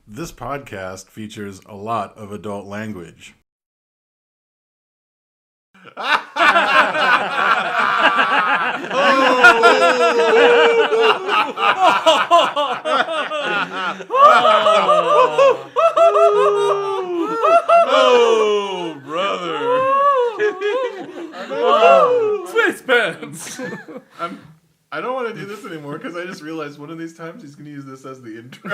This podcast features a lot of adult language. Oh, brother. Space pants. I don't want to do this anymore because I just realized one of these times he's going to use this as the intro.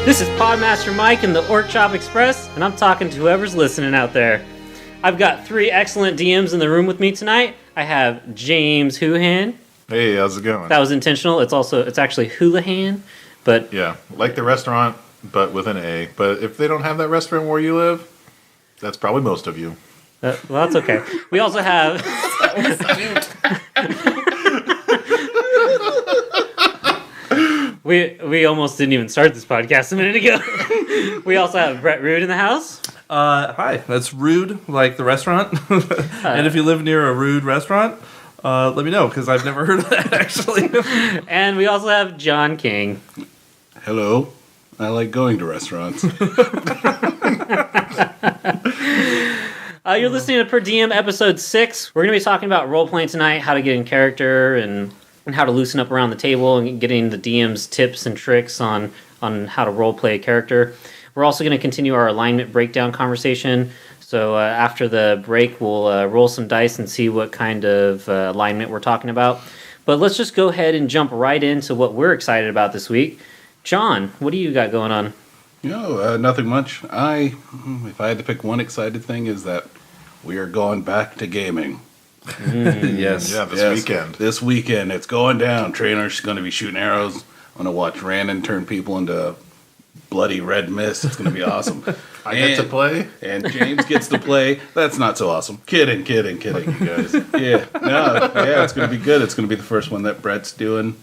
This is Podmaster Mike in the Orc-Chop Express, and I'm talking to whoever's listening out there. I've got three excellent DMs in the room with me tonight. I have James Houhan. Hey, how's it going? That was intentional. It's actually Houlihan, but Yeah, like the restaurant, but with an A. But if they don't have that restaurant where you live, that's probably most of you. well, that's okay. We also have we almost didn't even start this podcast a minute ago. We also have Brett Rude in the house. Hi, that's Rude, like the restaurant. And if you live near a Rude restaurant, let me know, because I've never heard of that, actually. And we also have John King. Hello. I like going to restaurants. You're listening to Per Diem episode 6. We're going to be talking about role-playing tonight, how to get in character, and how to loosen up around the table, and getting the DM's tips and tricks on how to role-play a character. We're also going to continue our alignment breakdown conversation. So after the break, we'll roll some dice and see what kind of alignment we're talking about. But let's just go ahead and jump right into what we're excited about this week. John, what do you got going on? Nothing much. If I had to pick one excited thing, is that we are going back to gaming. Yes. Yeah, this weekend. This weekend, it's going down. Trainer's going to be shooting arrows. I'm going to watch Randon turn people into bloody red mist. It's going to be awesome. I get to play? And James gets to play. That's not so awesome. Kidding, you guys. It's going to be good. It's going to be the first one that Brett's doing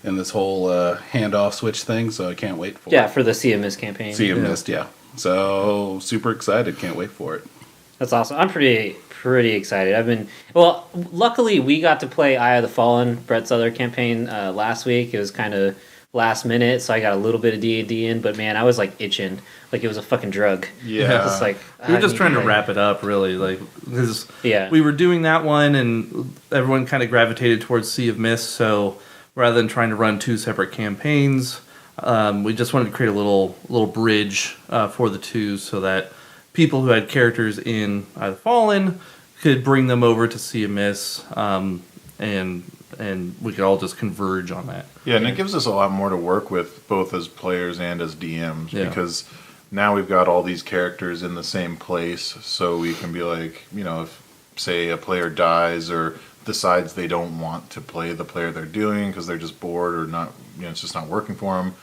in this whole handoff switch thing, so I can't wait for it. Yeah, for the CMS campaign. CMS, yeah. So, super excited. Can't wait for it. That's awesome. I'm pretty excited. Luckily we got to play Eye of the Fallen, Brett's other campaign, last week. It was kind of last minute, so I got a little bit of D&D in, but man, I was like itching, like it was a fucking drug. Yeah. Just like We were just trying to wrap it up, really, because we were doing that one, and everyone kind of gravitated towards Sea of Mist. So rather than trying to run two separate campaigns, we just wanted to create a little bridge for the two, so that people who had characters in Eye of the Fallen could bring them over to Sea of Mist, and we could all just converge on that. Yeah, and it gives us a lot more to work with, both as players and as DMs, because now we've got all these characters in the same place, so we can be like, if, say, a player dies or decides they don't want to play the player they're doing because they're just bored or not, it's just not working for them,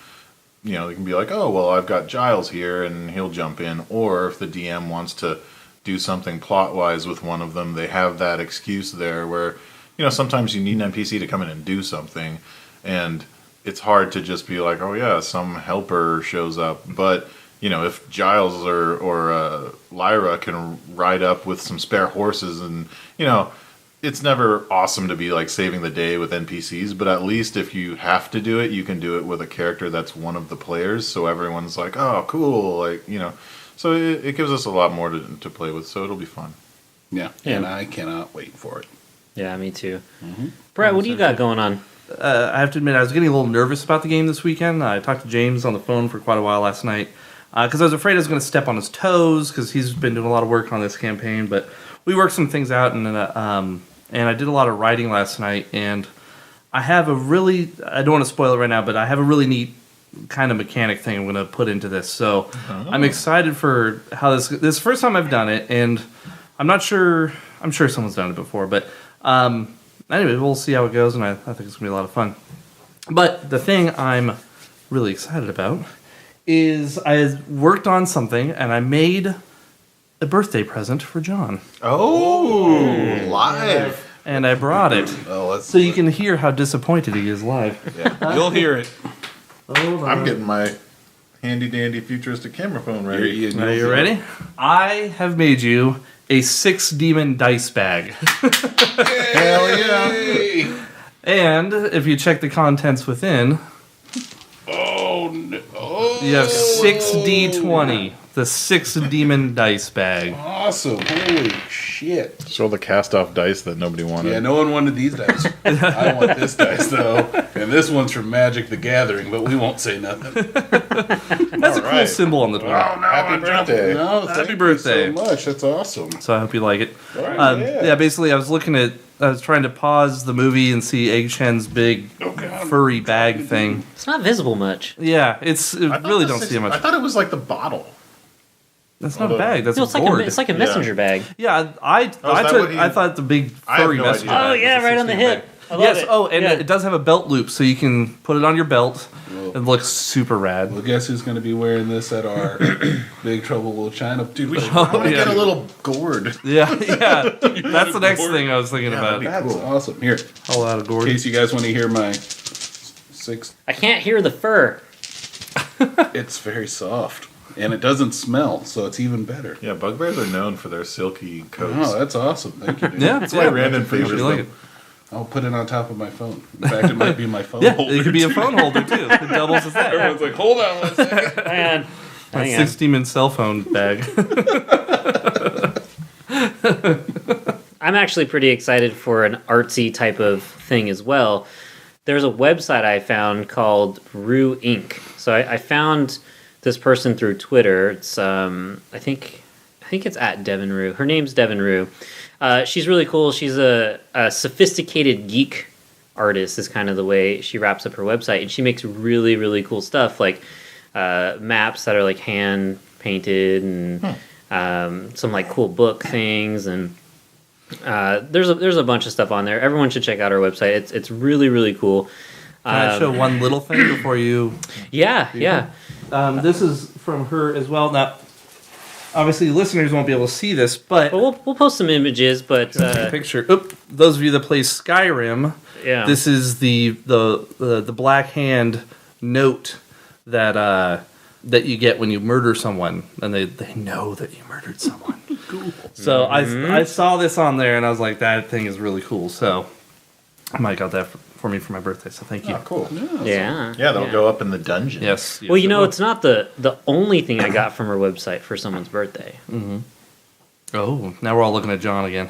they can be like, oh, well, I've got Giles here, and he'll jump in. Or if the DM wants to do something plot-wise with one of them, they have that excuse there where, sometimes you need an NPC to come in and do something, and it's hard to just be like, oh yeah, some helper shows up. But, if Giles or Lyra can ride up with some spare horses, and, it's never awesome to be like saving the day with NPCs, but at least if you have to do it, you can do it with a character that's one of the players, so everyone's like, oh, cool, so it gives us a lot more to play with, so it'll be fun. Yeah, and I cannot wait for it. Yeah, me too. Mm-hmm. Brett, what do you got going on? I have to admit, I was getting a little nervous about the game this weekend. I talked to James on the phone for quite a while last night, because I was afraid I was going to step on his toes, because he's been doing a lot of work on this campaign, but we worked some things out, and I did a lot of writing last night, and I have I don't want to spoil it right now, but I have a really neat kind of mechanic thing I'm going to put into this. So I'm excited for how this is the first time I've done it, and I'm sure someone's done it before, but anyway, we'll see how it goes, and I think it's going to be a lot of fun. But the thing I'm really excited about is I worked on something, and I made a birthday present for John. Oh, live. And I brought it. So you can hear how disappointed he is live. Yeah, you'll hear it. I'm getting my handy dandy futuristic camera phone ready. Are you ready? I have made you a 6-demon dice bag. Hell yeah! And if you check the contents within, you have 6d20, the 6-demon dice bag. Awesome. Holy shit. Show the cast off dice that nobody wanted. Yeah, no one wanted these dice. I want this dice, though. And this one's from Magic the Gathering, but we won't say nothing. That's a cool symbol on the door. Happy birthday. No, Happy thank you birthday. so much. That's awesome. So I hope you like it. All right, Yeah, basically, I was trying to pause the movie and see Egg Shen's big furry bag thing. It's not visible much. Yeah, it really don't see it I much. thought it was like the bottle. That's not a bag. That's No, a board. it's like a messenger bag. Yeah, that what he- I thought the big I have furry no messenger idea. Oh bag yeah, was a right on the 16 hip. bag. I love Yes. it. Oh, and Yeah. it does have a belt loop, so you can put it on your belt. Well, It looks super rad. well, guess who's going to be wearing this at our Big Trouble Little China? Dude, we should Oh, probably yeah. get a little gourd. Yeah, yeah. That's the next thing I was thinking about. That's awesome. Here, All out of in gourd. case you guys want to hear my 6, I can't hear the fur. it's very soft. And it doesn't smell, so it's even better. Yeah, bugbears are known for their silky coats. Oh, that's awesome. Thank you, dude. Yeah, That's why Brandon favors you like them. it. I'll put it on top of my phone. In fact, it might be my phone Yeah, holder. it could be a phone holder too. It doubles as that. Everyone's like, hold on one second. Hang on. A Hang on. 6-demon cell phone bag. I'm actually pretty excited for an artsy type of thing as well. There's a website I found called Rue Inc. So I found this person through Twitter. It's I think it's at Devin Rue. Her name's Devin Rue. She's really cool. She's a sophisticated geek artist is kind of the way she wraps up her website, and she makes really, really cool stuff like maps that are like hand painted and some like cool book things, and there's a bunch of stuff on there. Everyone should check out her website. It's really, really cool. Can I show one little thing before you? Yeah. This is from her as well. Now, obviously, listeners won't be able to see this, but But we'll post some images. But picture. Oop, those of you that play Skyrim, yeah, this is the black hand note that you get when you murder someone, and they know that you murdered someone. Cool. So I saw this on there, and I was like, that thing is really cool. So Mike got that for me for my birthday. So thank you. Oh, cool. yeah, Yeah, they'll go up in the dungeon. Yes. Well, it's not the only thing I got from her website for someone's birthday. Oh, now we're all looking at John again.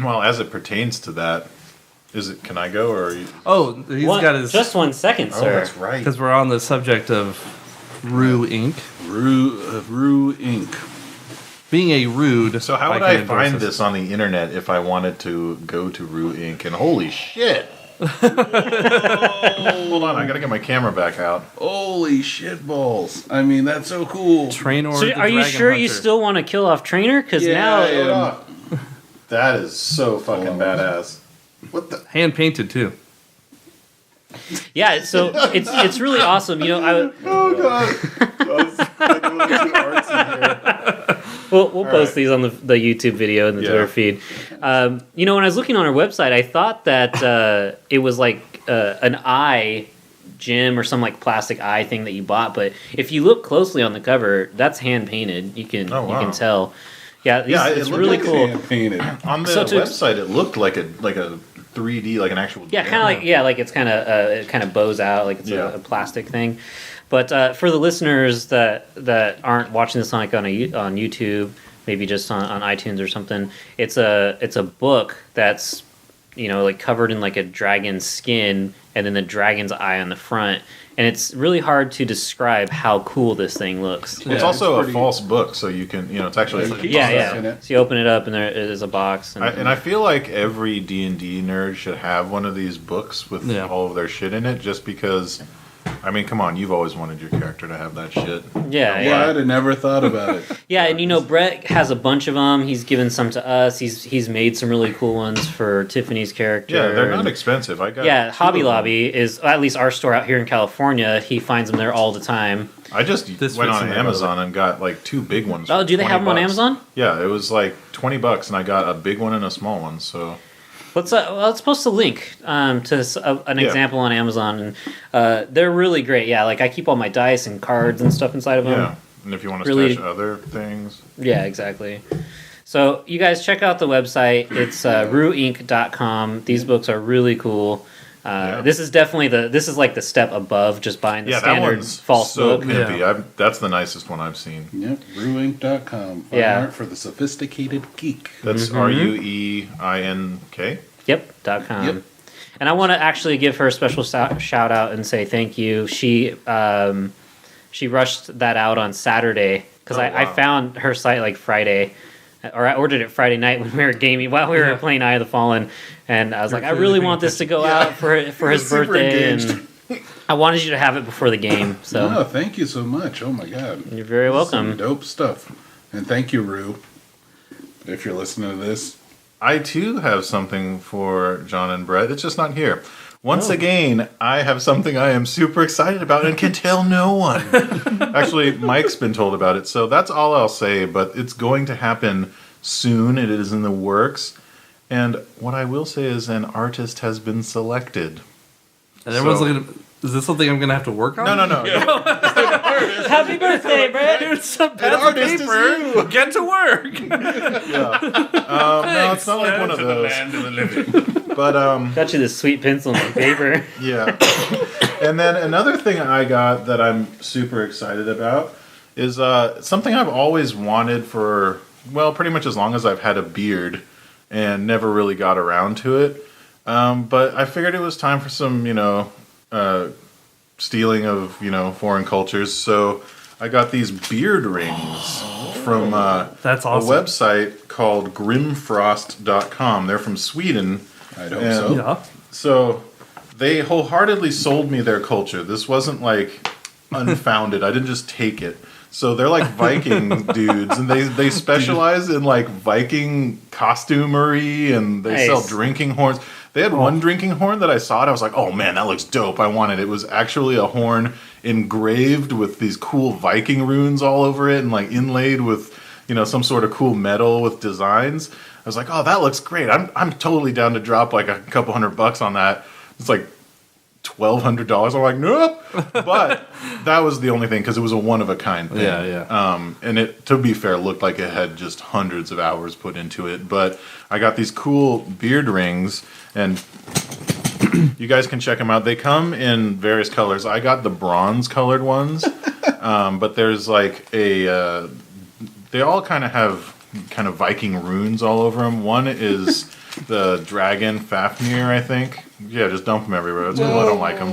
Well, as it pertains to that, can I go or are you? Oh, he's got his. Just 1 second, Oh, sir. that's right. Because we're on the subject of Rue Inc. Rue Inc. Being a rude. So how would can I endorse find this on the internet if I wanted to go to Rue Inc? And holy shit! Hold on, I gotta get my camera back out. Holy shit balls. I mean, that's so cool. Trainor. So the are you Dragon sure you Hunter. still want to kill off Trainer? Because Yeah, now, yeah. That is so fucking badass. What the? hand painted too? yeah. So it's really awesome. Oh god! I was too artsy here. We'll post these on the YouTube video and the Twitter feed. When I was looking on her website, I thought that it was like an eye gem or some like plastic eye thing that you bought, but if you look closely on the cover, that's hand painted. You can tell. Yeah, It it's looked really like cool. Painted. On the So to- website, it looked like a 3D, like an actual. Yeah, kind of like it's kind of it kind of bows out like it's a plastic thing. But for the listeners that aren't watching this on YouTube, maybe just on iTunes or something, it's a book that's like covered in like a dragon's skin and then the dragon's eye on the front, and it's really hard to describe how cool this thing looks. It's also a false book, so you can, it's actually. Yeah, like you a keep box. stuff in it. So you open it up and there is a box. And I feel like every D&D nerd should have one of these books with all of their shit in it, just because. I mean, come on, you've always wanted your character to have that shit. Yeah, I'd have never thought about it. Yeah, and Brett has a bunch of them. He's given some to us. He's made some really cool ones for Tiffany's character. Yeah, they're not and- expensive. I got Yeah, 2 Hobby of them. Lobby is at least our store out here in California. He finds them there all the time. I just This went fits on in there, Amazon and got like 2 big ones. Oh, for do they have them on $20. Amazon? Yeah, it was like $20, and I got a big one and a small one. So let's post a link to an example on Amazon, and they're really great. Yeah, like I keep all my dice and cards and stuff inside of them. Yeah, and if you want to stash other things. Yeah, exactly. So you guys check out the website. It's ruinc.com. These books are really cool. This is definitely this is like the step above just buying the standard false so book. Pimpy. Yeah. That's the nicest one I've seen. Yep, ruinc.com. Fine art for the sophisticated geek. That's RUEINK. Yep, .com. Yep. And I want to actually give her a special shout out and say thank you. She rushed that out on Saturday because I found her site like Friday. Or I ordered it Friday night when we were gaming while we were playing Eye of the Fallen, and I was like, I really want this to go out for his birthday, and I wanted you to have it before the game. So, no, thank you so much. Oh my god, you're very welcome. Some dope stuff, and thank you, Rue, if you're listening to this. I too have something for John and Brett. It's just not here. Once again, I have something I am super excited about and can tell no one. Actually, Mike's been told about it, so that's all I'll say, but it's going to happen soon. It is in the works. And what I will say is an artist has been selected. And everyone's looking, is this something I'm going to have to work on? No. Happy birthday, Brett! Here's some pen and paper. Get to work. No, it's not like one of those. The land of the living. But got you this sweet pencil and paper. Yeah. And then another thing I got that I'm super excited about is something I've always wanted for, well, pretty much as long as I've had a beard and never really got around to it. But I figured it was time for some, stealing of, foreign cultures. So I got these beard rings from That's awesome. a website called grimfrost.com. They're from Sweden. I'd hope so. Yeah. So they wholeheartedly sold me their culture. This wasn't like unfounded. I didn't just take it. So they're like Viking dudes, and they specialize in like Viking costumery, and they sell drinking horns. They had one drinking horn that I saw it. I was like, oh man, that looks dope. I want it. It was actually a horn engraved with these cool Viking runes all over it and like inlaid with, some sort of cool metal with designs. I was like, oh, that looks great. I'm totally down to drop like a couple $100 on that. It's like $1,200. I'm like, nope. But that was the only thing because it was a one-of-a-kind thing. Yeah. And it, to be fair, looked like it had just hundreds of hours put into it. But I got these cool beard rings, and you guys can check them out. They come in various colors. I got the bronze-colored ones, but there's like a... they all kind of have kind of Viking runes all over them. One is the dragon Fafnir, I think. Yeah, just dump them everywhere. That's cool. I don't like them.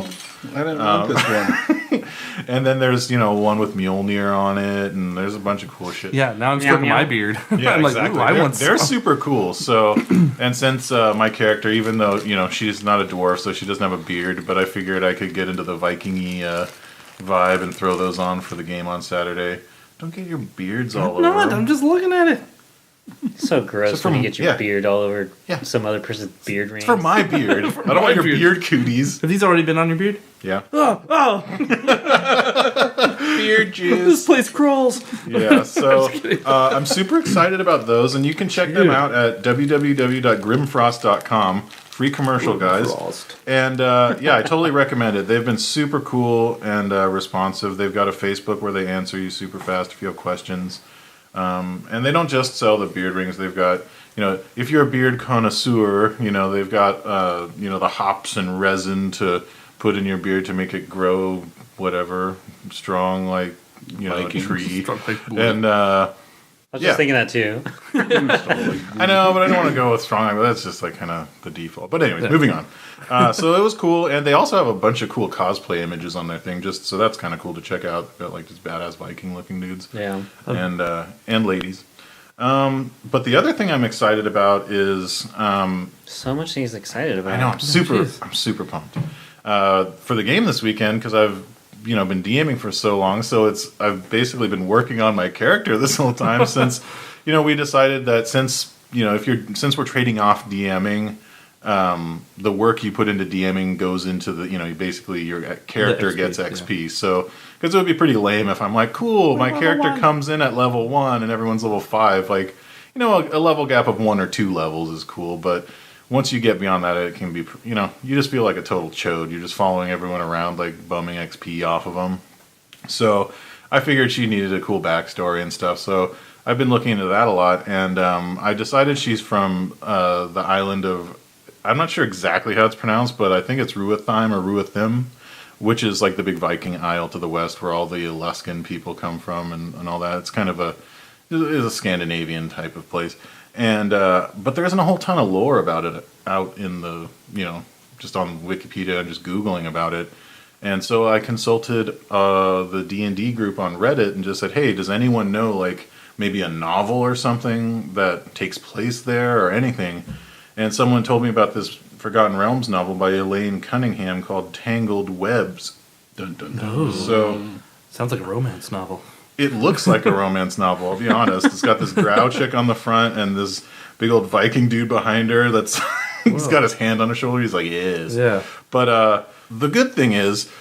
I didn't want this one. And then there's, one with Mjolnir on it, and there's a bunch of cool shit. Yeah, now I'm stroking my beard. Yeah, I'm exactly. Like, ooh, they're super cool. So, and since my character, even though, she's not a dwarf, so she doesn't have a beard, but I figured I could get into the Viking-y vibe and throw those on for the game on Saturday. Don't get your beards all over. I'm just looking at it. So gross when you get your beard all over some other person's beard ring. It's for my beard. I don't want your beard cooties. Have these already been on your beard? Yeah. Oh! Beard juice. This place crawls. Yeah, so I'm super excited about those, and you can check them out at www.grimfrost.com. Free commercial, guys. And I totally recommend it. They've been super cool and responsive. They've got a Facebook where they answer you super fast if you have questions. And they don't just sell the beard rings. They've got, if you're a beard connoisseur, they've got, the hops and resin to put in your beard to make it grow whatever strong, like, a tree. And I was just thinking that too. I know, but I don't want to go with strong. That's just like kind of the default. But anyways, moving on. So it was cool, and they also have a bunch of cool cosplay images on their thing. So that's kind of cool to check out. They've got like just badass Viking looking dudes. Yeah. And ladies. But the other thing I'm excited about is so much he's excited about. I know I'm super pumped for the game this weekend because I've been DMing for so long. So I've basically been working on my character this whole time since we decided that since we're trading off DMing. The work you put into DMing goes into the, basically your character XP, gets XP. Yeah. So, because it would be pretty lame if I'm like, cool, my character comes in at level 1 and everyone's level 5. Like, a level gap of 1 or 2 levels is cool. But once you get beyond that, it can be, you just feel like a total chode. You're just following everyone around, like bumming XP off of them. So I figured she needed a cool backstory and stuff. So I've been looking into that a lot, and I decided she's from the island of, I'm not sure exactly how it's pronounced, but I think it's Ruathime or Ruathim, which is like the big Viking isle to the west where all the Alaskan people come from and all that. It's kind of is a Scandinavian type of place. And but there isn't a whole ton of lore about it out in the, just on Wikipedia and just Googling about it. And so I consulted the D&D group on Reddit and just said, hey, does anyone know like maybe a novel or something that takes place there or anything? And someone told me about this Forgotten Realms novel by Elaine Cunningham called Tangled Webs. Dun, dun, dun. Ooh. So Sounds like a romance novel. it looks like a romance novel, I'll be honest. It's got this drow chick on the front and this big old Viking dude behind her that's he's got his hand on her shoulder. He's like, yes. Yeah. But the good thing is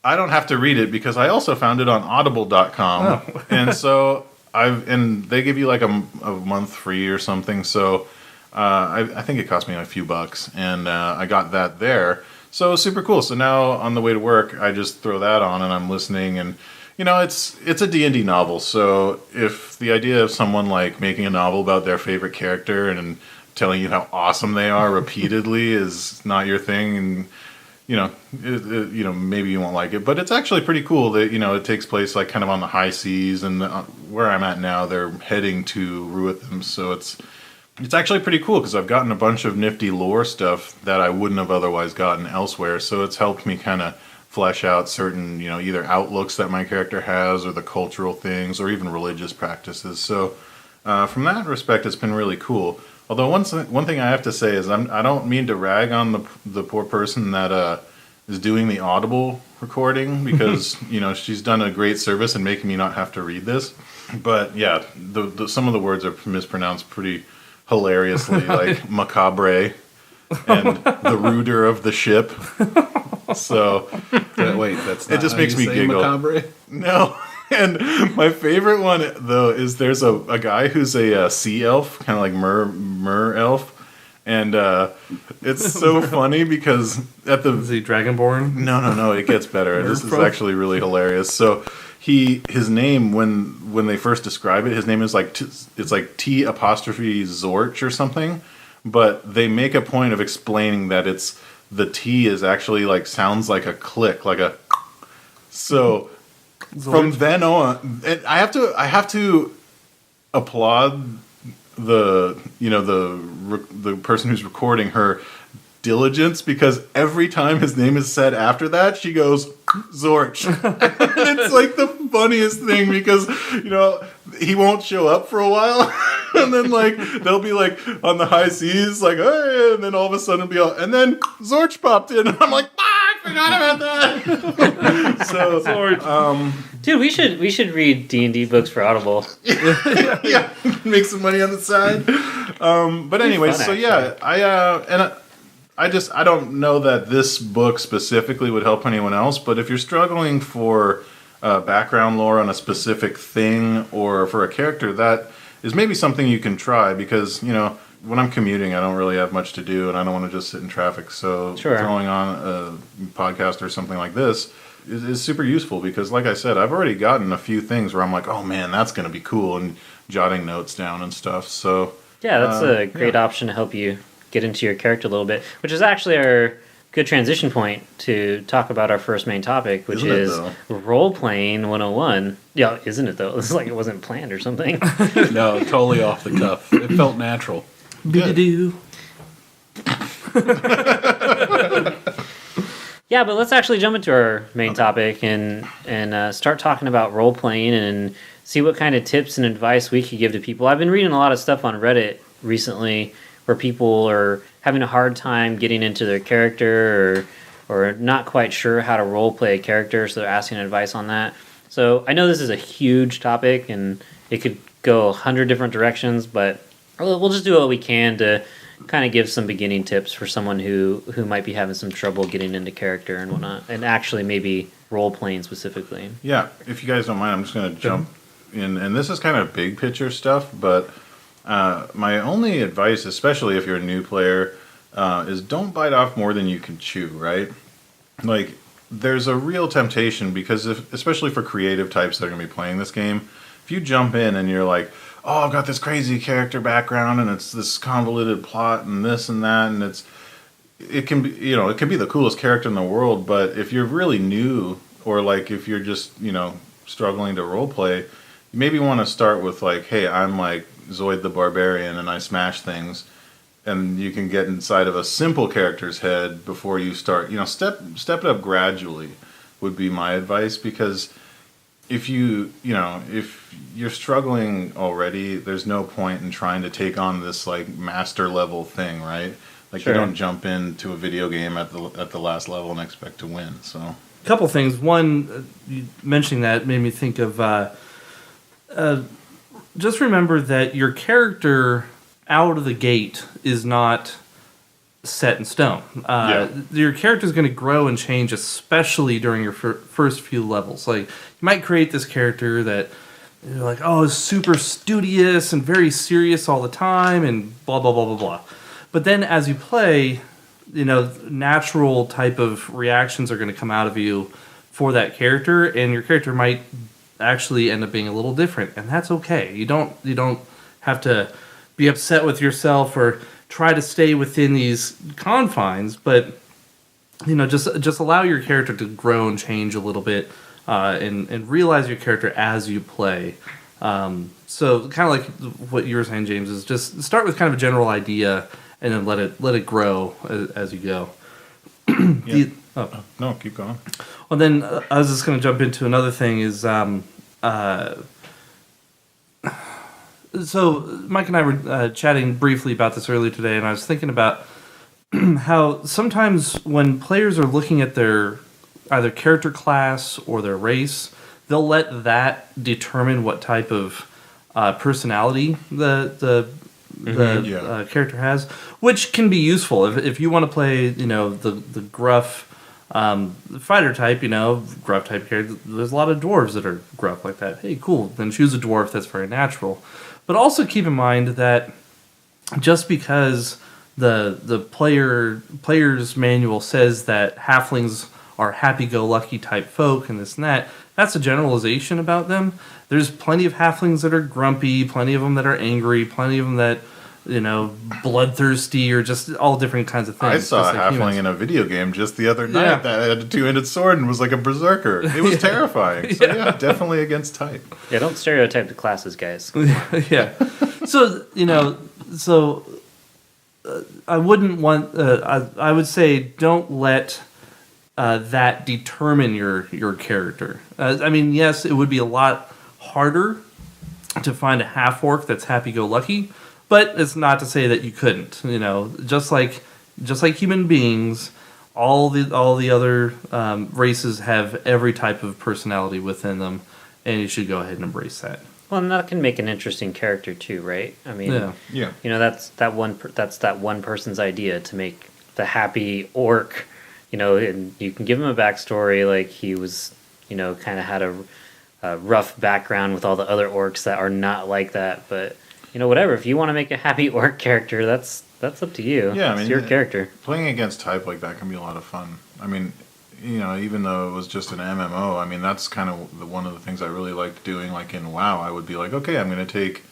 I don't have to read it because I also found it on audible.com. Oh. And so and they give you like a month free or something. So I think it cost me a few bucks, and I got that there. So super cool. So now on the way to work, I just throw that on and I'm listening, and it's a D&D novel. So if the idea of someone like making a novel about their favorite character and telling you how awesome they are repeatedly is not your thing, and maybe you won't like it, but it's actually pretty cool that it takes place like kind of on the high seas, and where I'm at now, they're heading to Ruathim, so it's actually pretty cool because I've gotten a bunch of nifty lore stuff that I wouldn't have otherwise gotten elsewhere. So it's helped me kind of flesh out certain, either outlooks that my character has or the cultural things or even religious practices. So from that respect, it's been really cool. Although one thing I have to say is I don't mean to rag on the poor person that is doing the Audible recording because, she's done a great service in making me not have to read this. But yeah, some of the words are mispronounced pretty hilariously, like macabre and the rudder of the ship. So wait, that's not it just how makes you me say giggle. Macabre? No. And my favorite one though is there's a guy who's a sea elf, kind of like mer elf, and it's so funny because Is he Dragonborn? No, it gets better. This is actually really hilarious. So his name when they first describe it, his name is like it's like T apostrophe Zorch or something, but they make a point of explaining that it's the T is actually like sounds like a click, like a so Zorch. From then on, and I have to applaud the the person who's recording her diligence, because every time his name is said after that, she goes Zorch. It's like the funniest thing because he won't show up for a while, and then like they'll be like on the high seas, like hey, and then all of a sudden it'll be and then Zorch popped in, and I'm like I forgot about that. So Zorch. Dude, we should read D&D books for Audible. yeah, make some money on the side. But anyway, so yeah, I don't know that this book specifically would help anyone else, but if you're struggling for background lore on a specific thing or for a character, that is maybe something you can try, because when I'm commuting, I don't really have much to do, and I don't want to just sit in traffic. So throwing on a podcast or something like this is super useful, because like I said, I've already gotten a few things where I'm like, oh man, that's going to be cool, and jotting notes down and stuff. So yeah, that's a great option to help you get into your character a little bit, which is actually our good transition point to talk about our first main topic, which is role-playing 101. Yeah, isn't it though? It's like it wasn't planned or something. No, totally off the cuff. It felt natural. Be-do. Yeah, but let's actually jump into our main topic and start talking about role-playing and see what kind of tips and advice we could give to people. I've been reading a lot of stuff on Reddit recently where people are having a hard time getting into their character or not quite sure how to role-play a character, so they're asking advice on that. So I know this is a huge topic, and it could go 100 different directions, but we'll just do what we can to kind of give some beginning tips for someone who might be having some trouble getting into character and whatnot, and actually maybe role-playing specifically. Yeah, if you guys don't mind, I'm just going to jump in, and this is kind of big picture stuff, but my only advice, especially if you're a new player, is don't bite off more than you can chew, right? Like, there's a real temptation because especially for creative types that are going to be playing this game, if you jump in and you're like, oh, I've got this crazy character background and it's this convoluted plot and this and that, and it can be, it can be the coolest character in the world, but if you're really new, or like if you're just, struggling to roleplay, you maybe want to start with like, hey, I'm like Zoid the Barbarian and I smash things, and you can get inside of a simple character's head before you start, step it up gradually would be my advice, because if if you're struggling already, there's no point in trying to take on this like master level thing, right? Like, sure. You don't jump into a video game at the last level and expect to win. So, a couple things. One, you mentioning that made me think of just remember that your character out of the gate is not set in stone. Your character is going to grow and change, especially during your first few levels. Like, you might create this character that you're like, oh, is super studious and very serious all the time and blah, blah, blah, blah, blah. But then as you play, natural type of reactions are going to come out of you for that character, and your character might actually end up being a little different, and that's okay. You don't have to be upset with yourself or try to stay within these confines, but just allow your character to grow and change a little bit, and realize your character as you play. So kind of like what you were saying, James, is just start with kind of a general idea and then let it grow as you go. No, keep going. Well, then I was just going to jump into another thing is, so Mike and I were chatting briefly about this earlier today, and I was thinking about how sometimes when players are looking at their either character class or their race, they'll let that determine what type of personality the character has, which can be useful if you want to play, the gruff fighter type, gruff type character. There's a lot of dwarves that are gruff like that. Hey, cool. Then choose a dwarf that's very natural. But also keep in mind that just because the player's manual says that halflings are happy-go-lucky type folk and this and that, that's a generalization about them. There's plenty of halflings that are grumpy, plenty of them that are angry, plenty of them that, bloodthirsty, or just all different kinds of things. I saw a halfling humans. in a video game just the other night that had a two-handed sword and was like a berserker. It was terrifying. So definitely against type. Yeah, don't stereotype the classes, guys. Yeah. So, I wouldn't want, I would say don't let that determine your character. Yes, it would be a lot harder to find a half-orc that's happy-go-lucky, but it's not to say that you couldn't. Just like human beings, all the other races have every type of personality within them, and you should go ahead and embrace that. Well, and that can make an interesting character too, right? That's that one person's idea to make the happy orc. And you can give him a backstory, like he was, kind of had a rough background with all the other orcs that are not like that. But whatever. If you want to make a happy orc character, that's up to you. Yeah, it's your character. Playing against type like that can be a lot of fun. Even though it was just an MMO, that's kind of one of the things I really liked doing. Like in WoW, I would be like, okay, I'm going to take,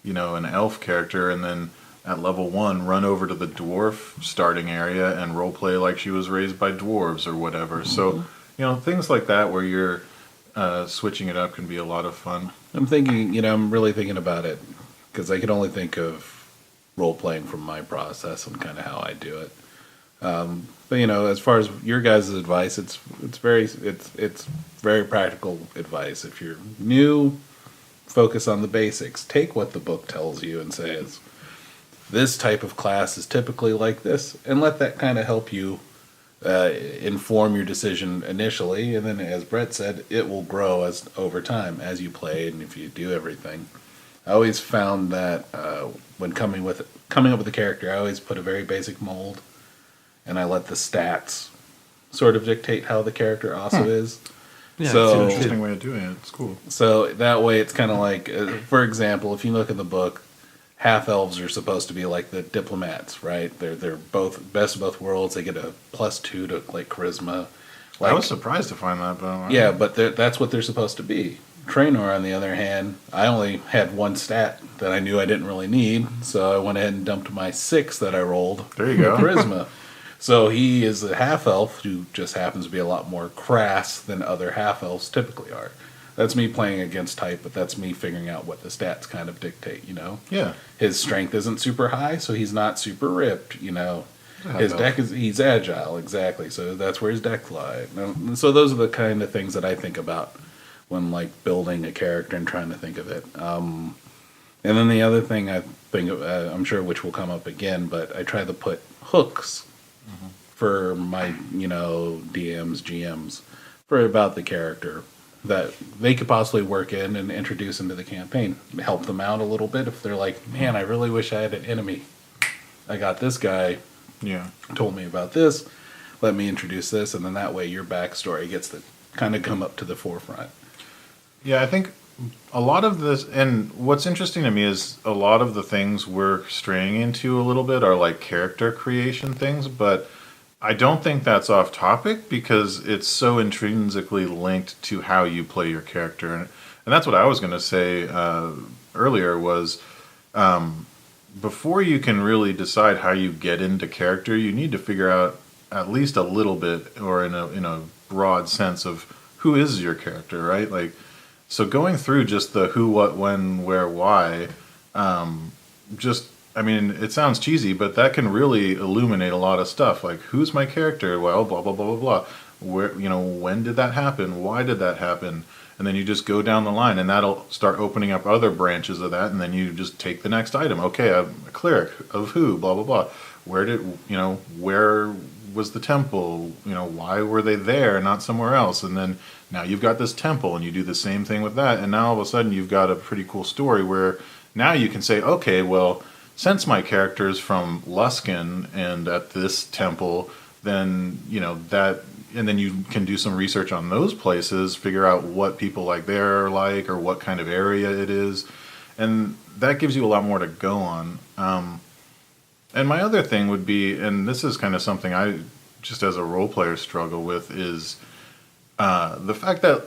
an elf character, and then at level 1, run over to the dwarf starting area and roleplay like she was raised by dwarves or whatever. Mm-hmm. So, things like that where you're switching it up can be a lot of fun. I'm thinking, I'm really thinking about it because I can only think of role-playing from my process and kind of how I do it. But, as far as your guys' advice, it's very practical advice. If you're new, focus on the basics. Take what the book tells you and says, this type of class is typically like this, and let that kind of help you inform your decision initially, and then, as Brett said, it will grow over time as you play and if you do everything. I always found that when coming up with a character, I always put a very basic mold, and I let the stats sort of dictate how the character also is. Yeah, so, it's an interesting way of doing it. It's cool. So that way, it's kind of like, for example, if you look at the book, half elves are supposed to be like the diplomats, right? They're both best of both worlds. They get a +2 to like charisma. Like, I was surprised to find that, but yeah, but that's what they're supposed to be. Trainor, on the other hand, I only had one stat that I knew I didn't really need, so I went ahead and dumped my 6 that I rolled. There you go. Charisma. So he is a half elf who just happens to be a lot more crass than other half elves typically are. That's me playing against type, but that's me figuring out what the stats kind of dictate, you know? Yeah. His strength isn't super high, so he's not super ripped, you know? His elf. deck he's agile, exactly, so that's where his deck lies. So those are the kind of things that I think about when like building a character and trying to think of it. And then the other thing I think of, I'm sure which will come up again, but I try to put hooks for my, you know, DMs, GMs, for about the character that they could possibly work in and introduce into the campaign. Help them out a little bit if they're like, man, I really wish I had an enemy. I got this guy, told me about this, let me introduce this, and then that way your backstory gets to kind of come up to the forefront. Yeah, I think a lot of this, and what's interesting to me is a lot of the things we're straying into a little bit are like character creation things, but I don't think that's off topic because it's so intrinsically linked to how you play your character. And that's what I was going to say earlier was before you can really decide how you get into character, you need to figure out at least a little bit or in a broad sense of who is your character, right? Like, so going through just the who, what, when, where, why, I mean, it sounds cheesy, but that can really illuminate a lot of stuff. Like, who's my character? Well, blah, blah, blah, blah, blah. Where, you know, when did that happen? Why did that happen? And then you just go down the line, and that'll start opening up other branches of that, and then you just take the next item. Okay, I'm a cleric of who? Blah, blah, blah. Where was the temple? You know, why were they there and not somewhere else? And then now you've got this temple, and you do the same thing with that, and now all of a sudden you've got a pretty cool story where now you can say, okay, well, since my character is from Luskin and at this temple, then, you know, that, and then you can do some research on those places, figure out what people like there are like, or what kind of area it is. And that gives you a lot more to go on. And my other thing would be, and this is kind of something I, just as a role player, struggle with, is the fact that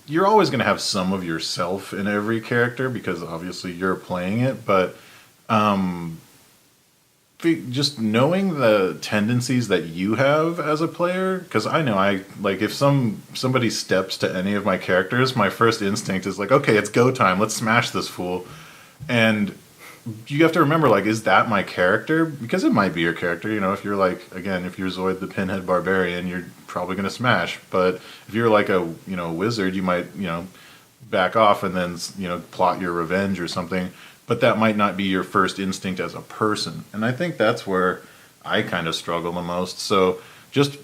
you're always going to have some of yourself in every character because obviously you're playing it, but just knowing the tendencies that you have as a player, because I know if somebody steps to any of my characters, my first instinct is like, okay, it's go time, let's smash this fool. And you have to remember, like, is that my character? Because it might be your character, you know, if you're like, again, if you're Zoid the Pinhead Barbarian, you're probably going to smash. But if you're like a wizard, you might, back off and then, plot your revenge or something. But that might not be your first instinct as a person. And I think that's where I kind of struggle the most. So just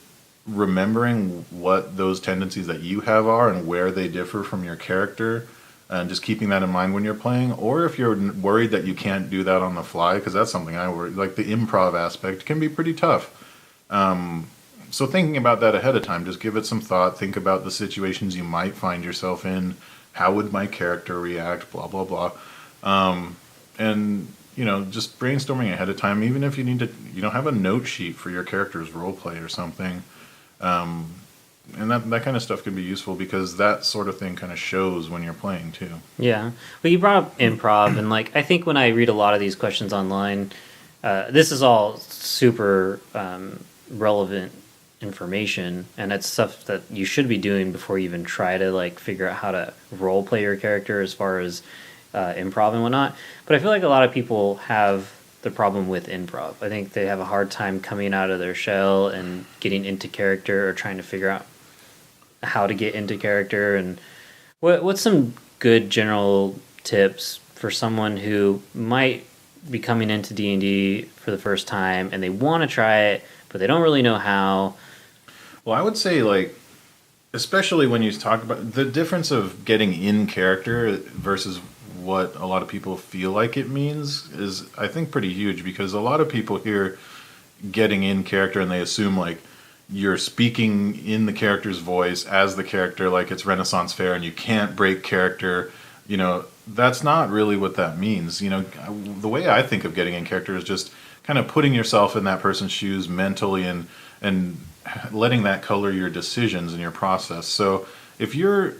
remembering what those tendencies that you have are and where they differ from your character, and just keeping that in mind when you're playing. Or if you're worried that you can't do that on the fly, because that's something I worry, like the improv aspect can be pretty tough. So thinking about that ahead of time, just give it some thought, think about the situations you might find yourself in, how would my character react, blah, blah, blah. And, just brainstorming ahead of time, even if you need to, have a note sheet for your character's role play or something. And that kind of stuff can be useful because that sort of thing kind of shows when you're playing too. Yeah. Well, you brought up improv, and I think when I read a lot of these questions online, this is all super relevant information, and it's stuff that you should be doing before you even try to figure out how to role play your character as far as improv and whatnot. But I feel like a lot of people have the problem with improv. I think they have a hard time coming out of their shell and getting into character, or trying to figure out how to get into character. And what's some good general tips for someone who might be coming into D&D for the first time and they want to try it, but they don't really know how? Well, I would say, especially when you talk about the difference of getting in character versus what a lot of people feel like it means is, I think, pretty huge, because a lot of people hear getting in character and they assume you're speaking in the character's voice as the character, like it's Renaissance Fair and you can't break character, that's not really what that means. You know, the way I think of getting in character is just kind of putting yourself in that person's shoes mentally and letting that color your decisions and your process. So if you're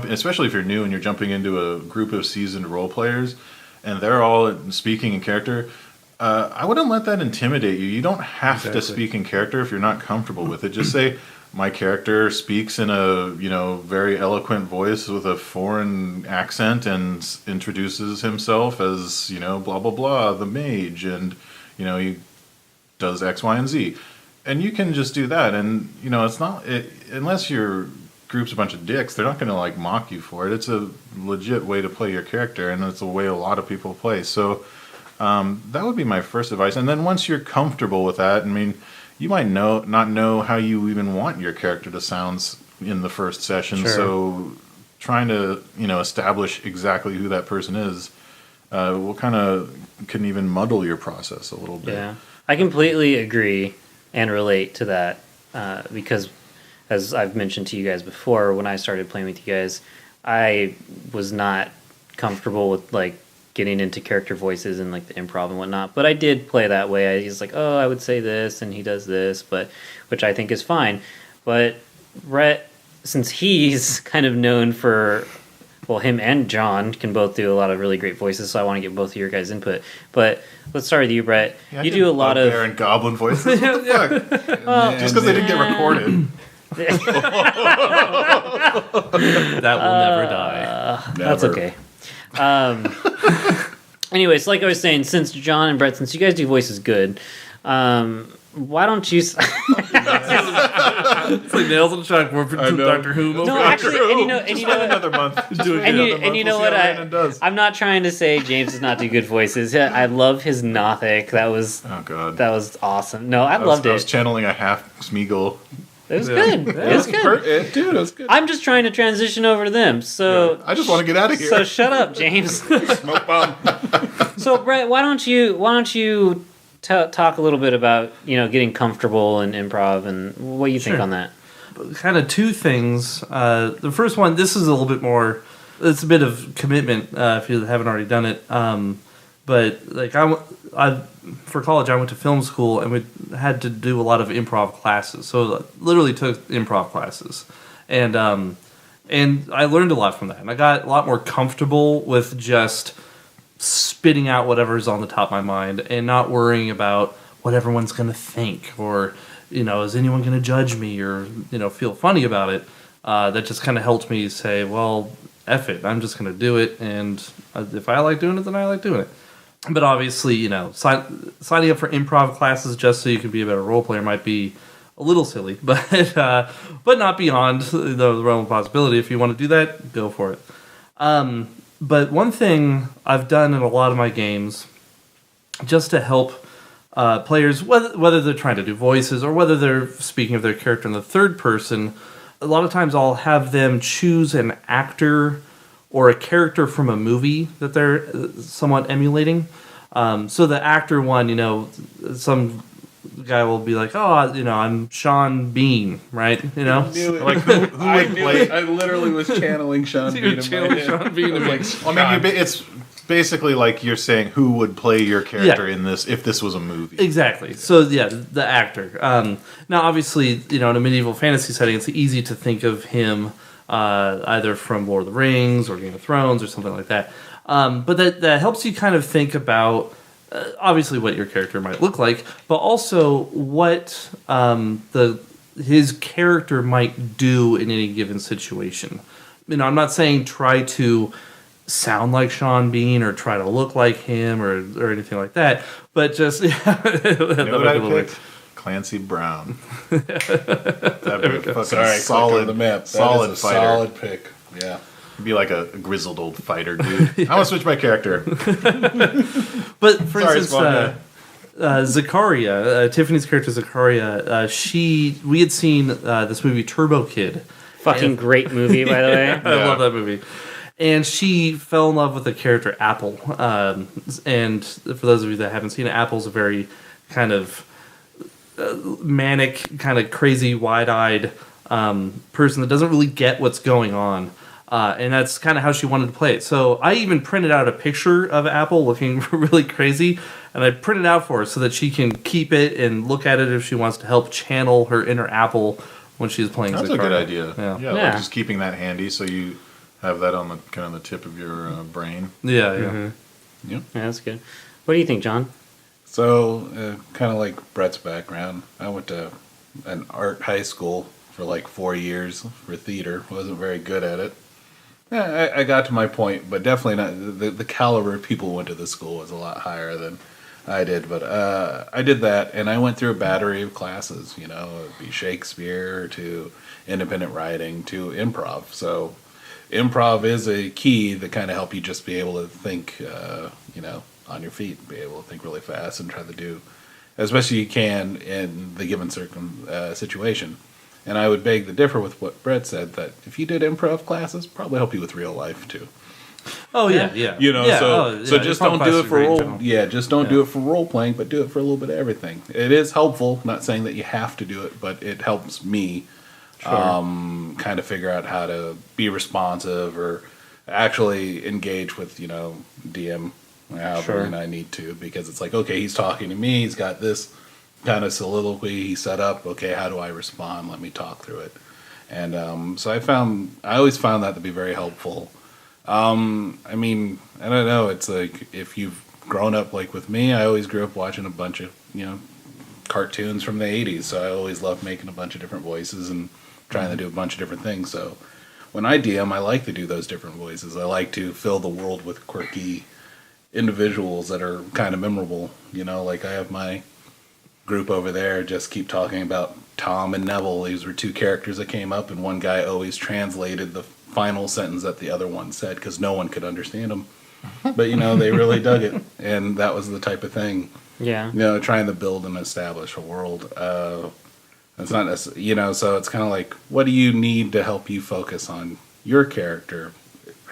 especially if you're new and you're jumping into a group of seasoned role players and they're all speaking in character, I wouldn't let that intimidate you. You don't have to speak in character if you're not comfortable with it. Just say, my character speaks in a, very eloquent voice with a foreign accent and introduces himself as, blah, blah, blah, the mage, and, he does X, Y, and Z. And you can just do that. And, it's not, unless your group's a bunch of dicks, they're not going to, mock you for it. It's a legit way to play your character, and it's a way a lot of people play. So that would be my first advice. And then once you're comfortable with that, you might not know how you even want your character to sound in the first session. Sure. So trying to establish exactly who that person is can even muddle your process a little bit. Yeah, I completely agree and relate to that because, as I've mentioned to you guys before, when I started playing with you guys, I was not comfortable with getting into character voices and the improv and whatnot, but I did play that way. He's like, oh, I would say this and he does this, which I think is fine. But Rhett, since he's kind of known for, well, him and John can both do a lot of really great voices, so I want to get both of your guys' input. But let's start with you, Brett. Yeah, you do a lot of bear and goblin voices. What the fuck? Well, just because they didn't get recorded. That will never die. That's okay. Anyways, like I was saying, since John and Brett, since you guys do voices good, why don't you? It's like nails on the chalkboard for Doctor Who. No, actually, and you know, Another month. and you know what? I'm not trying to say James does not do good voices. I love his Nothic. That was that was awesome. No, I loved it. I was channeling a half Smeagol. It was good. It was good. Dude, it was good. I'm just trying to transition over to them. So I just want to get out of here. So shut up, James. Smoke bomb. So Brett, why don't you talk a little bit about getting comfortable in improv and what you think on that? Kind of two things. The first one, this is a little bit more. It's a bit of commitment if you haven't already done it. But I for college I went to film school and we had to do a lot of improv classes. So I literally took improv classes, and I learned a lot from that. And I got a lot more comfortable with just spitting out whatever's on the top of my mind and not worrying about what everyone's going to think or is anyone going to judge me or feel funny about it. That just kind of helped me say, well, F it, I'm just going to do it, and if I like doing it, then I like doing it. But obviously, signing up for improv classes just so you can be a better role player might be a little silly, but not beyond the realm of possibility. If you want to do that, go for it. But one thing I've done in a lot of my games, just to help players, whether they're trying to do voices or whether they're speaking of their character in the third person, a lot of times I'll have them choose an actor or a character from a movie that they're somewhat emulating. So the actor one, some guy will be like, oh, I'm Sean Bean, right? Like who would play? I literally was channeling Sean Bean. It's basically like you're saying who would play your character in this if this was a movie. Exactly. So the actor. Now, obviously, in a medieval fantasy setting, it's easy to think of him either from Lord of the Rings or Game of Thrones or something like that. But that helps you kind of think about obviously what your character might look like, but also what his character might do in any given situation. I'm not saying try to sound like Sean Bean or try to look like him or anything like that, but just what I picked? Clancy Brown. That'd be a fucking solid, the map. Solid fighter. Solid pick. Yeah. He'd be like a grizzled old fighter, dude. I want to switch my character. But for instance, Zakaria, Tiffany's character Zakaria, we had seen this movie Turbo Kid. Fucking great movie, by the way. I love that movie. And she fell in love with the character Apple. And for those of you that haven't seen it, Apple's a very kind of manic, kind of crazy, wide-eyed person that doesn't really get what's going on. And that's kind of how she wanted to play it. So I even printed out a picture of Apple looking really crazy, and I printed it out for her so that she can keep it and look at it if she wants to help channel her inner Apple when she's playing. That's a good idea. Yeah. Like just keeping that handy so you have that on the kind of the tip of your brain. Yeah. Yep. Yeah, that's good. What do you think, John? So, kind of like Brett's background, I went to an art high school for like 4 years for theater. Wasn't very good at it. Yeah, I got to my point, but definitely not. The caliber of people who went to this school was a lot higher than I did. But I did that, and I went through a battery of classes. You know, it'd be Shakespeare to independent writing to improv. So improv is a key that kind of help you just be able to think, on your feet, be able to think really fast and try to do as best you can in the given situation. And I would beg to differ with what Brett said, that if you did improv classes, probably help you with real life too. Oh yeah. So just don't do it for do it for role playing, but do it for a little bit of everything. It is helpful. Not saying that you have to do it, but it helps me kind of figure out how to be responsive or actually engage with DM however I need to, because it's like, okay, he's talking to me, he's got this kind of soliloquy he set up. Okay, how do I respond? Let me talk through it. And so I always found that to be very helpful. I mean, I don't know. It's like if you've grown up like with me, I always grew up watching a bunch of cartoons from the 80s. So I always loved making a bunch of different voices and trying to do a bunch of different things. So when I DM, I like to do those different voices. I like to fill the world with quirky individuals that are kind of memorable. Like I have my group over there just keep talking about Tom and Neville. These were two characters that came up, and one guy always translated the final sentence that the other one said because no one could understand him. But they really dug it, and that was the type of thing. Yeah. Trying to build and establish a world. It's not necessarily, so it's kind of like, what do you need to help you focus on your character?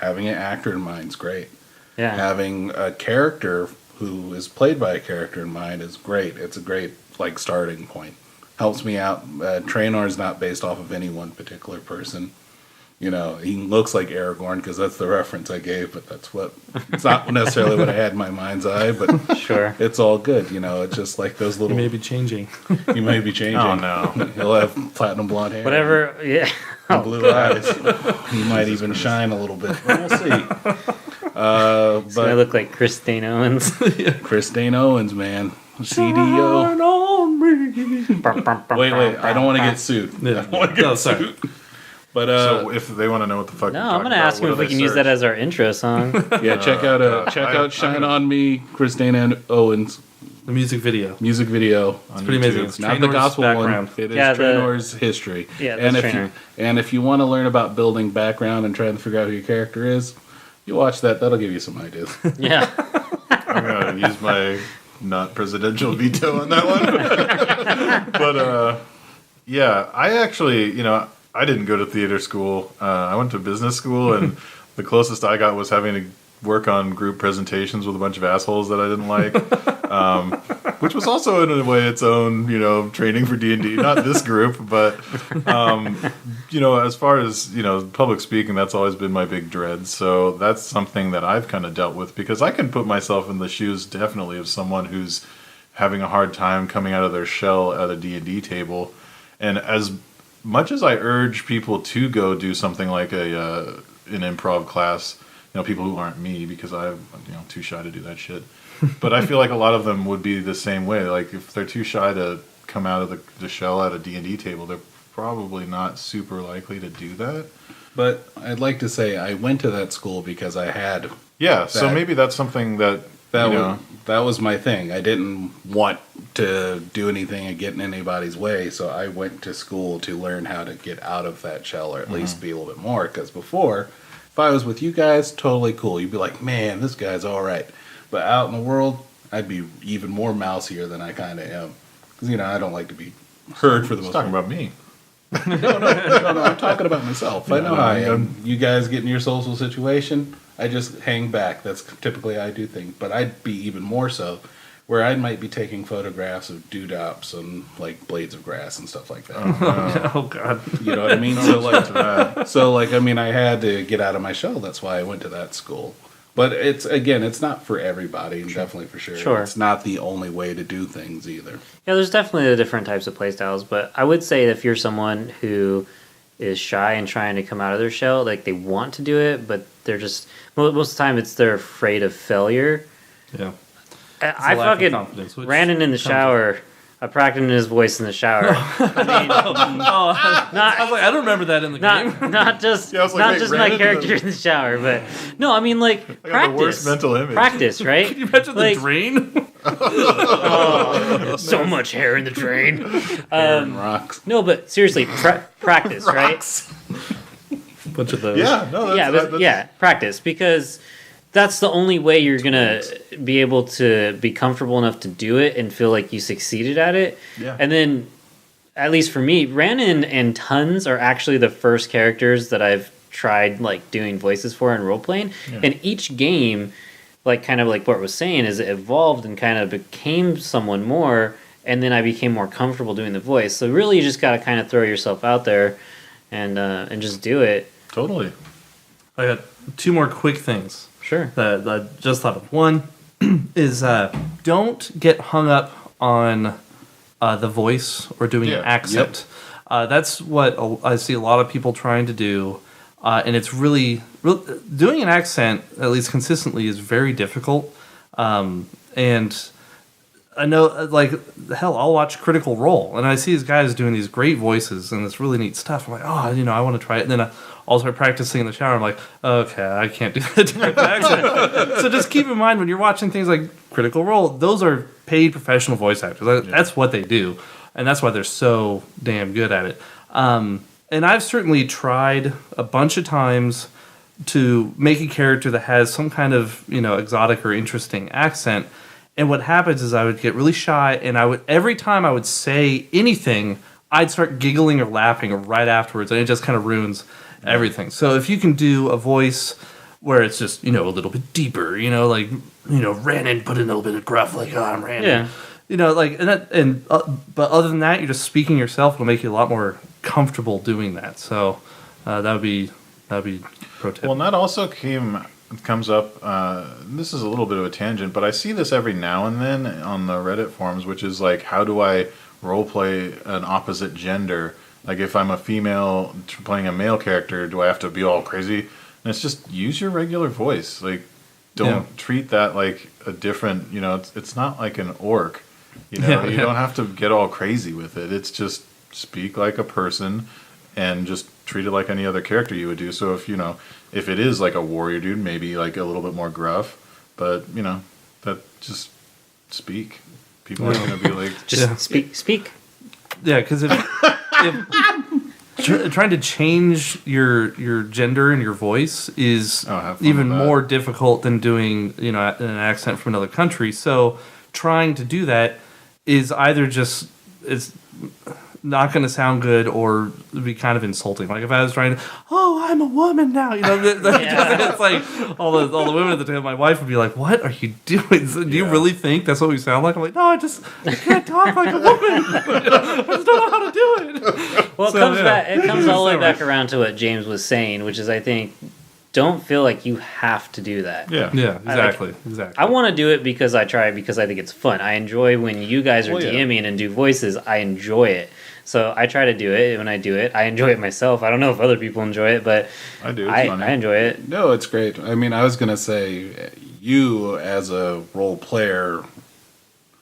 Having an actor in mind is great. Yeah. Having a character who is played by a character in mind is great. It's a great starting point. Helps me out. Traynor is not based off of any one particular person. He looks like Aragorn because that's the reference I gave, but it's not necessarily what I had in my mind's eye, but sure, it's all good. It's just like those little. You may be changing. You may be changing. Oh no, he'll have platinum blonde hair. Whatever, yeah. And blue eyes. He might even shine a little bit, but we'll see. It's gonna look like Chris Dane Owens. Chris Dane Owens, man. CDO. Wait, I don't want to get sued. Yeah. I don't want to get sued. But so if they want to know what the fuck, no, I'm gonna ask him if we can use that as our intro song. Yeah, check out "Shine on Me," Chris Dane Owens. The music video. Music video. It's pretty amazing. It's not the gospel background. one. It is Traynor's history. Yeah, that's Traynor. And if you want to learn about building background and trying to figure out who your character is, you watch that. That'll give you some ideas. Yeah. I'm gonna use my not presidential veto on that one. But yeah, I actually, I didn't go to theater school. I went to business school, and the closest I got was having to work on group presentations with a bunch of assholes that I didn't like, which was also in a way its own, training for D&D. Not this group, but as far as public speaking, that's always been my big dread. So that's something that I've kind of dealt with, because I can put myself in the shoes definitely of someone who's having a hard time coming out of their shell at a D&D table, and as much as I urge people to go do something like an improv class, people who aren't me, because I'm too shy to do that shit. But I feel like a lot of them would be the same way. Like if they're too shy to come out of the shell at a D&D table, they're probably not super likely to do that. But I'd like to say I went to that school because I had. Yeah, so maybe that's something that was my thing. I didn't want to do anything and get in anybody's way, so I went to school to learn how to get out of that shell, or at least be a little bit more. Because before, if I was with you guys, totally cool. You'd be like, man, this guy's all right. But out in the world, I'd be even more mouseier than I kind of am. Because, I don't like to be heard for the most part. Talking about me. No, I'm talking about myself. I know how I am. You guys get in your social situation, I just hang back. That's typically how I do things. But I'd be even more so where I might be taking photographs of dewdrops and like blades of grass and stuff like that. Oh God. You know what I mean? So like, I mean, I had to get out of my shell. That's why I went to that school. But it's not for everybody, definitely for sure. Sure. It's not the only way to do things either. Yeah, there's definitely the different types of playstyles, but I would say if you're someone who is shy and trying to come out of their shell, like they want to do it, but they're just most of the time they're afraid of failure. Yeah. I fucking ran in the shower. I practiced his voice in the shower. I was like, I don't remember that in the game. Not just my character in the shower, but no, I mean like I got practice. the worst mental image. Practice, right? Can you imagine the drain? So much hair in the drain. Hair and rocks. No, but seriously, practice, right? Bunch of those. Yeah, no, that's, practice, because that's the only way you're gonna be able to be comfortable enough to do it and feel like you succeeded at it. Yeah. And then, at least for me, Ranon and Tons are actually the first characters that I've tried like doing voices for in role playing. Yeah. And each game, like kind of like Bart was saying, is it evolved and kind of became someone more, and then I became more comfortable doing the voice. So really, you just gotta kind of throw yourself out there and just do it. Totally. I got two more quick things. Sure. That I just thought of. One is don't get hung up on the voice or doing an accent. Yep. That's what I see a lot of people trying to do, and it's really doing an accent, at least consistently, is very difficult. And I know, like, hell, I'll watch Critical Role, and I see these guys doing these great voices, and it's really neat stuff. I'm like, I want to try it. And then I'll start practicing in the shower. I'm like, okay, I can't do that accent. So just keep in mind when you're watching things like Critical Role, those are paid professional voice actors. That's what they do, and that's why they're so damn good at it. And I've certainly tried a bunch of times to make a character that has some kind of exotic or interesting accent. And what happens is I would get really shy, and every time I would say anything, I'd start giggling or laughing right afterwards, and it just kind of ruins everything. So if you can do a voice where it's just a little bit deeper, Ranon, put in a little bit of gruff, like I'm Ranon, but other than that, you're just speaking yourself. It'll make you a lot more comfortable doing that. So that would be pro tip. Well, and that also comes up, this is a little bit of a tangent, but I see this every now and then on the Reddit forums, which is like, how do I role play an opposite gender? Like, if I'm a female playing a male character, do I have to be all crazy? And it's just use your regular voice. Like, don't treat that like a different, it's not like an orc. You don't have to get all crazy with it. It's just speak like a person and just treat it like any other character you would do. So if it is like a warrior dude, maybe like a little bit more gruff, but that just speak. People are going to be like, just speak. Yeah, because if trying to change your gender and your voice is even more difficult than doing an accent from another country. So trying to do that is either just it's not going to sound good or be kind of insulting. Like if I was trying to, I'm a woman now, it's like all the women at the table. My wife would be like, "What are you doing? Do you really think that's what we sound like?" I'm like, "No, I can't talk like a woman. I just don't know how to do it." Well, it comes all the way back around to what James was saying, which is I think don't feel like you have to do that. Yeah, exactly. I want to do it because I try, because I think it's fun. I enjoy when you guys are DMing and do voices. I enjoy it. So I try to do it. When I do it, I enjoy it myself. I don't know if other people enjoy it, but I do. I enjoy it. No, it's great. I mean, I was going to say, you as a role player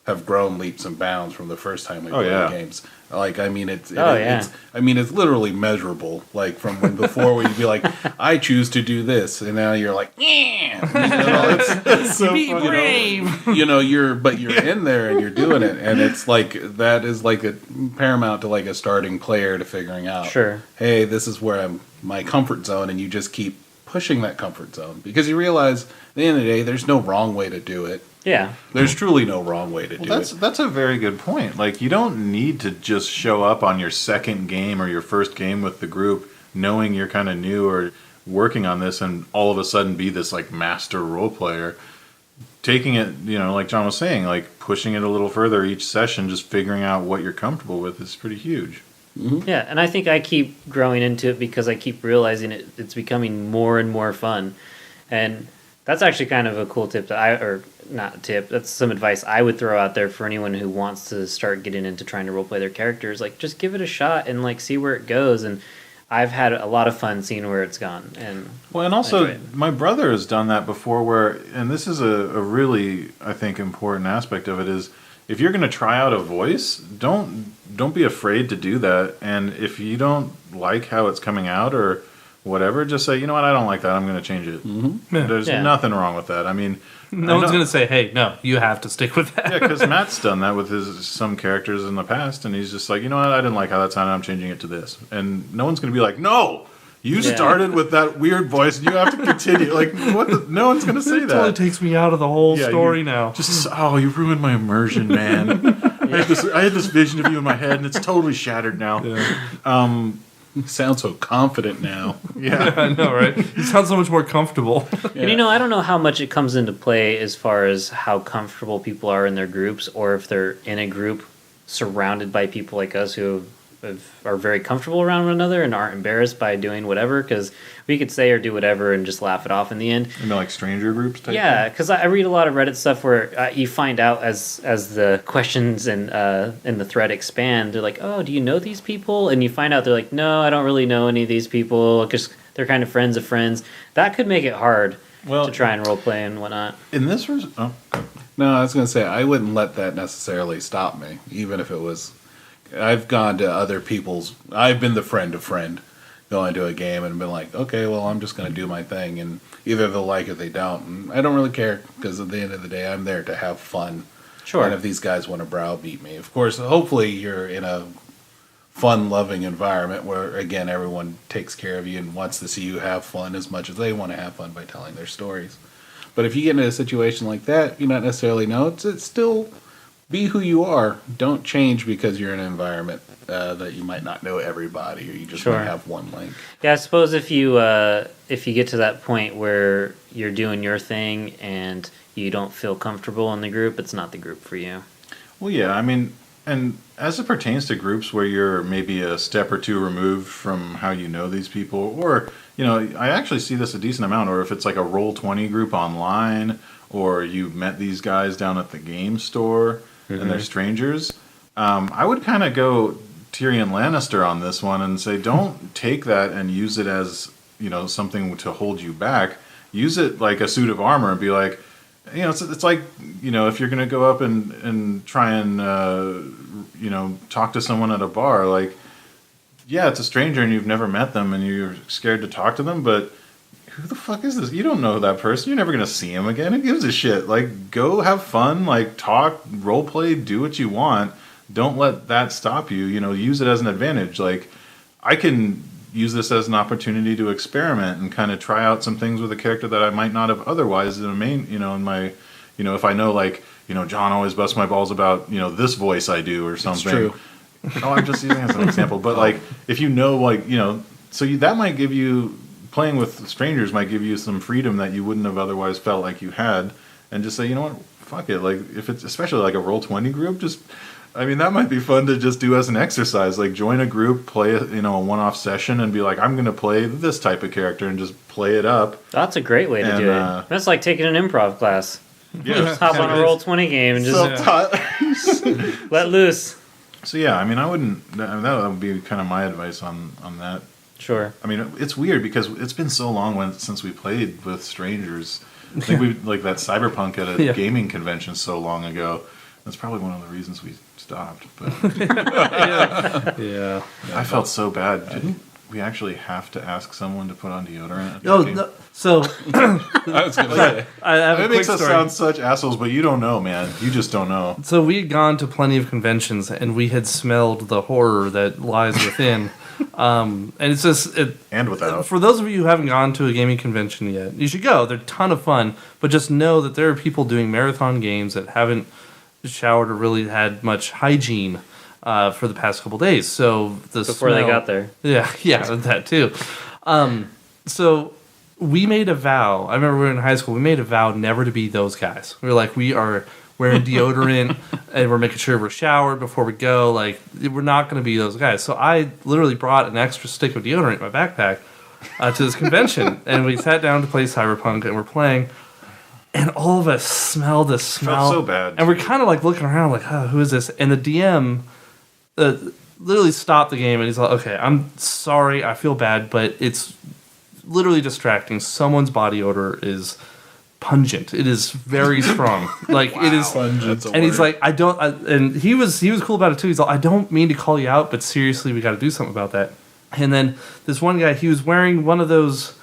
have grown leaps and bounds from the first time we played games. Like, I mean, it's literally measurable. Like from when before where you'd be like, I choose to do this, and now you're like, it's so be brave. You're in there and you're doing it, and it's like that is like a paramount to like a starting player to figuring out. Sure. Hey, this is where I'm my comfort zone, and you just keep pushing that comfort zone because you realize at the end of the day, there's no wrong way to do it. Yeah. There's truly no wrong way to do it. That's a very good point. Like, you don't need to just show up on your second game or your first game with the group knowing you're kind of new or working on this and all of a sudden be this, like, master role player. taking it, like John was saying, like pushing it a little further each session, just figuring out what you're comfortable with is pretty huge. Mm-hmm. Yeah, and I think I keep growing into it because I keep realizing it's becoming more and more fun. And that's actually kind of a cool tip not a tip, that's some advice I would throw out there for anyone who wants to start getting into trying to roleplay their characters. Like, just give it a shot and like see where it goes. And I've had a lot of fun seeing where it's gone. And also my brother has done that before and this is a really, I think, important aspect of it is, if you're going to try out a voice, don't be afraid to do that. And if you don't like how it's coming out or whatever, just say, you know what, I don't like that, I'm going to change it. Mm-hmm. Yeah. There's nothing wrong with that. I mean, no one's going to say, hey, no, you have to stick with that. Yeah, because Matt's done that with some characters in the past, and he's just like, you know what, I didn't like how that sounded, I'm changing it to this. And no one's going to be like, no, you started with that weird voice, and you have to continue. Like, no one's going to say that. It totally takes me out of the whole story now. You ruined my immersion, man. I had this vision of you in my head, and it's totally shattered now. Yeah. You sound so confident now. Yeah, I know, right? You sound so much more comfortable. Yeah. And I don't know how much it comes into play as far as how comfortable people are in their groups, or if they're in a group surrounded by people like us who are very comfortable around one another and aren't embarrassed by doing whatever, because we could say or do whatever and just laugh it off in the end. You know, like stranger groups type Yeah, because I read a lot of Reddit stuff where you find out as the questions and the thread expand, they're like, oh, do you know these people? And you find out they're like, no, I don't really know any of these people, because they're kind of friends of friends. That could make it hard to try and role play and whatnot. In this no, I was going to say, I wouldn't let that necessarily stop me, even if it was... I've gone to other people's... I've been the friend of friend going to a game and been like, okay, well, I'm just going to do my thing, and either they'll like it or they don't. And I don't really care, because at the end of the day, I'm there to have fun. Sure. And if these guys want to browbeat me, of course, hopefully you're in a fun-loving environment where, again, everyone takes care of you and wants to see you have fun as much as they want to have fun by telling their stories. But if you get into a situation like that, you not necessarily know. It's still... Be who you are. Don't change because you're in an environment that you might not know everybody, or you just might have one link. Yeah, I suppose if you get to that point where you're doing your thing and you don't feel comfortable in the group, it's not the group for you. Well, yeah, I mean, and as it pertains to groups where you're maybe a step or two removed from how you know these people, or, I actually see this a decent amount, or if it's like a Roll20 group online, or you've met these guys down at the game store, and they're strangers, I would kind of go Tyrion Lannister on this one and say, don't take that and use it as, something to hold you back. Use it like a suit of armor and be like, it's like, if you're going to go up and try and, talk to someone at a bar, like, yeah, it's a stranger and you've never met them and you're scared to talk to them, but who the fuck is this? You don't know that person. You're never going to see him again. Who gives a shit? Like, go have fun, like, talk, role play, do what you want. Don't let that stop you. Use it as an advantage. Like, I can use this as an opportunity to experiment and kind of try out some things with a character that I might not have otherwise in a main, in my, if I know, like, John always busts my balls about, this voice I do or something. It's true. I'm just using it as an example. But, like, if that might give you... Playing with strangers might give you some freedom that you wouldn't have otherwise felt like you had, and just say, you know what, fuck it. Like, if it's especially like a Roll20 group, that might be fun to just do as an exercise. Like, join a group, play a one-off session, and be like, I'm going to play this type of character, and just play it up. That's a great way to do it. That's like taking an improv class. Yeah, just hop on a Roll20 game and just let loose. So yeah, I wouldn't. That would be kind of my advice on that. Sure. It's weird because it's been so long since we played with strangers. I think we like that Cyberpunk at a gaming convention so long ago. That's probably one of the reasons we stopped. But yeah. I felt so bad. Didn't we actually have to ask someone to put on deodorant? No. So I was going to say. I have it makes us sound such assholes, but you don't know, man. You just don't know. So we had gone to plenty of conventions, and we had smelled the horror that lies within. And it's just and without. For those of you who haven't gone to a gaming convention yet, you should go. They're a ton of fun, but just know that there are people doing marathon games that haven't showered or really had much hygiene for the past couple days. So before they got there, yeah, that too. So we made a vow. I remember we were in high school. We made a vow never to be those guys. We were like, we are wearing deodorant and we're making sure we're showered before we go. Like, we're not going to be those guys. So I literally brought an extra stick of deodorant in my backpack to this convention, and we sat down to play Cyberpunk, and we're playing. And all of us smelled the smell. Felt so bad. And we're kind of like looking around, like, oh, who is this? And the DM literally stopped the game, and he's like, okay, I'm sorry, I feel bad, but it's literally distracting. Someone's body odor is pungent. It is very strong. Like, it is pungent. And he's like, I don't. And he was cool about it too. He's like, I don't mean to call you out, but seriously, we got to do something about that. And then this one guy, he was wearing one of those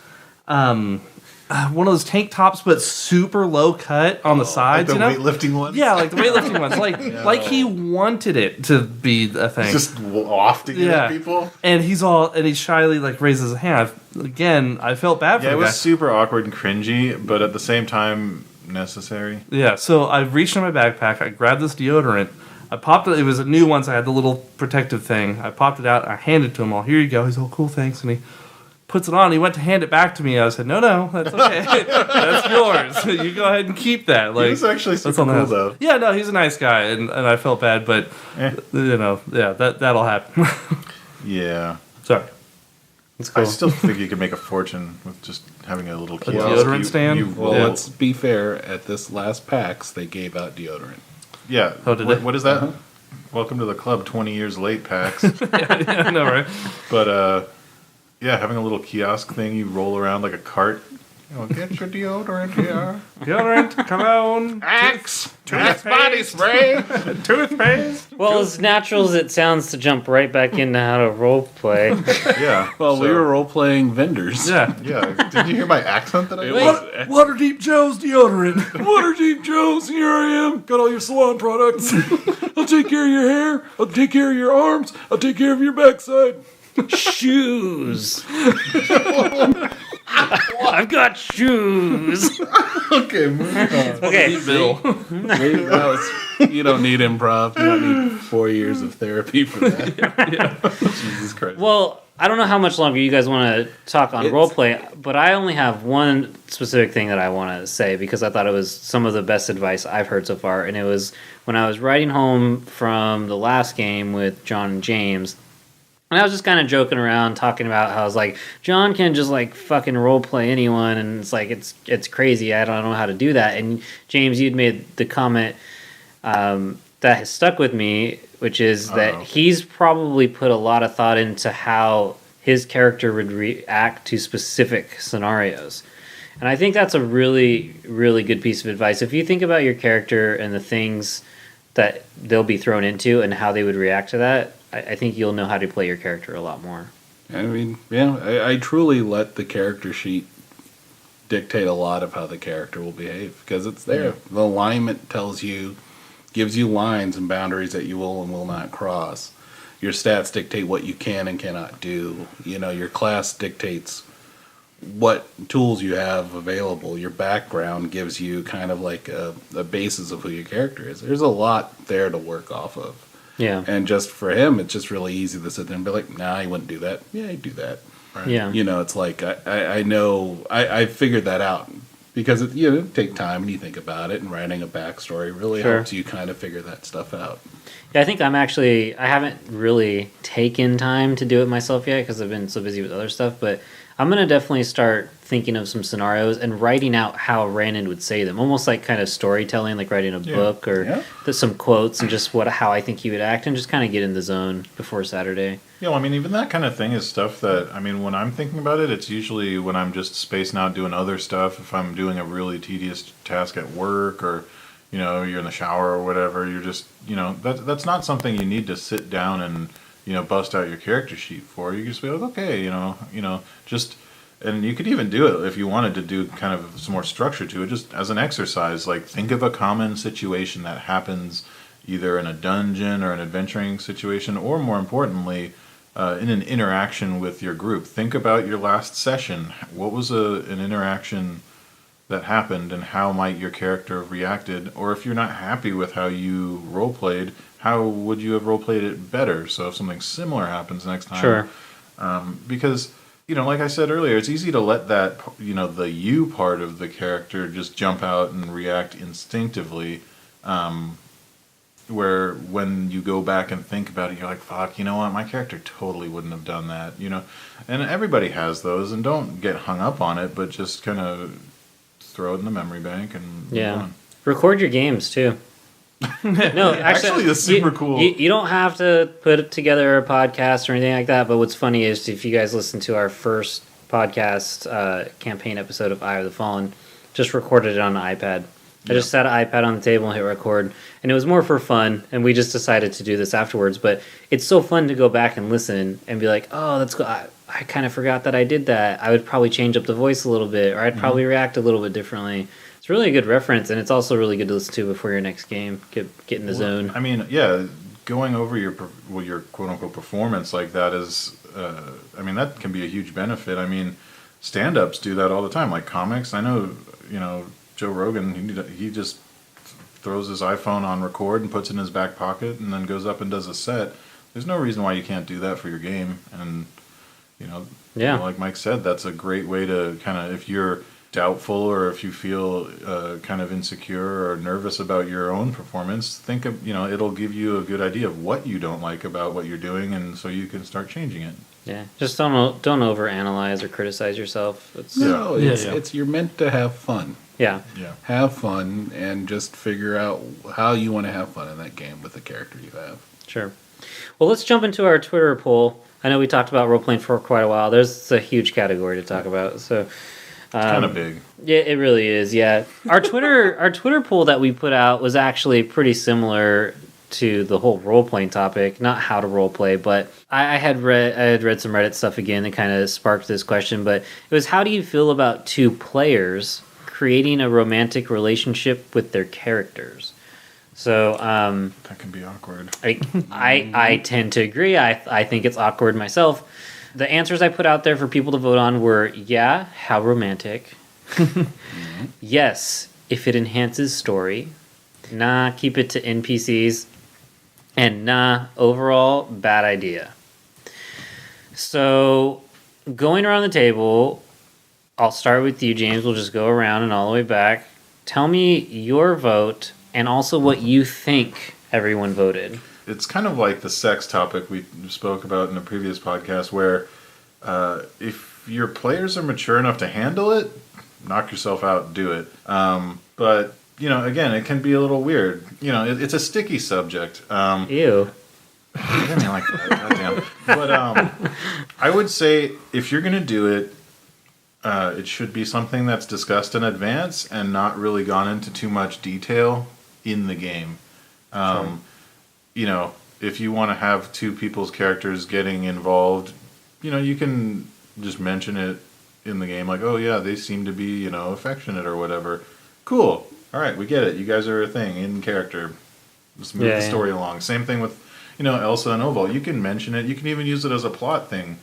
tank tops, but super low cut on the sides. Like the you know, weightlifting ones. yeah, like the weightlifting ones. Like he wanted it to be a thing. Just wafting it at people. And he shyly like raises his hand. Again, I felt bad for Yeah, the it guy. was super awkward and cringy, but at the same time necessary. Yeah, so I reached in my backpack, I grabbed this deodorant, I popped it, it was a new one, so I had the little protective thing. I popped it out, I handed it to him all, here you go. He's all, cool, thanks. And he puts it on, he went to hand it back to me. I said, no, that's okay. That's yours. You go ahead and keep that. Like, He was actually super on the cool, house. though. Yeah, no, he's a nice guy, and I felt bad, but, that'll happen. Yeah. Sorry. That's cool. I still think you could make a fortune with just having a little kiosk. deodorant stand? Well, Yeah. let's be fair. At this last PAX, they gave out deodorant. Yeah. Oh, did they? What is that? Welcome to the club, 20 years late, PAX. I know, right? But, yeah, having a little kiosk thing, you roll around like a cart. Get your deodorant here. Deodorant, cologne, Axe! body spray, toothpaste. Well, as natural as it sounds to jump right back into how to role play. Yeah. Well, we were role playing vendors. Yeah. Yeah. Did you hear my accent that I It made? was- Waterdeep Joe's deodorant. Waterdeep Joe's, here I am. Got all your salon products. I'll take care of your hair. I'll take care of your arms. I'll take care of your backside. Shoes. I've got shoes. Okay, moving on. Okay. Bill. You don't need improv. You don't need 4 years of therapy for that. Jesus Christ. Well, I don't know how much longer you guys want to talk on roleplay, but I only have one specific thing that I want to say because I thought it was some of the best advice I've heard so far, and it was when I was riding home from the last game with John and James. And I was just kind of joking around, talking about how I was like, John can just like fucking role play anyone, and it's like it's crazy. I don't know how to do that. And James, you'd made the comment that has stuck with me, which is that he's probably put a lot of thought into how his character would react to specific scenarios. And I think that's a really, really good piece of advice. If you think about your character and the things that they'll be thrown into and how they would react to that, I think you'll know how to play your character a lot more. I mean, yeah, I truly let the character sheet dictate a lot of how the character will behave because it's there. Yeah. The alignment gives you lines and boundaries that you will and will not cross. Your stats dictate what you can and cannot do. You know, your class dictates what tools you have available. Your background gives you kind of like a basis of who your character is. There's a lot there to work off of. Yeah. And just for him, it's just really easy to sit there and be like, nah, he wouldn't do that. Yeah, he'd do that. Right. Yeah. You know, it's like, I know, I figured that out. Because it take time and you think about it, and writing a backstory really helps you kind of figure that stuff out. Yeah, I think I haven't really taken time to do it myself yet because I've been so busy with other stuff, but I'm going to definitely start thinking of some scenarios and writing out how Randon would say them, almost like kind of storytelling, like writing a book or some quotes and just how I think he would act and just kind of get in the zone before Saturday. Yeah, well, I mean, even that kind of thing is stuff that, I mean, when I'm thinking about it, it's usually when I'm just spacing out doing other stuff. If I'm doing a really tedious task at work or, you know, you're in the shower or whatever, you're just, you know, that's not something you need to sit down and, you know, bust out your character sheet for. You just be like, okay, you know, just, and you could even do it if you wanted to do kind of some more structure to it, just as an exercise. Like, think of a common situation that happens either in a dungeon or an adventuring situation, or more importantly, in an interaction with your group. Think about your last session. What was an interaction that happened, and how might your character have reacted? Or if you're not happy with how you role-played, how would you have role-played it better? So if something similar happens next time. Sure. Because like I said earlier, it's easy to let that, the you part of the character just jump out and react instinctively. Where when you go back and think about it, you're like, fuck, you know what? My character totally wouldn't have done that, And everybody has those, and don't get hung up on it, but just kind of throw it in the memory bank and move on. Record your games, too. No, actually, it's super cool. You don't have to put together a podcast or anything like that, but what's funny is if you guys listen to our first podcast campaign episode of Eye of the Fallen, just recorded it on an iPad. I just set an iPad on the table and hit record, and it was more for fun, and we just decided to do this afterwards, but it's so fun to go back and listen and be like, oh, that's cool. I kind of forgot that I did that. I would probably change up the voice a little bit, or I'd probably react a little bit differently. It's really a good reference, and it's also really good to listen to before your next game. Get in the zone. I mean, going over your quote-unquote performance like that is, that can be a huge benefit. I mean, stand-ups do that all the time, like comics. I know, Joe Rogan, he just throws his iPhone on record and puts it in his back pocket and then goes up and does a set. There's no reason why you can't do that for your game. And, like Mike said, that's a great way to kind of, if you're doubtful or if you feel kind of insecure or nervous about your own performance, think of, it'll give you a good idea of what you don't like about what you're doing, and so you can start changing it. Yeah, just don't overanalyze or criticize yourself. It's you're meant to have fun. Yeah. Have fun and just figure out how you want to have fun in that game with the character you have. Sure. Well, let's jump into our Twitter poll. I know we talked about role-playing for quite a while. There's a huge category to talk about, so... It's kind of big. Yeah, it really is, yeah. Our Twitter poll that we put out was actually pretty similar to the whole role-playing topic, not how to role-play, but I had read some Reddit stuff again that kind of sparked this question, but it was, how do you feel about two players creating a romantic relationship with their characters? So that can be awkward. I tend to agree. I think it's awkward myself. The answers I put out there for people to vote on were, yeah, how romantic. Yes, if it enhances story. Nah, keep it to NPCs. And nah, overall, bad idea. So, going around the table, I'll start with you, James. We'll just go around and all the way back. Tell me your vote and also what you think everyone voted. It's kind of like the sex topic we spoke about in a previous podcast, where if your players are mature enough to handle it, knock yourself out, do it. But, again, it can be a little weird. It's a sticky subject. Ew. I didn't like that, goddamn. But I would say if you're going to do it, it should be something that's discussed in advance and not really gone into too much detail in the game. Sure. If you want to have two people's characters getting involved, you can just mention it in the game, like, oh yeah, they seem to be, affectionate or whatever. Cool. All right, we get it. You guys are a thing in character. Just move the story along. Same thing with, Elsa and Oval. You can mention it. You can even use it as a plot thing.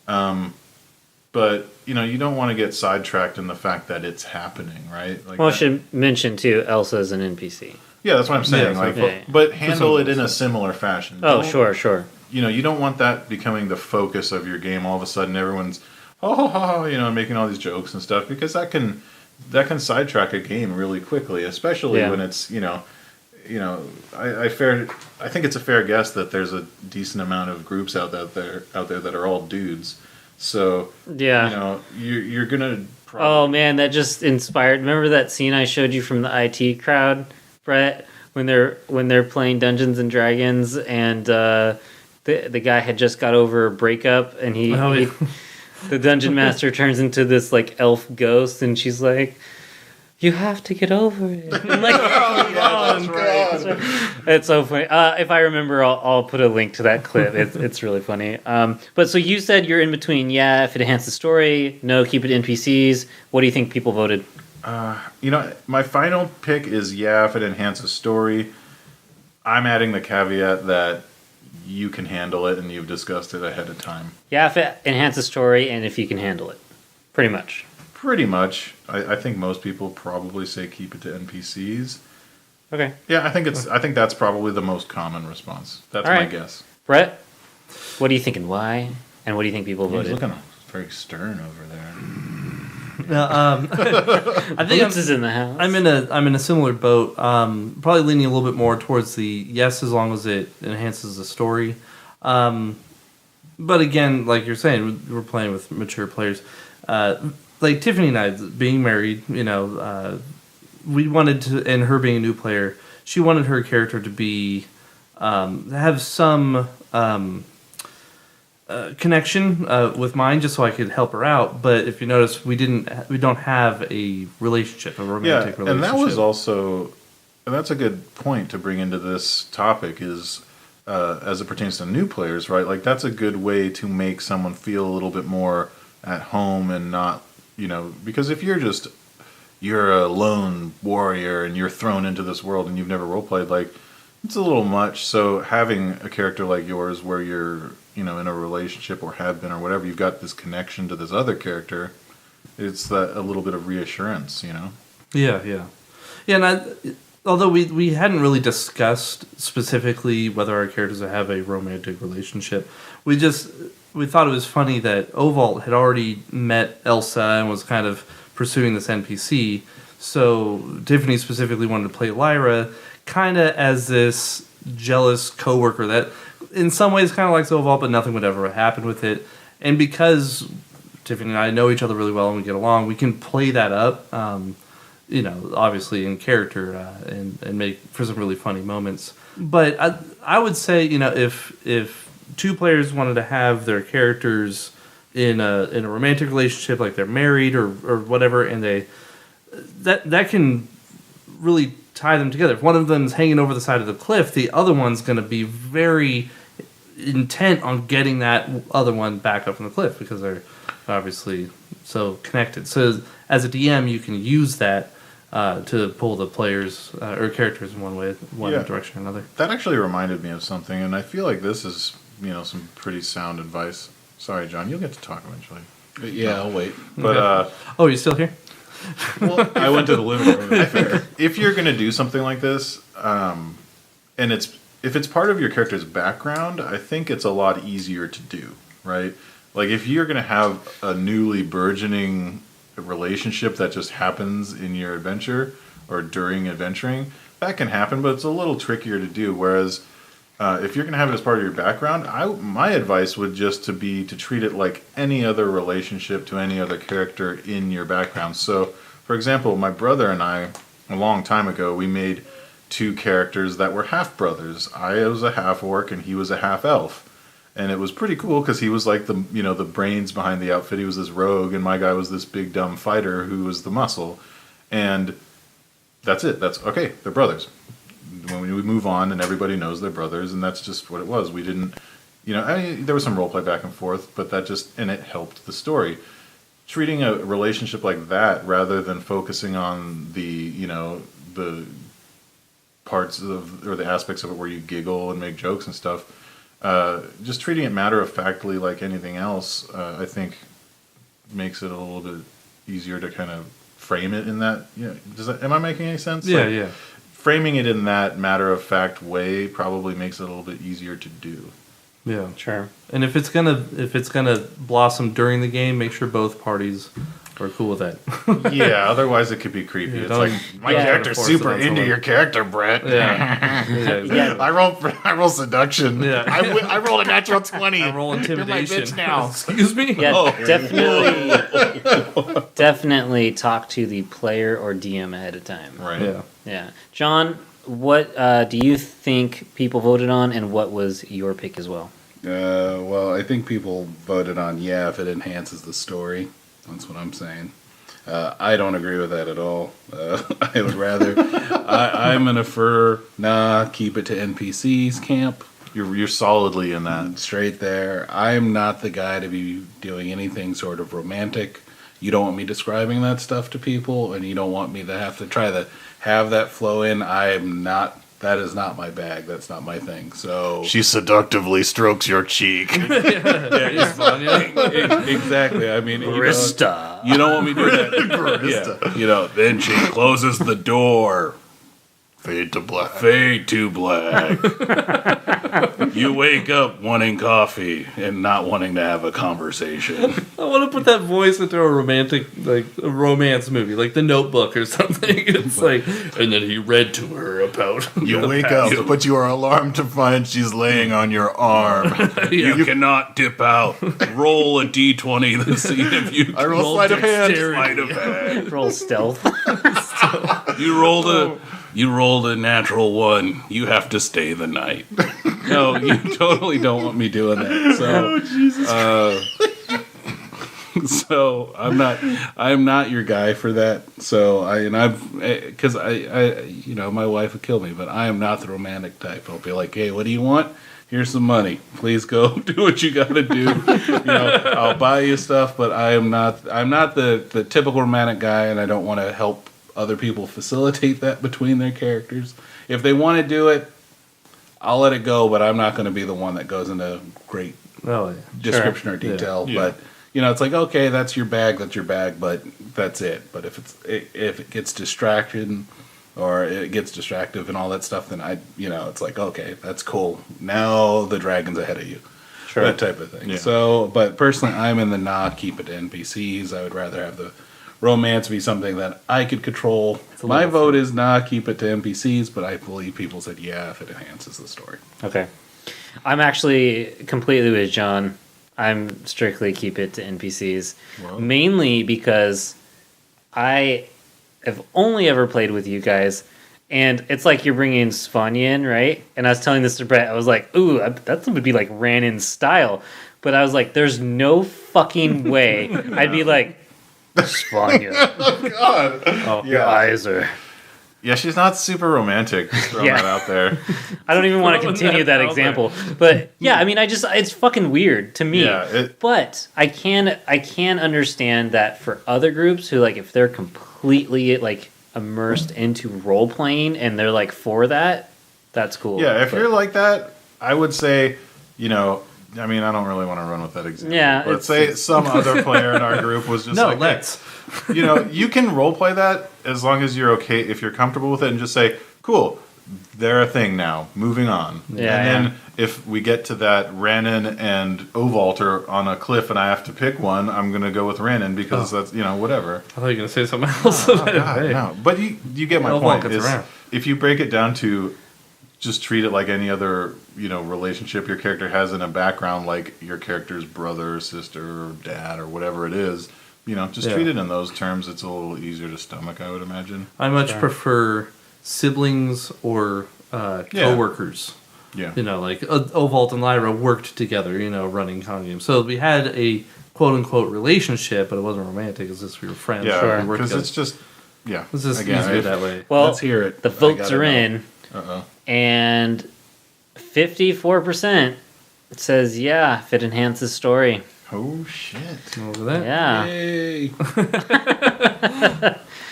But, you don't want to get sidetracked in the fact that it's happening, right? Like, I should mention, too, Elsa is an NPC. Yeah, that's what I'm saying. But handle it in a similar fashion. Sure. You don't want that becoming the focus of your game. All of a sudden, everyone's making all these jokes and stuff, because that can sidetrack a game really quickly, especially when it's I think it's a fair guess that there's a decent amount of groups out there that are all dudes. So you're gonna. Oh man, that just inspired. Remember that scene I showed you from the IT crowd, Brett, when they're playing Dungeons and Dragons, and the guy had just got over a breakup, and the dungeon master turns into this like elf ghost, and she's like, "You have to get over it." I'm like, that's right. It's so funny. If I remember, I'll put a link to that clip. It's really funny. But so you said you're in between. Yeah, if it enhances the story. No, keep it NPCs. What do you think people voted? My final pick is yeah, if it enhances story. I'm adding the caveat that you can handle it and you've discussed it ahead of time. Yeah, if it enhances story and if you can handle it. Pretty much. Pretty much. I think most people probably say keep it to NPCs. Okay. Yeah, I think that's probably the most common response. That's my guess. Brett, what do you think and why? And what do you think people voted? He's looking Very stern over there. I think Boots is in the house. I'm in a similar boat. Probably leaning a little bit more towards the yes, as long as it enhances the story. But again, like you're saying, we're playing with mature players. Like Tiffany and I being married, we wanted to, and her being a new player, she wanted her character to be have some connection with mine, just so I could help her out. But if you notice, we don't have a relationship, a romantic relationship. And that was also, and that's a good point to bring into this topic is, as it pertains to new players, right? Like that's a good way to make someone feel a little bit more at home and not, because if you're a lone warrior and you're thrown into this world and you've never roleplayed, like it's a little much. So having a character like yours where you're, in a relationship or have been or whatever, you've got this connection to this other character, it's that a little bit of reassurance, Yeah, and although we hadn't really discussed specifically whether our characters have a romantic relationship, we thought it was funny that Ovalt had already met Elsa and was kind of pursuing this NPC. So Tiffany specifically wanted to play Lyra kind of as this jealous coworker that in some ways kind of likes Ovalt, but nothing would ever happen with it. And because Tiffany and I know each other really well and we get along, we can play that up, obviously in character and make for some really funny moments. But I would say, if two players wanted to have their characters in a romantic relationship, like they're married or whatever, and that can really tie them together. If one of them's hanging over the side of the cliff, the other one's going to be very intent on getting that other one back up from the cliff because they're obviously so connected. So as a DM, you can use that to pull the players or characters in one direction or another. That actually reminded me of something, and I feel like this is some pretty sound advice. Sorry, John, you'll get to talk eventually. Yeah, I'll wait. But oh, you're still here? Well, I went to the living room. I think if you're going to do something like this, and if it's part of your character's background, I think it's a lot easier to do, right? Like if you're going to have a newly burgeoning relationship that just happens in your adventure or during adventuring, that can happen, but it's a little trickier to do. Whereas if you're going to have it as part of your background, my advice would just to be to treat it like any other relationship to any other character in your background. So, for example, my brother and I, a long time ago, we made two characters that were half brothers. I was a half orc and he was a half elf, and it was pretty cool because he was like the brains behind the outfit. He was this rogue, and my guy was this big dumb fighter who was the muscle. And that's it. That's okay. They're brothers. When we move on, and everybody knows they're brothers, and that's just what it was. We didn't, there was some roleplay back and forth, but and it helped the story. Treating a relationship like that rather than focusing on the parts of or the aspects of it where you giggle and make jokes and stuff, just treating it matter-of-factly like anything else, I think makes it a little bit easier to kind of frame it in that. Am I making any sense? Yeah. Framing it in that matter-of-fact way probably makes it a little bit easier to do. Yeah, sure. And if it's gonna blossom during the game, make sure both parties are cool with that. Yeah, otherwise it could be creepy. It's like my character's super into your character, Brett. Yeah, exactly. I roll seduction. Yeah, I rolled a natural 20. I roll intimidation. You're my bitch now. Excuse me. Yeah, definitely talk to the player or DM ahead of time. Right. Yeah. John, what do you think people voted on, and what was your pick as well? Well, I think people voted on if it enhances the story. That's what I'm saying. I don't agree with that at all. I would rather. I'm gonna keep it to NPCs camp. You're solidly in that. Straight there. I'm not the guy to be doing anything sort of romantic. You don't want me describing that stuff to people, and you don't want me to have to try to have that flow in. I'm not. That is not my bag. That's not my thing. So she seductively strokes your cheek. Exactly. I mean, you don't want me doing that. Barista. Yeah. Then she closes the door. Fade to black. Fade to black. You wake up wanting coffee and not wanting to have a conversation. I want to put that voice into a romantic, like a romance movie, like The Notebook or something. It's like, and then he read to her about. You wake up, but you are alarmed to find she's laying on your arm. You cannot dip out. Roll a d20 to see if you. I roll sleight of hand. Sleight of hand. Roll stealth. You rolled a natural 1. You have to stay the night. No, you totally don't want me doing that. So, so I'm not your guy for that. So because my wife would kill me, but I am not the romantic type. I'll be like, hey, what do you want? Here's some money. Please go do what you got to do. I'll buy you stuff, but I'm not the typical romantic guy, and I don't want to help other people facilitate that between their characters. If they want to do it, I'll let it go, but I'm not going to be the one that goes into great description or detail. Yeah. But it's like, okay, that's your bag, but that's it. But if it gets distracted or it gets distractive and all that stuff, then it's like, okay, that's cool. Now the dragon's ahead of you. Sure. That type of thing. Yeah. So, but personally, I'm in the keep it to NPCs. I would rather have the romance be something that I could control. My vote is keep it to NPCs, but I believe people said if it enhances the story. Okay. I'm actually completely with John. I'm strictly keep it to NPCs. Well. Mainly because I have only ever played with you guys, and it's like you're bringing Svanya in, right? And I was telling this to Brett, I was like, ooh, that would be like Rannin's style. But I was like, there's no fucking way I'd be like, Svanya. Oh, God. Oh, your eyes are... Yeah, she's not super romantic. Just throwing that out there. I don't even want to continue that example. But yeah, I mean, it's fucking weird to me. Yeah, but I can understand that for other groups who, like, if they're completely, like, immersed into role-playing and they're, like, for that, that's cool. Yeah, if you're like that, I would say, I mean, I don't really want to run with that example. Yeah, but say some other player in our group was just like, let's. You can role play that as long as you're okay, if you're comfortable with it, and just say, cool, they're a thing now, moving on. Yeah, and then if we get to that Rannin and Ovalt are on a cliff and I have to pick one, I'm going to go with Rannin because that's, whatever. I thought you were going to say something else. Oh, God, no. But you get my point. If you break it down to just treat it like any other, relationship your character has in a background, like your character's brother, sister, or dad, or whatever it is. Treat it in those terms. It's a little easier to stomach, I would imagine. I much prefer siblings or co-workers. Yeah. Like Ovalt and Lyra worked together, running con games. So we had a quote-unquote relationship, but it wasn't romantic. It's just we were friends. Yeah, because it's just, It's just easier that way. Well, let's hear it. The votes are in. Uh-oh. And 54% says, if it enhances story. Oh, shit. Over that. Yeah. Yay.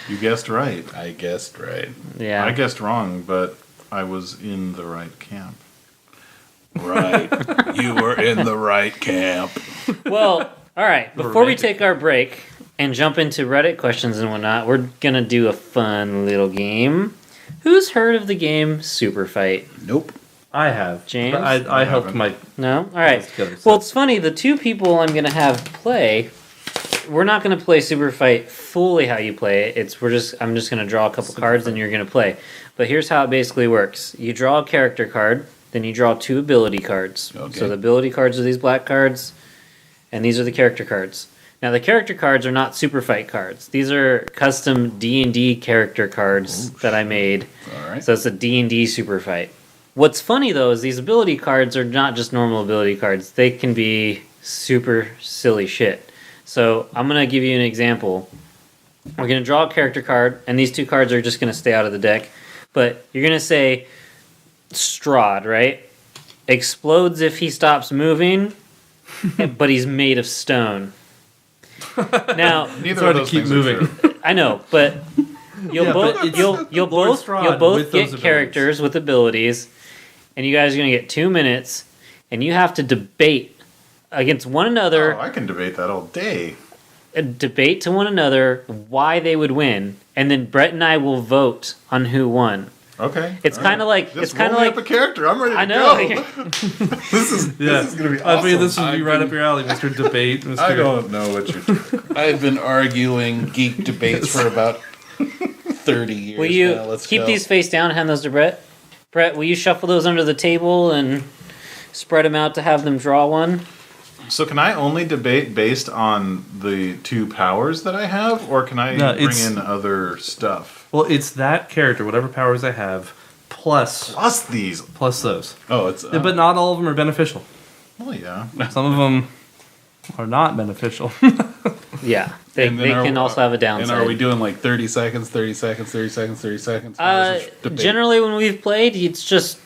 You guessed right. I guessed right. Yeah. I guessed wrong, but I was in the right camp. Right. You were in the right camp. Well, all right. Before we take our break and jump into Reddit questions and whatnot, we're going to do a fun little game. Who's heard of the game Super Fight? Nope. I have. James? I helped my... No? All right. Together, so. Well, it's funny. The two people I'm going to have play, we're not going to play Super Fight fully how you play it. I'm just going to draw a couple cards and you're going to play. But here's how it basically works. You draw a character card, then you draw 2 ability cards. Okay. So the ability cards are these black cards, and these are the character cards. Now, the character cards are not Super Fight cards. These are custom D&D character cards that I made. All right. So it's a D&D Super Fight. What's funny, though, is these ability cards are not just normal ability cards. They can be super silly shit. So I'm going to give you an example. We're going to draw a character card, and these 2 cards are just going to stay out of the deck. But you're going to say Strahd, right? Explodes if he stops moving, but he's made of stone. Now, Neither of those keep things are moving. true. I know, but you'll both get characters with abilities, and you guys are going to get 2 minutes, and you have to debate against one another. Oh, I can debate that all day. Debate to one another why they would win, and then Brett and I will vote on who won. Okay. It's kind of like Just roll me up a character. I'm ready to I know. go. This is gonna be awesome. I mean, this would be right up your alley, Mr. Debate. Mr. I don't know what you're doing. I've been arguing geek debates for about 30 years. Will you now. Let's keep go. these face down and hand those to Brett? Brett, will you shuffle those under the table and spread them out to have them draw one? So can I only debate based on the 2 powers that I have, or can I bring in other stuff? Well, it's that character, whatever powers I have, plus these. plus those. Oh, it's But not all of them are beneficial. Well, yeah. Some of them are not beneficial. Yeah, they can also have a downside. And are we doing like 30 seconds, 30 seconds, 30 seconds, 30 seconds? How does this debate- Generally, when we've played, it's just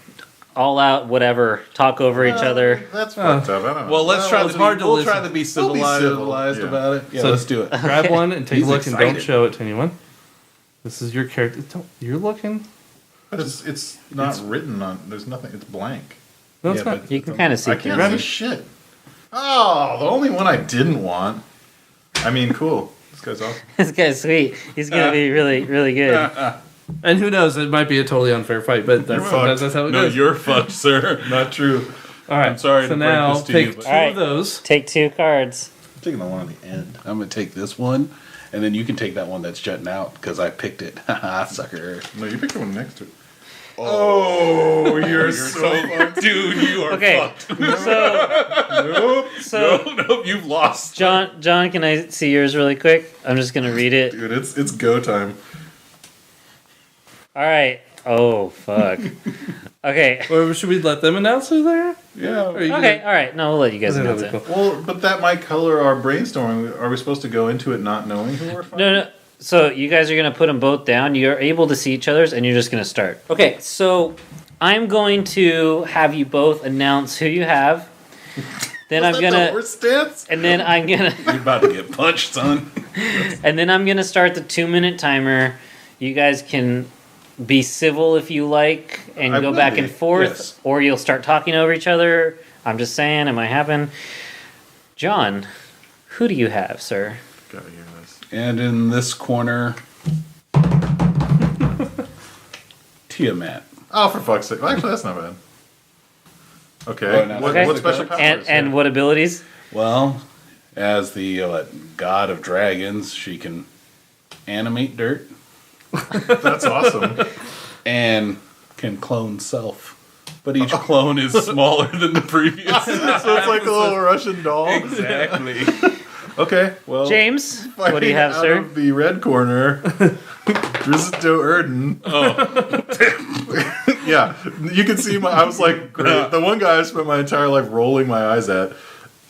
all out, whatever, talk over each other. That's fucked up. I don't know. Well, let's try it's to hard be, to we'll listen. try to be We'll be civil, civilized yeah. about it. Yeah, So- let's do it. Grab one and take He's a look and don't excited. show it to anyone. This is your character. You're looking? But it's not written on. There's nothing. It's blank. No, it's Yeah, not. but- You can kind of see I through can't them. see shit. Oh, the only one I didn't want. I mean, cool. This guy's awesome. This guy's sweet. He's gonna be really, really good. And who knows? It might be a totally unfair fight, but that's, sometimes that's how it No, goes. you're fucked, sir. Not true. All right. I'm sorry So to break now this to you, take but- two All right. of those. Take 2 cards. I'm taking the one on the end. I'm going to take this one, and then you can take that one that's jutting out, because I picked it. Haha, sucker. No, you picked the one next to it. Oh, you're so fucked. Dude, you are Okay, fucked. so Nope, you've lost. John, can I see yours really quick? I'm just gonna read it. Dude, it's go time. All right. Oh fuck. Okay. Or should we let them announce who they are? Yeah. Or are you Okay. gonna- All right. No, we'll let you guys Okay, announce that'd it. be cool. Well, but that might color our brainstorming. Are we supposed to go into it not knowing who we're fighting? No. So you guys are gonna put them both down. You're able to see each other's, and you're just gonna start. Okay. So I'm going to have you both announce who you have. Then I'm Is that gonna, the worst stance? and then I'm gonna, You're about to get punched, son. and then I'm gonna start the 2-minute timer. You guys can be civil if you like, and I go will back be, and forth, yes. or you'll start talking over each other. I'm just saying, it might happen. John, who do you have, sir? Gotta hear this. And in this corner, Tiamat. Oh, for fuck's sake. Well, actually, that's not bad. Okay. Oh, no, What, okay. what special powers? And what abilities? Well, as the god of dragons, she can animate dirt That's awesome. and can clone self. But each clone is smaller than the previous. So it's like a little Russian doll. Exactly. Okay, well. James, what do you fighting have, out sir? of the red corner, Drizito Erden. Oh. Yeah, you can see I was like, great. The one guy I spent my entire life rolling my eyes at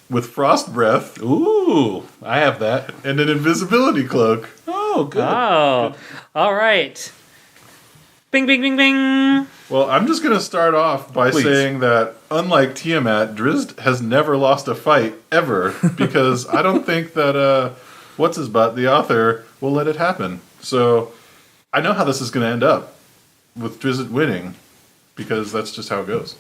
with frost breath Ooh, I have that. and an invisibility cloak. Oh, good. Oh, all right. Bing, bing, bing, bing. Well, I'm just going to start off by Please. saying that, unlike Tiamat, Drizzt has never lost a fight, ever, because I don't think that, what's-his-butt, the author, will let it happen. So, I know how this is going to end up, with Drizzt winning, because that's just how it goes.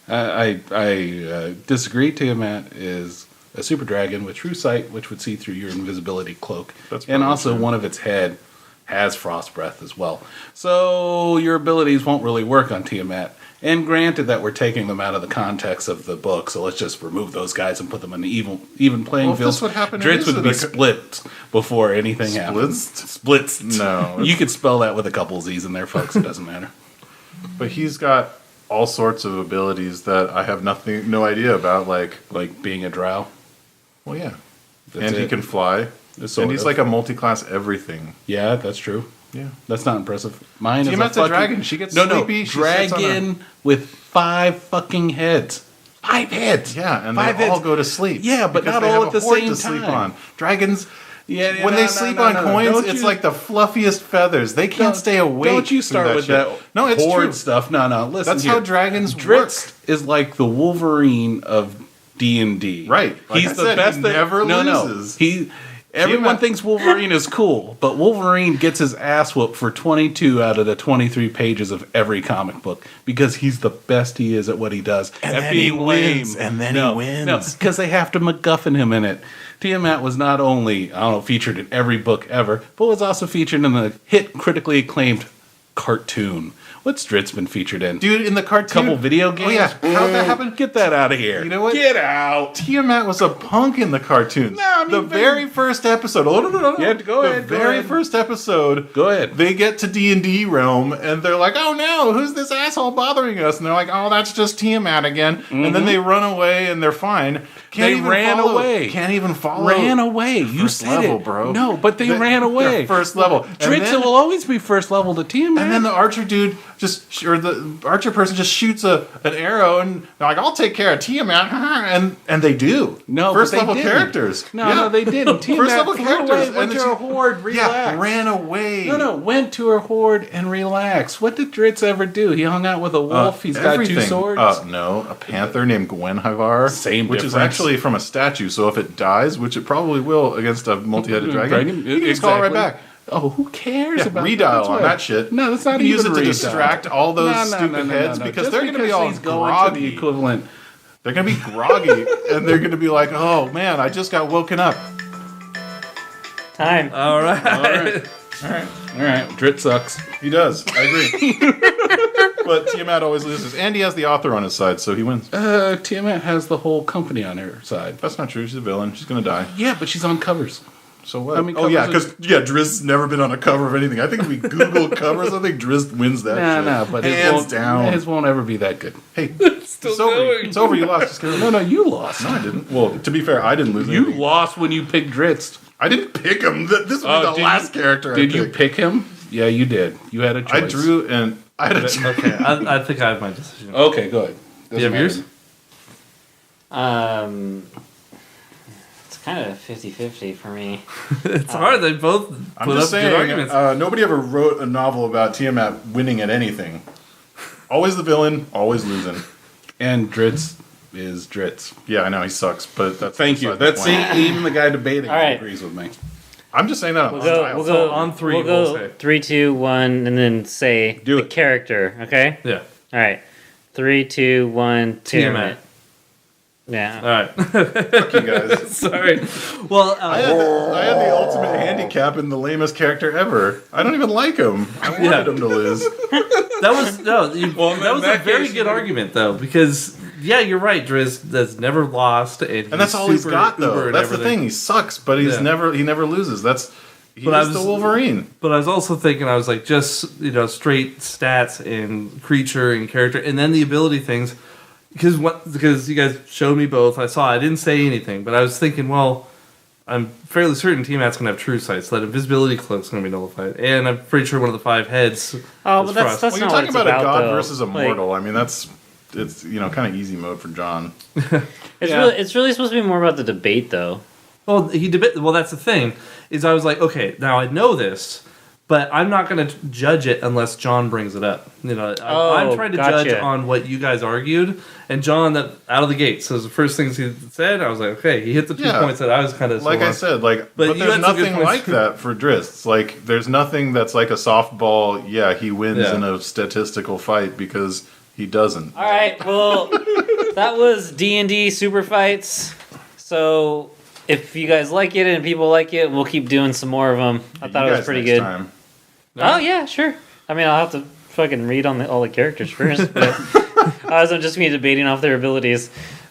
I disagree. Tiamat is a super dragon with true sight, which would see through your invisibility cloak. That's and probably also true. one of its head has frost breath as well. So your abilities won't really work on Tiamat. And granted that we're taking them out of the context of the book, so let's just remove those guys and put them in the even playing Well, if field. this would happen in Drizzt would be Issa, split before anything happened. Splits? No. You could spell that with a couple Z's in there, folks. It doesn't matter. But he's got all sorts of abilities that I have no idea about, like Being a drow. well, yeah. That's and he it. can fly. Sort And he's of. like a multi-class everything. Yeah, that's true. Yeah. That's not impressive. Mine Tiamat's is a a fucking dragon. She gets no, sleepy. no, She sits on dragon with 5 fucking heads. 5 heads. Yeah, and 5 they all heads. go to sleep. Yeah, but because not they all have at a the hoard same to sleep time. on. Dragons, Yeah, when they sleep on coins, Don't it's you- like the fluffiest feathers. They can't stay awake. Don't you through start with shit. that No, it's horde true. stuff. No, listen. That's here. how dragons Drizzt is like the Wolverine of D&D. Right. Like He's I the said, best he that never no, loses. No. Everyone Tiamat- thinks Wolverine is cool, but Wolverine gets his ass whooped for 22 out of the 23 pages of every comic book because he's the best he is at what he does. And at then being he wins, lame. and then he wins. No, because they have to MacGuffin him in it. Tiamat was not only, featured in every book ever, but was also featured in the hit critically acclaimed cartoon. What's Dritz been featured in? Dude, in the cartoon. Couple video games? Oh, yeah. How'd that happen? Get that out of here. You know what? Get out. Tiamat was a punk in the cartoon. No, I mean, the very first episode. Oh, no. Yeah, go ahead. The very first episode. Go ahead. They get to D&D realm, and they're like, oh no, who's this asshole bothering us? And they're like, oh, that's just Tiamat again. Mm-hmm. And then they run away, and they're fine. Can't even follow. Ran away. You said level, it, bro. No, but they ran away. First level. Dritz will always be first level to Tiamat. And then the archer dude the archer person just shoots an arrow, and they're like, I'll take care of Tiamat, and they do. No, first but they level didn't. characters. No, they didn't. Tiamat first level characters went to her horde, relaxed. Yeah, ran away. No, went to her horde and relaxed. What did Dritz ever do? He hung out with a wolf. He's everything. got 2 swords. No, a panther named Gwenhyvar. Same which difference. is actually from a statue. So if it dies, which it probably will against a multi-headed dragon, you can just call it right back. Oh, who cares about redial on that shit? No, that's not you even use it to distract all those stupid heads because Just they're going to be all he's going groggy. to the equivalent. They're going to be groggy, and they're going to be like, "Oh man, I just got woken up." Time. All right. All right. Dritz sucks. He does. I agree. But Tiamat always loses, and he has the author on his side, so he wins. Tiamat has the whole company on her side. That's not true. She's a villain. She's going to die. Yeah, but she's on covers. So what? I mean, because Drizzt's never been on a cover of anything. I think if we Google covers, I think Drizzt wins that shit. No, but his won't ever be that good. Hey, it's over. It's over. You lost. Just kidding. No, you lost. No, I didn't. Well, to be fair, I didn't lose. You anything. lost when you picked Dritz. I didn't pick him. This was the last character I picked. Did you pick him? Yeah, you did. You had a choice. I drew and I had a choice. Okay, I think I have my decision. Okay, go ahead. Do you have yours? It's kind of 50-50 for me. It's hard. They both I'm put just up good saying, arguments. nobody ever wrote a novel about Tiamat winning at anything. Always the villain, always losing. And Dritz is Dritz. Yeah, I know, he sucks, but that's... Thank you. beside the That's point. even the guy debating All right. agrees with me. I'm just saying that We'll on go. style. We'll So go on 3, We'll we'll go say. 3, 2, 1, and then say Do the it. character. Okay. Yeah. All right. 3, 2, 1. Tiamat. Yeah. All right. Fuck you guys. Sorry. Well, I had the ultimate handicap in the lamest character ever. I don't even like him. I wanted him to lose. that was no. That was a that very case, good argument though, because yeah, you're right. Drizzt has never lost, and And that's all he's got, though. That's the thing. He sucks, but he never loses. He's the Wolverine. But I was also thinking, I was like, just straight stats and creature and character, and then the ability things. Because you guys showed me both, I didn't say anything, but I was thinking, well, I'm fairly certain Tiamat's going to have true sight, so that invisibility cloak's going to be nullified, and I'm pretty sure one of the 5 heads. Oh, but that's Well, you're not what talking it's about a god though. versus a mortal. I mean, it's kind of easy mode for John. It's really supposed to be more about the debate, though. Well, that's the thing, is I was like, okay, now I know this, but I'm not going to judge it unless John brings it up. I'm trying to judge on what you guys argued, and John, that out of the gate. So the first things he said, I was like, okay, he hit the 2 points that I was kind of like I said, but you there's had some good nothing points. like that for Drizzt. Like, there's nothing that's like a softball. Yeah, he wins in a statistical fight because he doesn't. All right. Well, that was D&D Super Fights. So if you guys like it and people like it, we'll keep doing some more of them. I thought it was pretty good. Time. Oh yeah, sure. I mean, I'll have to fucking read on all the characters first, but otherwise I'm just gonna be debating off their abilities.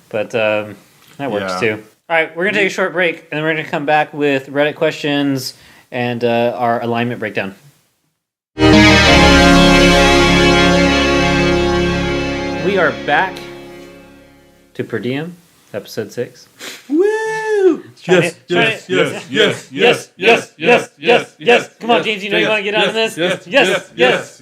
But that works too. All right, we're gonna take a short break, and then we're gonna come back with Reddit questions and our alignment breakdown. We are back to Per Diem, episode 6. Woo! Yes. Come on, yes, James, you know you want to get out of this? yes, Yes.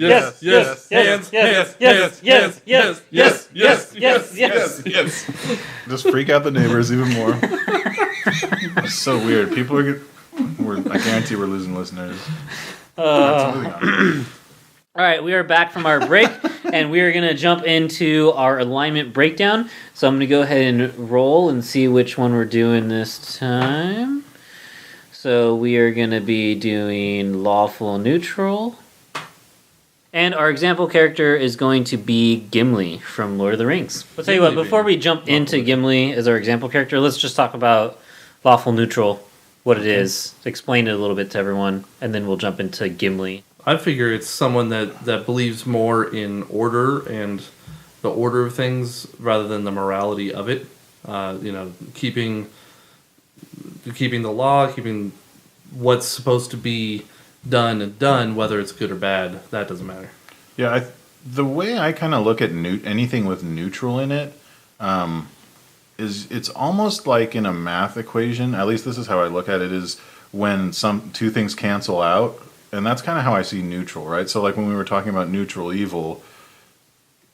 Just freak out the neighbors even more. It's so weird. People I guarantee we're losing listeners. Moving on. All right, we are back from our break, and we are going to jump into our alignment breakdown. So I'm going to go ahead and roll and see which one we're doing this time. So we are going to be doing Lawful Neutral. And our example character is going to be Gimli from Lord of the Rings. I'll tell you what, before we jump into Gimli as our example character, let's just talk about Lawful Neutral, what it is, explain it a little bit to everyone, and then we'll jump into Gimli. I figure it's someone that believes more in order and the order of things rather than the morality of it. Keeping the law, keeping what's supposed to be done, whether it's good or bad, that doesn't matter. Yeah, the way I kind of look at anything with neutral in it is it's almost like in a math equation. At least this is how I look at it: is when two things cancel out, and that's kind of how I see neutral, right? So, like when we were talking about neutral evil,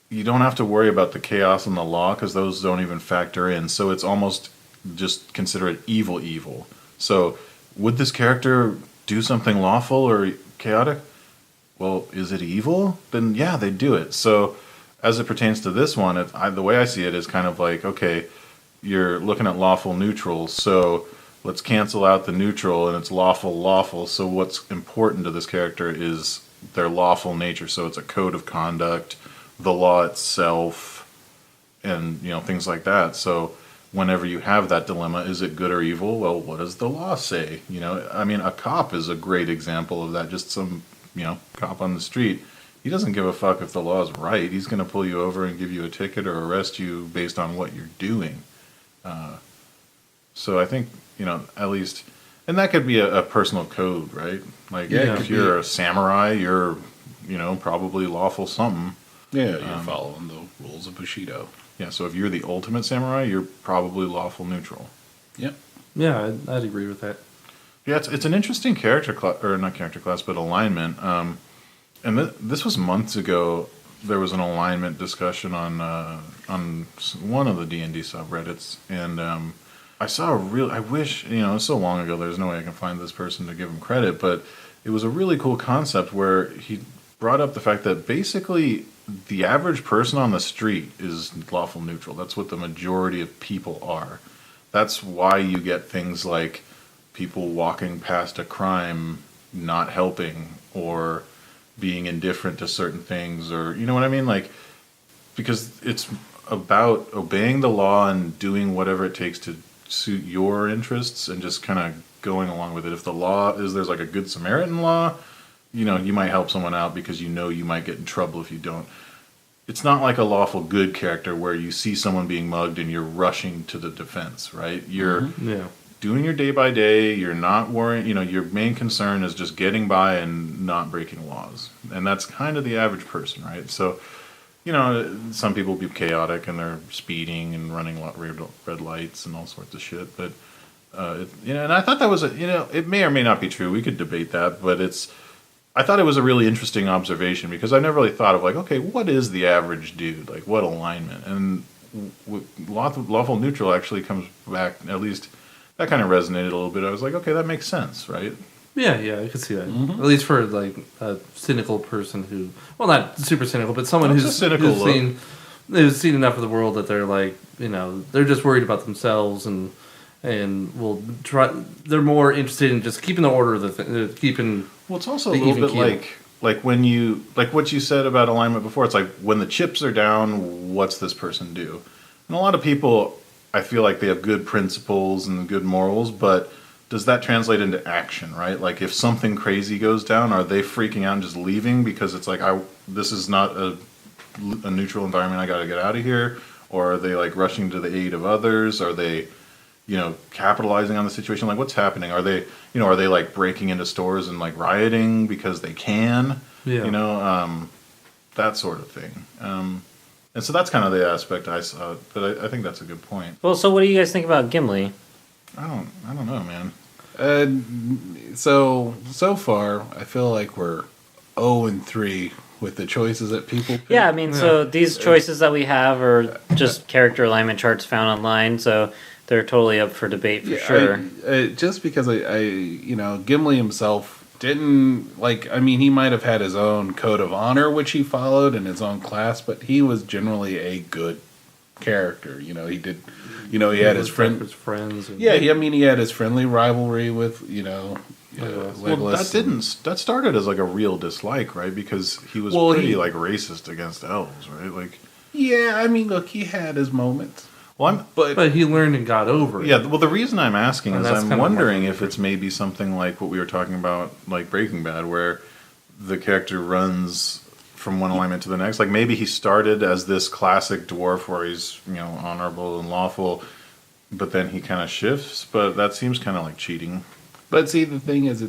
you don't have to worry about the chaos and the law because those don't even factor in. So it's almost just consider it evil. So would this character do something lawful or chaotic? Well, is it evil? Then yeah, they do it. So as it pertains to this one, the way I see it is kind of like, okay, you're looking at lawful neutral, so let's cancel out the neutral and it's lawful. So what's important to this character is their lawful nature. So it's a code of conduct, the law itself, and things like that. So whenever you have that dilemma, is it good or evil? Well, what does the law say? I mean, a cop is a great example of that. Just some cop on the street. He doesn't give a fuck if the law is right. He's going to pull you over and give you a ticket or arrest you based on what you're doing. So I think, at least, and that could be a personal code, right? Like if you're a samurai, you're, probably lawful something. Yeah, you're following the rules of Bushido. Yeah, so if you're the ultimate samurai, you're probably lawful neutral. Yep. Yeah, I'd agree with that. Yeah, it's an interesting character class, or not character class, but alignment. And this was months ago. There was an alignment discussion on one of the D&D subreddits, and I saw I wish, it's so long ago, there's no way I can find this person to give him credit, but it was a really cool concept where he brought up the fact that basically the average person on the street is lawful neutral. That's what the majority of people are. That's why you get things like people walking past a crime not helping or being indifferent to certain things, or you know what I mean? Like, because it's about obeying the law and doing whatever it takes to suit your interests and just kind of going along with it. If the law is, there's like a good Samaritan law, you might help someone out because you might get in trouble if you don't. It's not like a lawful good character where you see someone being mugged and you're rushing to the defense, right? You're doing your day by day. You're not worrying. Your main concern is just getting by and not breaking laws. And that's kind of the average person, right? So, some people be chaotic and they're speeding and running red lights and all sorts of shit. But, and I thought that was it may or may not be true. We could debate that, but I thought it was a really interesting observation because I never really thought of like, okay, what is the average dude? Like, what alignment? And lawful neutral actually comes back, at least that kind of resonated a little bit. I was like, okay, that makes sense, right? Yeah, I could see that. Mm-hmm. At least for like a cynical person who, well, not super cynical, but someone who's seen enough of the world that they're like, they're just worried about themselves and will try. They're more interested in just keeping the order of the thing, keeping. Well, it's also a little bit like when you what you said about alignment before. It's like when the chips are down, what's this person do? And a lot of people, I feel like they have good principles and good morals, but does that translate into action, right? Like if something crazy goes down, are they freaking out and just leaving because it's like, this is not a neutral environment, I got to get out of here? Or are they like rushing to the aid of others? Are they, capitalizing on the situation? Like what's happening? Are they like breaking into stores and like rioting because they can? Yeah. That sort of thing. And so that's kind of the aspect I saw, but I think that's a good point. Well, so what do you guys think about Gimli? I don't know, man. So far, I feel like we're 0-3 with the choices that people pick. Yeah, I mean, so these choices that we have are just character alignment charts found online, so they're totally up for debate for sure. Just because Gimli himself didn't, he might have had his own code of honor, which he followed in his own class, but he was generally a good character. He did, he had his friends. He had his friendly rivalry with, Legolas. Well, that started as like a real dislike, right? Because he was pretty racist against elves, right? Like, yeah, look, he had his moments. Well, but he learned and got over it. Yeah, well, the reason I'm asking is I'm wondering if it's maybe something like what we were talking about, like Breaking Bad, where the character runs from one alignment to the next. Like maybe he started as this classic dwarf where he's, honorable and lawful, but then he kind of shifts. But that seems kind of like cheating. But see, the thing is,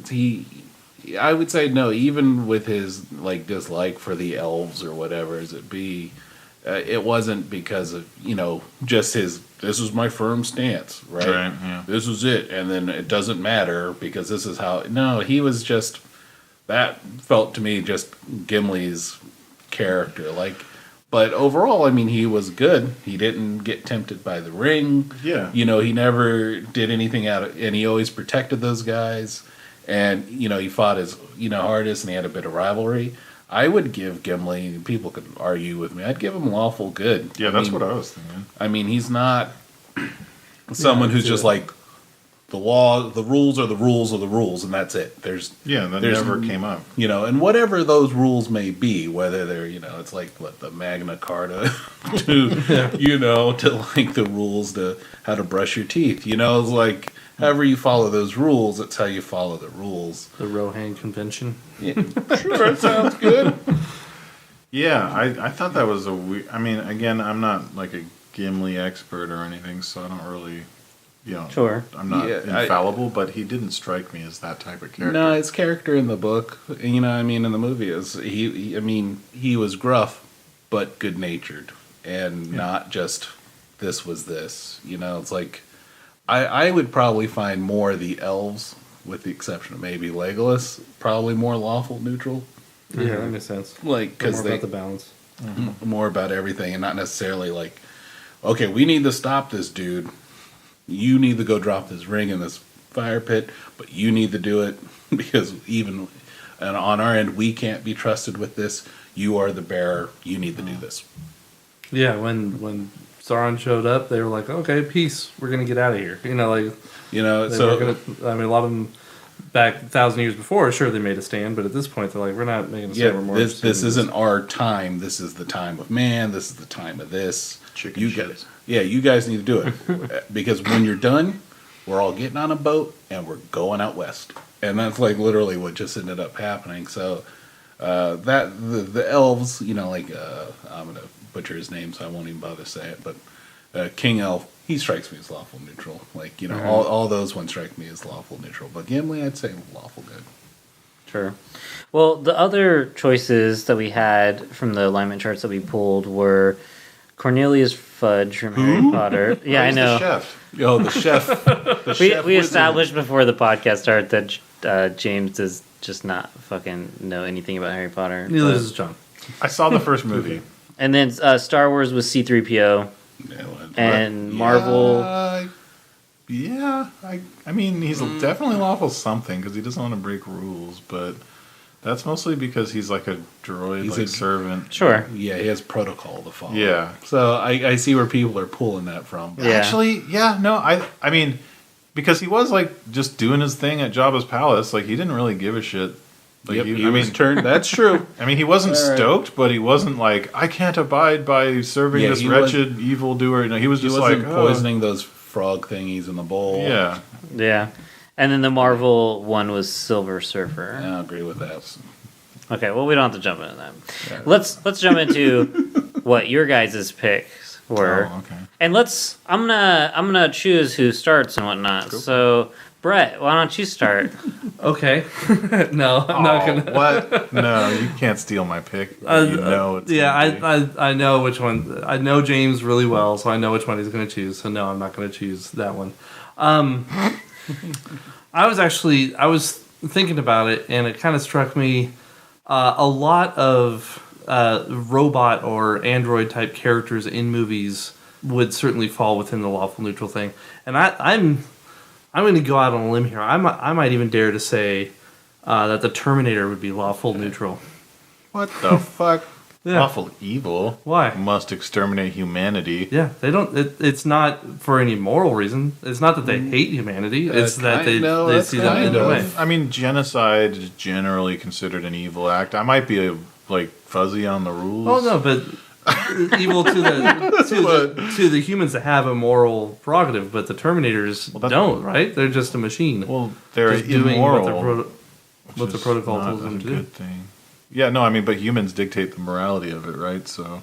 I would say no. Even with his like dislike for the elves or whatever as it be, it wasn't because of just his. This is my firm stance, right? Yeah. This is it, and then it doesn't matter because this is how. No, he was just. That felt to me just Gimli's character, but overall, I mean, he was good. He didn't get tempted by the ring. Yeah. He never did anything and he always protected those guys. And, he fought his, hardest and he had a bit of rivalry. I would give Gimli, people could argue with me, I'd give him lawful good. Yeah, that's what I was thinking. I mean, he's not someone who's just like, the law, the rules are the rules are the rules, and that's it. There's never came up. And whatever those rules may be, whether they're, it's like what the Magna Carta to, to like the rules to how to brush your teeth. It's like however you follow those rules, it's how you follow the rules. The Rohan Convention. Yeah. Sure, it sounds good. Yeah, I thought that was a weird. I mean, again, I'm not like a Gimli expert or anything, so I don't really. Sure. I'm not infallible, but he didn't strike me as that type of character. No, his character in the book, in the movie is he was gruff, but good natured, and not just this was this. It's like I would probably find more of the elves, with the exception of maybe Legolas, probably more lawful neutral. Yeah, that makes sense. Because about the balance, more about everything, and not necessarily like, okay, we need to stop this dude. You need to go drop this ring in this fire pit, but you need to do it because and on our end, we can't be trusted with this. You are the bearer. You need to do this. Yeah, when Sauron showed up, they were like, "Okay, peace. We're gonna get out of here." So I mean, a lot of them back 1,000 years before, sure, they made a stand, but at this point, they're like, "We're not making a stand. We're more this isn't our time. This is the time of man. This is the time of this. Chicken shit. You guys need to do it because when you're done, we're all getting on a boat and we're going out west." And that's like literally what just ended up happening. So that the elves, I'm gonna butcher his name, so I won't even bother to say it. But King Elf, he strikes me as lawful neutral. All those ones strike me as lawful neutral. But Gimli, I'd say lawful good. Sure. Well, the other choices that we had from the alignment charts that we pulled were Cornelius Fudge from Harry Potter. Yeah, I know. The chef. Oh, the chef. We established before the podcast started that James does just not fucking know anything about Harry Potter. Neither does John. I saw the first movie. And then Star Wars was C-3PO. And Marvel. I mean, he's definitely lawful something because he doesn't want to break rules, but that's mostly because he's like a droid, he's a servant. Sure. Yeah, he has protocol to follow. Yeah. So I see where people are pulling that from. Yeah. Actually, I mean, because he was like just doing his thing at Jabba's palace, like he didn't really give a shit. Like, he was turned. That's true. I mean, he wasn't stoked, but he wasn't like, I can't abide by serving this wretched evildoer. He was just like poisoning those frog thingies in the bowl. Yeah. Yeah. And then the Marvel one was Silver Surfer. Yeah, I agree with that. Okay, well, we don't have to jump into that. Yeah. Let's jump into what your guys' picks were. Oh, okay. And I'm gonna choose who starts and whatnot. Cool. So Brett, why don't you start? Okay. No, I'm not gonna. What? No, you can't steal my pick. It's I know which one. I know James really well, so I know which one he's going to choose. So no, I'm not going to choose that one. I was thinking about it, and it kind of struck me. A lot of robot or android type characters in movies would certainly fall within the lawful neutral thing, and I'm going to go out on a limb here. I might even dare to say that the Terminator would be lawful neutral. What the fuck? Yeah. Lawful evil? Why? Must exterminate humanity. Yeah, they don't. It's not for any moral reason. It's not that they hate humanity. It's that they see them in a way. I mean, genocide is generally considered an evil act. I might be fuzzy on the rules. Oh no, but evil to the humans that have a moral prerogative, but the Terminators don't, right? They're just a machine. Well, they're just immoral. doing what the protocol tells them to do. Good thing. Yeah, no, I mean, but humans dictate the morality of it, right? So,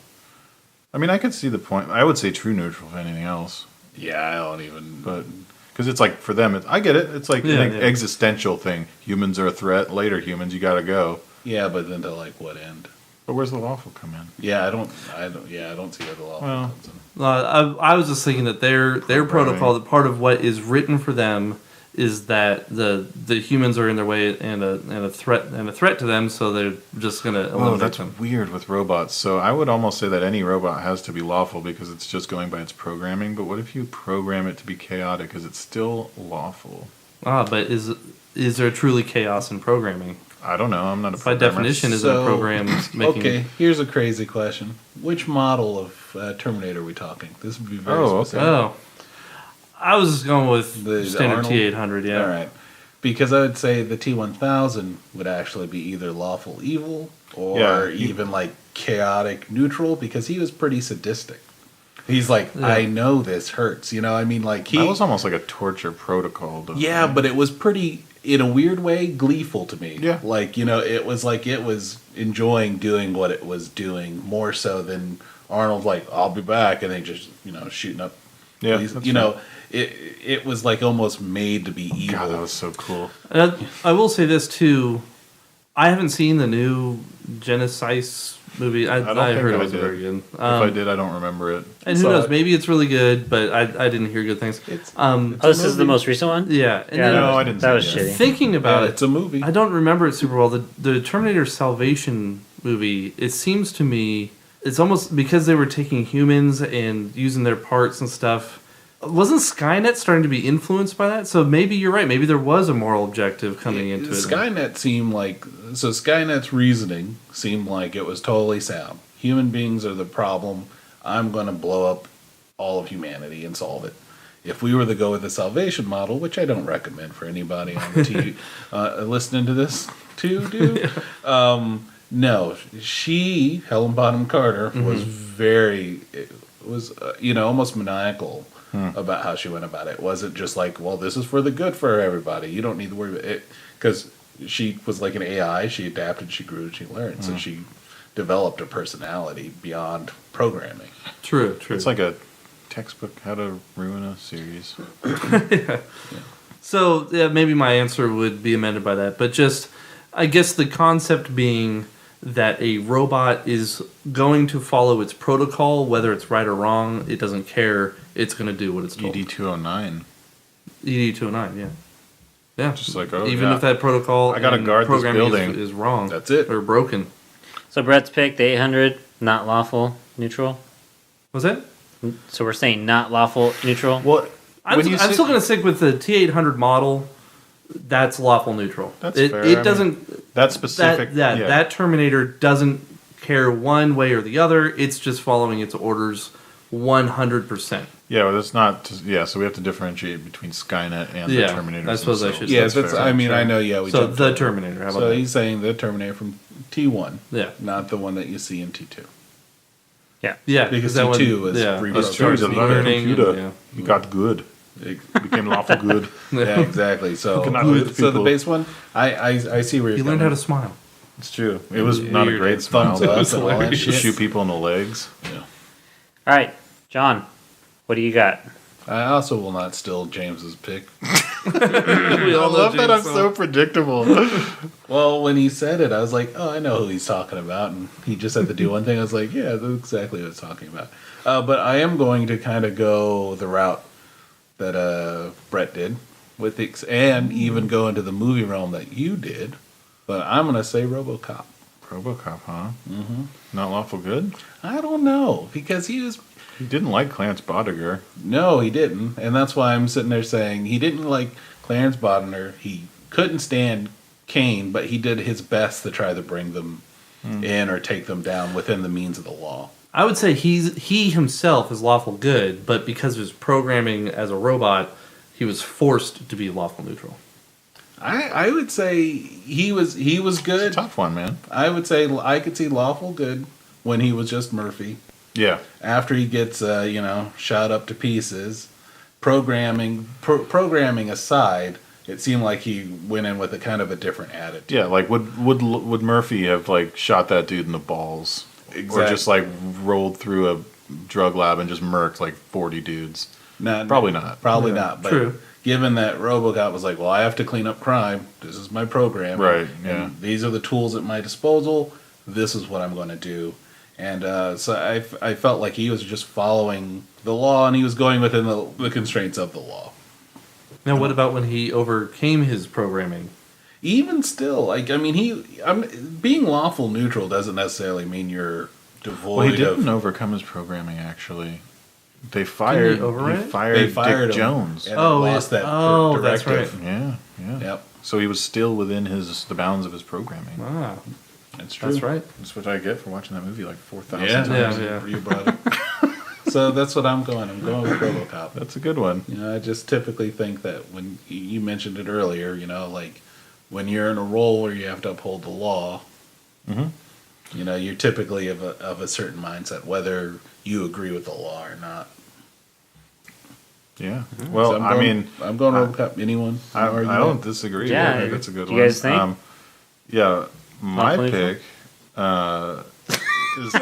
I mean, I could see the point. I would say true neutral if anything else. Yeah, I don't even. But because it's like for them, I get it. It's like an existential thing. Humans are a threat. Later, humans, you got to go. Yeah, but then to like what end? But where's the lawful come in? Yeah, I don't see where the lawful comes in. I was just thinking that their protocol, that part of what is written for them is that the humans are in their way and a threat to them, so they're just going to eliminate that's them. weird with robots. So I would almost say that any robot has to be lawful because it's just going by its programming. But what if you program it to be chaotic? Is it still lawful? But is there truly chaos in programming? I don't know. I'm not a By definition, isn't a program making... Okay, here's a crazy question. Which model of Terminator are we talking? This would be very specific. Oh, I was just going with The standard Arnold? T800, yeah. All right. Because I would say the T1000 would actually be either lawful evil or even like chaotic neutral because he was pretty sadistic. He's like, I know this hurts. You know, I mean, like that was almost like a torture protocol. Yeah, but it was pretty, in a weird way, gleeful to me. Yeah. Like, you know, it was like it was enjoying doing what it was doing more so than Arnold, like, I'll be back, and then just, you know, shooting up. Yeah, you know, it was like almost made to be evil. God, that was so cool. I will say this, too. I haven't seen the new Genesis movie. I heard it was very good. If I did, I don't remember it. And who knows? Maybe it's really good, but I didn't hear good things. This is the most recent one? Yeah. And no, I didn't. That was see shitty. Thinking about it, it's a movie. I don't remember it super well. The Terminator Salvation movie, it seems to me, it's almost because they were taking humans and using their parts and stuff. Wasn't Skynet starting to be influenced by that? So maybe you're right. Maybe there was a moral objective coming into it. Skynet seemed like... So Skynet's reasoning seemed like it was totally sound. Human beings are the problem. I'm going to blow up all of humanity and solve it. If we were to go with the salvation model, which I don't recommend for anybody on the TV listening to this to do, no. She, Helen Bonham Carter, was very... almost maniacal about how she went about it. It wasn't just like, well, this is for the good for everybody. You don't need to worry about it. Because she was like an AI. She adapted, she grew, she learned. So she developed a personality beyond programming. True. It's like a textbook, how to ruin a series. Yeah. So, maybe my answer would be amended by that. But just, I guess the concept being that a robot is going to follow its protocol, whether it's right or wrong, it doesn't care. It's going to do what it's told. ED-209. ED-209, yeah. Yeah. Just like, even if that protocol I gotta guard this building. is wrong. That's it. Or broken. So Brett's picked the 800, not lawful, neutral. Was that? So we're saying not lawful, neutral? Well, I'm still going to stick with the T800 model. That's lawful neutral. That's it, fair. It doesn't... That specific... That Terminator doesn't care one way or the other. It's just following its orders 100%. Yeah, well, that's not... so we have to differentiate between Skynet and the Terminator. I suppose I should say. Yeah, that's I mean, I know, we So jumped the over. Terminator, how about So that? he's saying the Terminator from T1. Yeah. Not the one that you see in T2. Yeah, Because that T2 one, is That's true. He's a learning computer. Yeah. He got good. Became lawful good. Yeah, exactly. So, cannot hurt so the people. base one, I see where you're He learned coming. how to smile. It's true. It was not a great smile. thumbs up and all that shit. Shoot people in the legs. Yeah. All right, John, what do you got? I also will not steal James's pick. I love that I'm so predictable. Well, when he said it, I was like, oh, I know who he's talking about. And he just had to do one thing. I was like, yeah, that's exactly what he's talking about. But I am going to kind of go the route that Brett did, and even go into the movie realm that you did. But I'm going to say RoboCop. RoboCop, huh? Mm-hmm. Not lawful good? I don't know, because he didn't like Clarence Bodiger. No, he didn't. And that's why I'm sitting there saying he didn't like Clarence Boddinger. He couldn't stand Kane, but he did his best to try to bring them in or take them down within the means of the law. I would say he himself is lawful good, but because of his programming as a robot, he was forced to be lawful neutral. I would say he was good. It's a tough one, man. I would say I could see lawful good when he was just Murphy. Yeah. After he gets shot up to pieces, programming aside, it seemed like he went in with a kind of a different attitude. Yeah, like would Murphy have like shot that dude in the balls, Exactly. or just like rolled through a drug lab and just murked like 40 dudes? Probably not. Probably not. But True. given that RoboCop was like, well, I have to clean up crime. This is my program. Right, And yeah. these are the tools at my disposal. This is what I'm going to do. And so I felt like he was just following the law, and he was going within the constraints of the law. Now, what about when he overcame his programming? Even still, like, I mean, being lawful neutral doesn't necessarily mean you're devoid Well, he didn't of... overcome his programming. Actually, they fired. override? They fired Dick him Jones. and lost that that's directive. right. Yeah. Yep, So he was still within the bounds of his programming. Ah, that's true. that's right. That's what I get for watching that movie like 4,000 Yeah, times. Yeah. You brought it. So that's what I'm going. I'm going with RoboCop. That's a good one. You know, I just typically think that when you mentioned it earlier, you know, like when you're in a role where you have to uphold the law, you know, you're typically of a certain mindset, whether you agree with the law or not. Yeah. Well, So I mean, I'm going RoboCop. Anyone? I argue don't that? disagree. Yeah, I think that's a good do one. you guys think? Yeah, my Lawful Neutral? pick is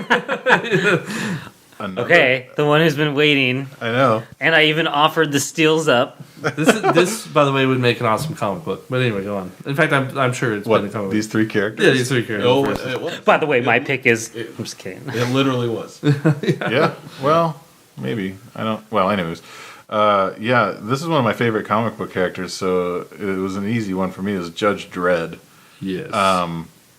another. Okay, the one who's been waiting, I know. and I even offered the steals up. This, by the way, would make an awesome comic book. But anyway, go on. In fact, I'm sure it's been a What, comic these book. three characters? Yeah, these three characters. Oh, first. it was. By the way, my pick is. I'm just kidding. It literally was. Yeah. Well, maybe. I don't. Well, anyways. Yeah, this is one of my favorite comic book characters, so it was an easy one for me. Is Judge Dredd. Yes.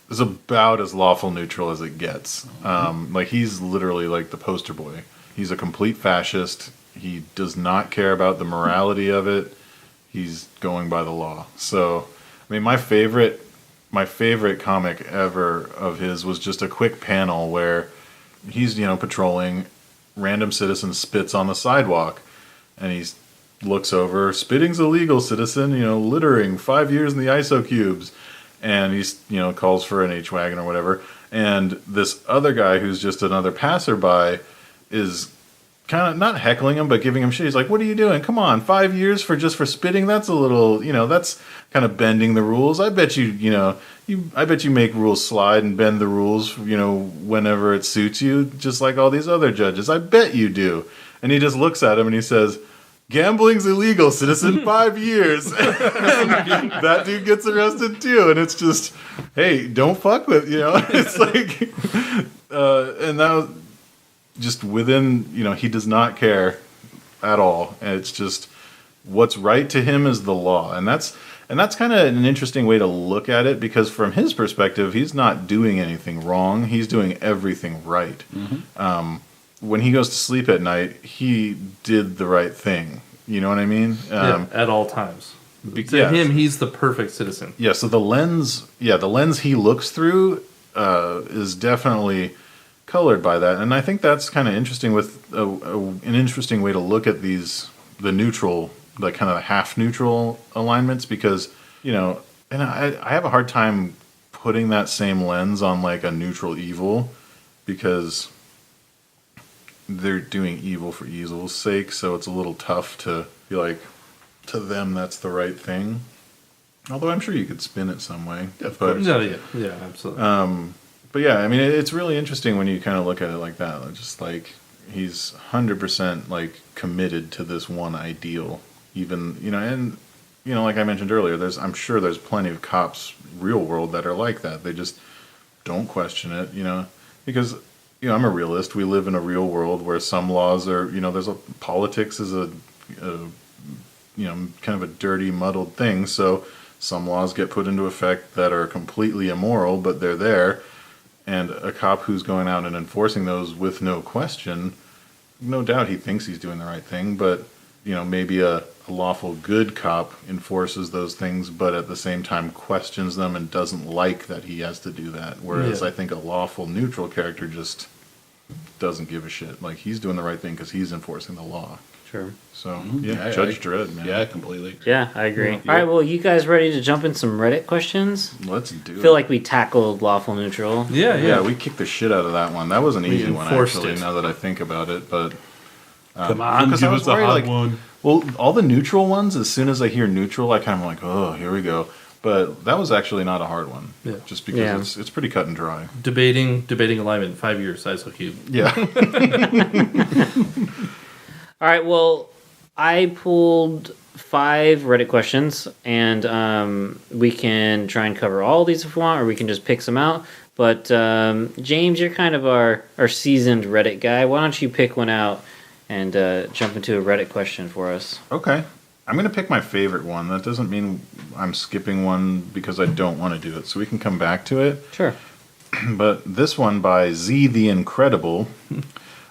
Is about as lawful neutral as it gets. Like he's literally like the poster boy. He's a complete fascist. He does not care about the morality of it. He's going by the law. So, I mean, my favorite comic ever of his was just a quick panel where he's, you know, patrolling. Random citizen spits on the sidewalk, and he looks over. Spitting's illegal, citizen. You know, littering, 5 years in the ISO cubes. And he's, you know, calls for an H-Wagon or whatever. And this other guy who's just another passerby is kind of not heckling him, but giving him shit. He's like, "What are you doing? Come on, 5 years for spitting? That's a little, you know, that's kind of bending the rules. I bet I bet you make rules slide and bend the rules, you know, whenever it suits you, just like all these other judges. I bet you do." And he just looks at him and he says, "Gambling's illegal, citizen. 5 years." That dude gets arrested too, and it's just, hey, don't fuck with, you know. It's like, and that was just within, you know, he does not care at all, and it's just what's right to him is the law, and that's kind of an interesting way to look at it, because from his perspective, he's not doing anything wrong; he's doing everything right. When he goes to sleep at night, he did the right thing. You know what I mean? Yeah, at all times. To yeah. him, he's the perfect citizen. Yeah, so the lens he looks through is definitely colored by that, and I think that's kind of interesting with an interesting way to look at the neutral, like kind of the half neutral alignments, because, you know, and I have a hard time putting that same lens on like a neutral evil, because they're doing evil for evil's sake, so it's a little tough to be like, to them that's the right thing. Although I'm sure you could spin it some way. Of course. Yeah, absolutely. But yeah, I mean, it's really interesting when you kind of look at it like that. Just like he's 100% like committed to this one ideal, even, you know, and you know, like I mentioned earlier, I'm sure there's plenty of cops real world that are like that. They just don't question it, you know, because, you know, I'm a realist. We live in a real world where some laws are, you know, politics is a you know, kind of a dirty, muddled thing. So some laws get put into effect that are completely immoral, but they're there. And a cop who's going out and enforcing those with no question, no doubt he thinks he's doing the right thing, but, you know, maybe a lawful good cop enforces those things, but at the same time questions them and doesn't like that he has to do that. Whereas I think a lawful neutral character just doesn't give a shit. Like, he's doing the right thing because he's enforcing the law. Sure. So, Judge Dredd, man. Yeah, I completely agree. Yeah, I agree. All right, well, you guys ready to jump in some Reddit questions? Let's do it. I feel like we tackled Lawful Neutral. Yeah. We kicked the shit out of that one. That was an easy one, enforced actually, it. now that I think about it. But Come on, because I give was us a worried, hot like, one. well, all the neutral ones, as soon as I hear neutral, I kind of like, oh, here we go. But that was actually not a hard one. Yeah. Just because it's pretty cut and dry. Debating alignment, 5 years, ISO cube. Yeah. All right, well, I pulled 5 Reddit questions, and we can try and cover all these if we want, or we can just pick some out. But James, you're kind of our seasoned Reddit guy. Why don't you pick one out and jump into a Reddit question for us? Okay. I'm going to pick my favorite one. That doesn't mean I'm skipping one because I don't want to do it. So we can come back to it. Sure. But this one by Z the Incredible.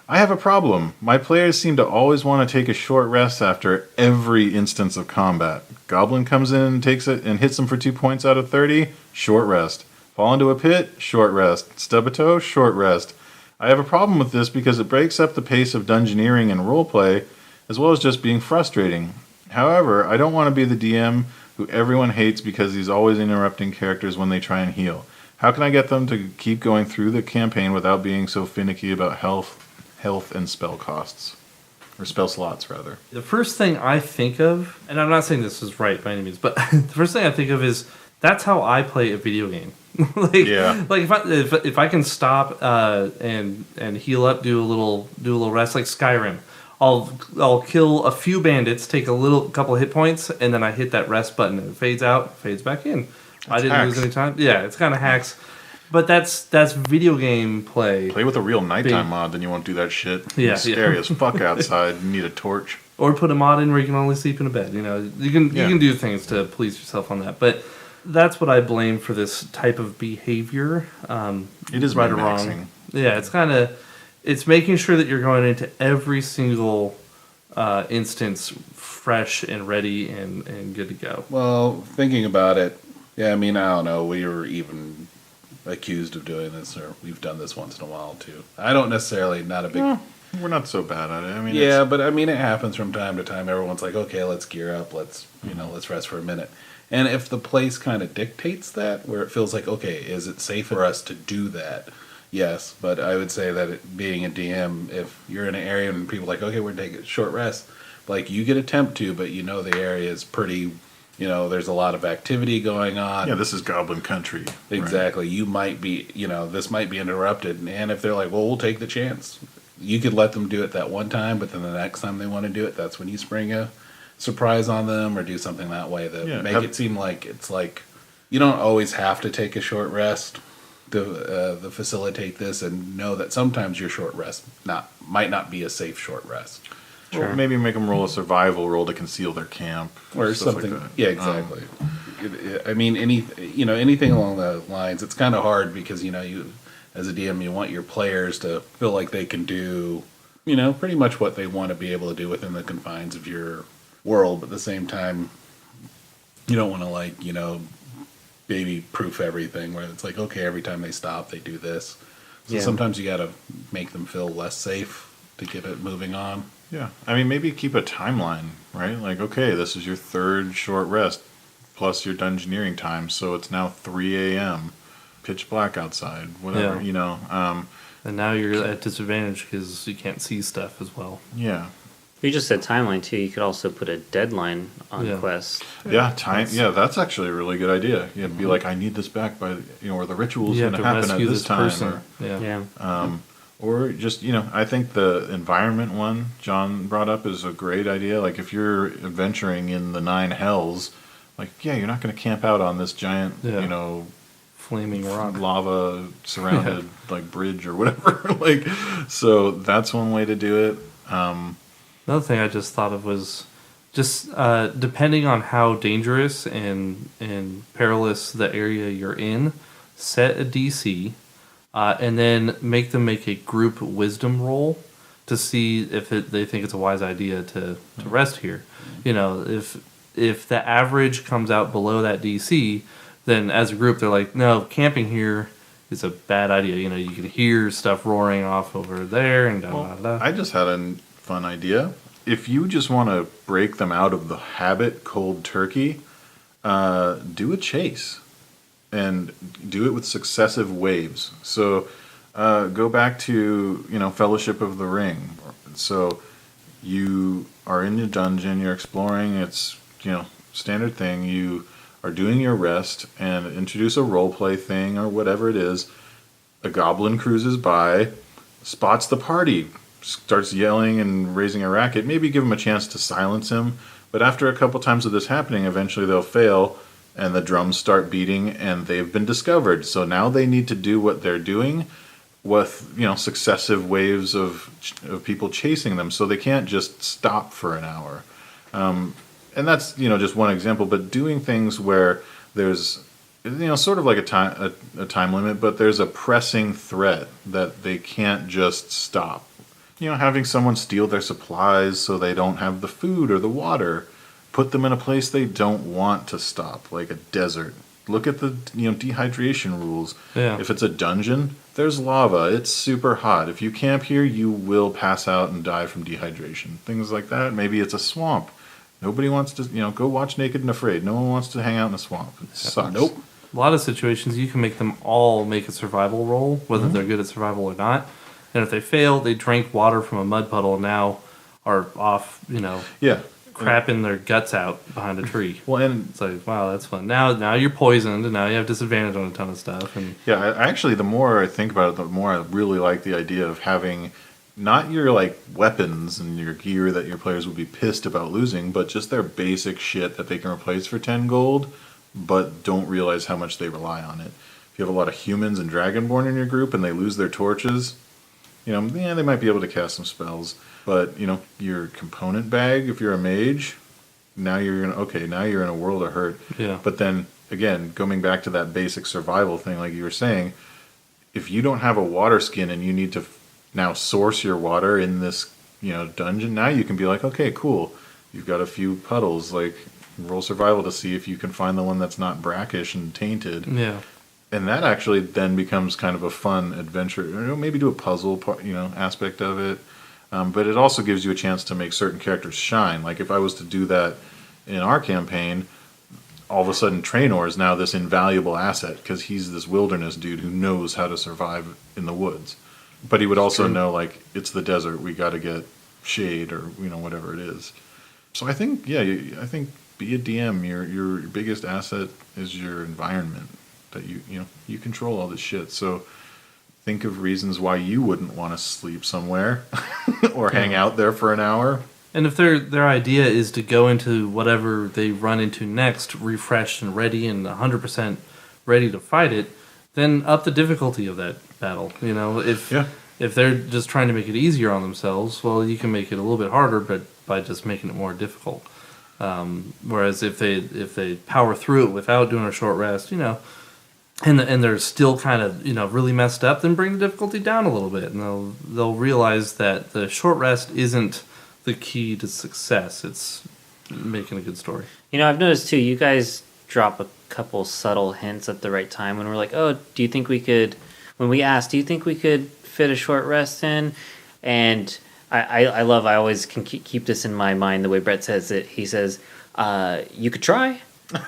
I have a problem. My players seem to always want to take a short rest after every instance of combat. Goblin comes in and takes it and hits them for 2 points out of 30. Short rest. Fall into a pit. Short rest. Stub a toe. Short rest. I have a problem with this because it breaks up the pace of dungeoneering and roleplay, as well as just being frustrating. However, I don't want to be the DM who everyone hates because he's always interrupting characters when they try and heal. How can I get them to keep going through the campaign without being so finicky about health and spell costs? Or spell slots, rather. The first thing I think of, and I'm not saying this is right by any means, but the first thing I think of is that's how I play a video game. Like if I can stop and heal up, do a little rest, like Skyrim. I'll kill a few bandits, take a couple hit points, and then I hit that rest button and it fades out, fades back in. I didn't lose any time. Yeah, it's kind of hacks. But that's video game play. Play with a real nighttime mod, then you won't do that shit. Yeah, It's scary as fuck outside. You need a torch. Or put a mod in where you can only sleep in a bed. You know, you can do things to please yourself on that. But that's what I blame for this type of behavior. It is right or min-maxing. wrong. Yeah, it's making sure that you're going into every single instance fresh and ready and good to go. Well, thinking about it, yeah, I mean, I don't know. We were even accused of doing this, or we've done this once in a while too. I don't necessarily, not a big. We're not so bad at it. I mean, Yeah, but I mean, it happens from time to time. Everyone's like, okay, let's gear up. Let's rest for a minute. And if the place kind of dictates that, where it feels like, okay, is it safe for us to do that? Yes, but I would say that being a DM, if you're in an area and people are like, okay, we're taking a short rest, like you get a temp to, but you know the area is pretty, there's a lot of activity going on. Yeah, this is Goblin Country. Exactly. Right? You might be, this might be interrupted. And if they're like, well, we'll take the chance. You could let them do it that one time, but then the next time they want to do it, that's when you spring a surprise on them or do something that way that make it seem like it's like you don't always have to take a short rest to facilitate this, and know that sometimes your short rest might not be a safe short rest. Sure. Or maybe make them roll a survival roll to conceal their camp or something like that. Yeah, exactly. I mean, anything along the lines. It's kind of hard because you as a DM you want your players to feel like they can do pretty much what they want to be able to do within the confines of your world, but at the same time you don't want to baby proof everything where it's like, okay, every time they stop they do this. So sometimes you got to make them feel less safe to get it moving on. Yeah, I mean, maybe keep a timeline, right? Like, okay, this is your third short rest plus your dungeoneering time, so it's now 3 a.m. pitch black outside, whatever, and now you're at disadvantage because you can't see stuff as well. Yeah. You just said timeline too. You could also put a deadline on quests. Yeah, that's actually a really good idea. You'd be like, I need this back by, or the ritual's going to happen at this time. Or just, I think the environment one John brought up is a great idea. Like, if you're adventuring in the 9 hells, like, you're not going to camp out on this giant, flaming rock, lava surrounded like bridge or whatever. Like, so that's one way to do it. Another thing I just thought of was just depending on how dangerous and perilous the area you're in, set a DC, and then make them make a group wisdom roll to see if they think it's a wise idea to rest here. If the average comes out below that DC, then as a group they're like, no, camping here is a bad idea. You can hear stuff roaring off over there and I just had a fun idea. If you just want to break them out of the habit cold turkey, do a chase and do it with successive waves. So go back to Fellowship of the Ring. So You are in your dungeon, you're exploring, it's, standard thing. You are doing your rest and introduce a roleplay thing or whatever it is. A goblin cruises by, spots the party, starts yelling and raising a racket. Maybe give him a chance to silence him. But after a couple times of this happening, eventually they'll fail and the drums start beating and they've been discovered. So now they need to do what they're doing with, successive waves of people chasing them. So they can't just stop for an hour. And that's, just one example. But doing things where there's, sort of like a time limit, but there's a pressing threat that they can't just stop. Having someone steal their supplies so they don't have the food or the water, put them in a place they don't want to stop, like a desert. Look at the dehydration rules. Yeah. If it's a dungeon, there's lava. It's super hot. If you camp here, you will pass out and die from dehydration. Things like that. Maybe it's a swamp. Nobody wants to, go watch Naked and Afraid. No one wants to hang out in a swamp. It sucks. Nope. A lot of situations you can make them all make a survival roll, whether they're good at survival or not. And if they fail, they drank water from a mud puddle and now are off, crapping their guts out behind a tree. Well, and it's like, wow, that's fun. Now you're poisoned, and now you have disadvantage on a ton of stuff. And actually, the more I think about it, the more I really like the idea of having not your weapons and your gear that your players would be pissed about losing, but just their basic shit that they can replace for 10 gold, but don't realize how much they rely on it. If you have a lot of humans and dragonborn in your group and they lose their torches, they might be able to cast some spells. But, your component bag, if you're a mage, now you're in a world of hurt. Yeah. But then, again, going back to that basic survival thing, like you were saying, if you don't have a water skin and you need to now source your water in this, dungeon, now you can be like, okay, cool. You've got a few puddles, roll survival to see if you can find the one that's not brackish and tainted. Yeah. And that actually then becomes kind of a fun adventure. Maybe do a puzzle, aspect of it. But it also gives you a chance to make certain characters shine. Like if I was to do that in our campaign, all of a sudden Traynor is now this invaluable asset because he's this wilderness dude who knows how to survive in the woods. But he would also know, it's the desert. We got to get shade or, whatever it is. So I think, be a DM. Your biggest asset is your environment that you control all this shit. So think of reasons why you wouldn't want to sleep somewhere or hang out there for an hour. And if their idea is to go into whatever they run into next, refreshed and ready and 100% ready to fight it, then up the difficulty of that battle. If they're just trying to make it easier on themselves, well, you can make it a little bit harder, but by just making it more difficult. Whereas if they power through it without doing a short rest, and they're still kind of really messed up, then bring the difficulty down a little bit, and they'll realize that the short rest isn't the key to success. It's making a good story. I've noticed too. You guys drop a couple subtle hints at the right time when we're like, "Oh, do you think we could?" When we ask, "Do you think we could fit a short rest in?" And I always can keep this in my mind the way Brett says it. He says, "You could try." And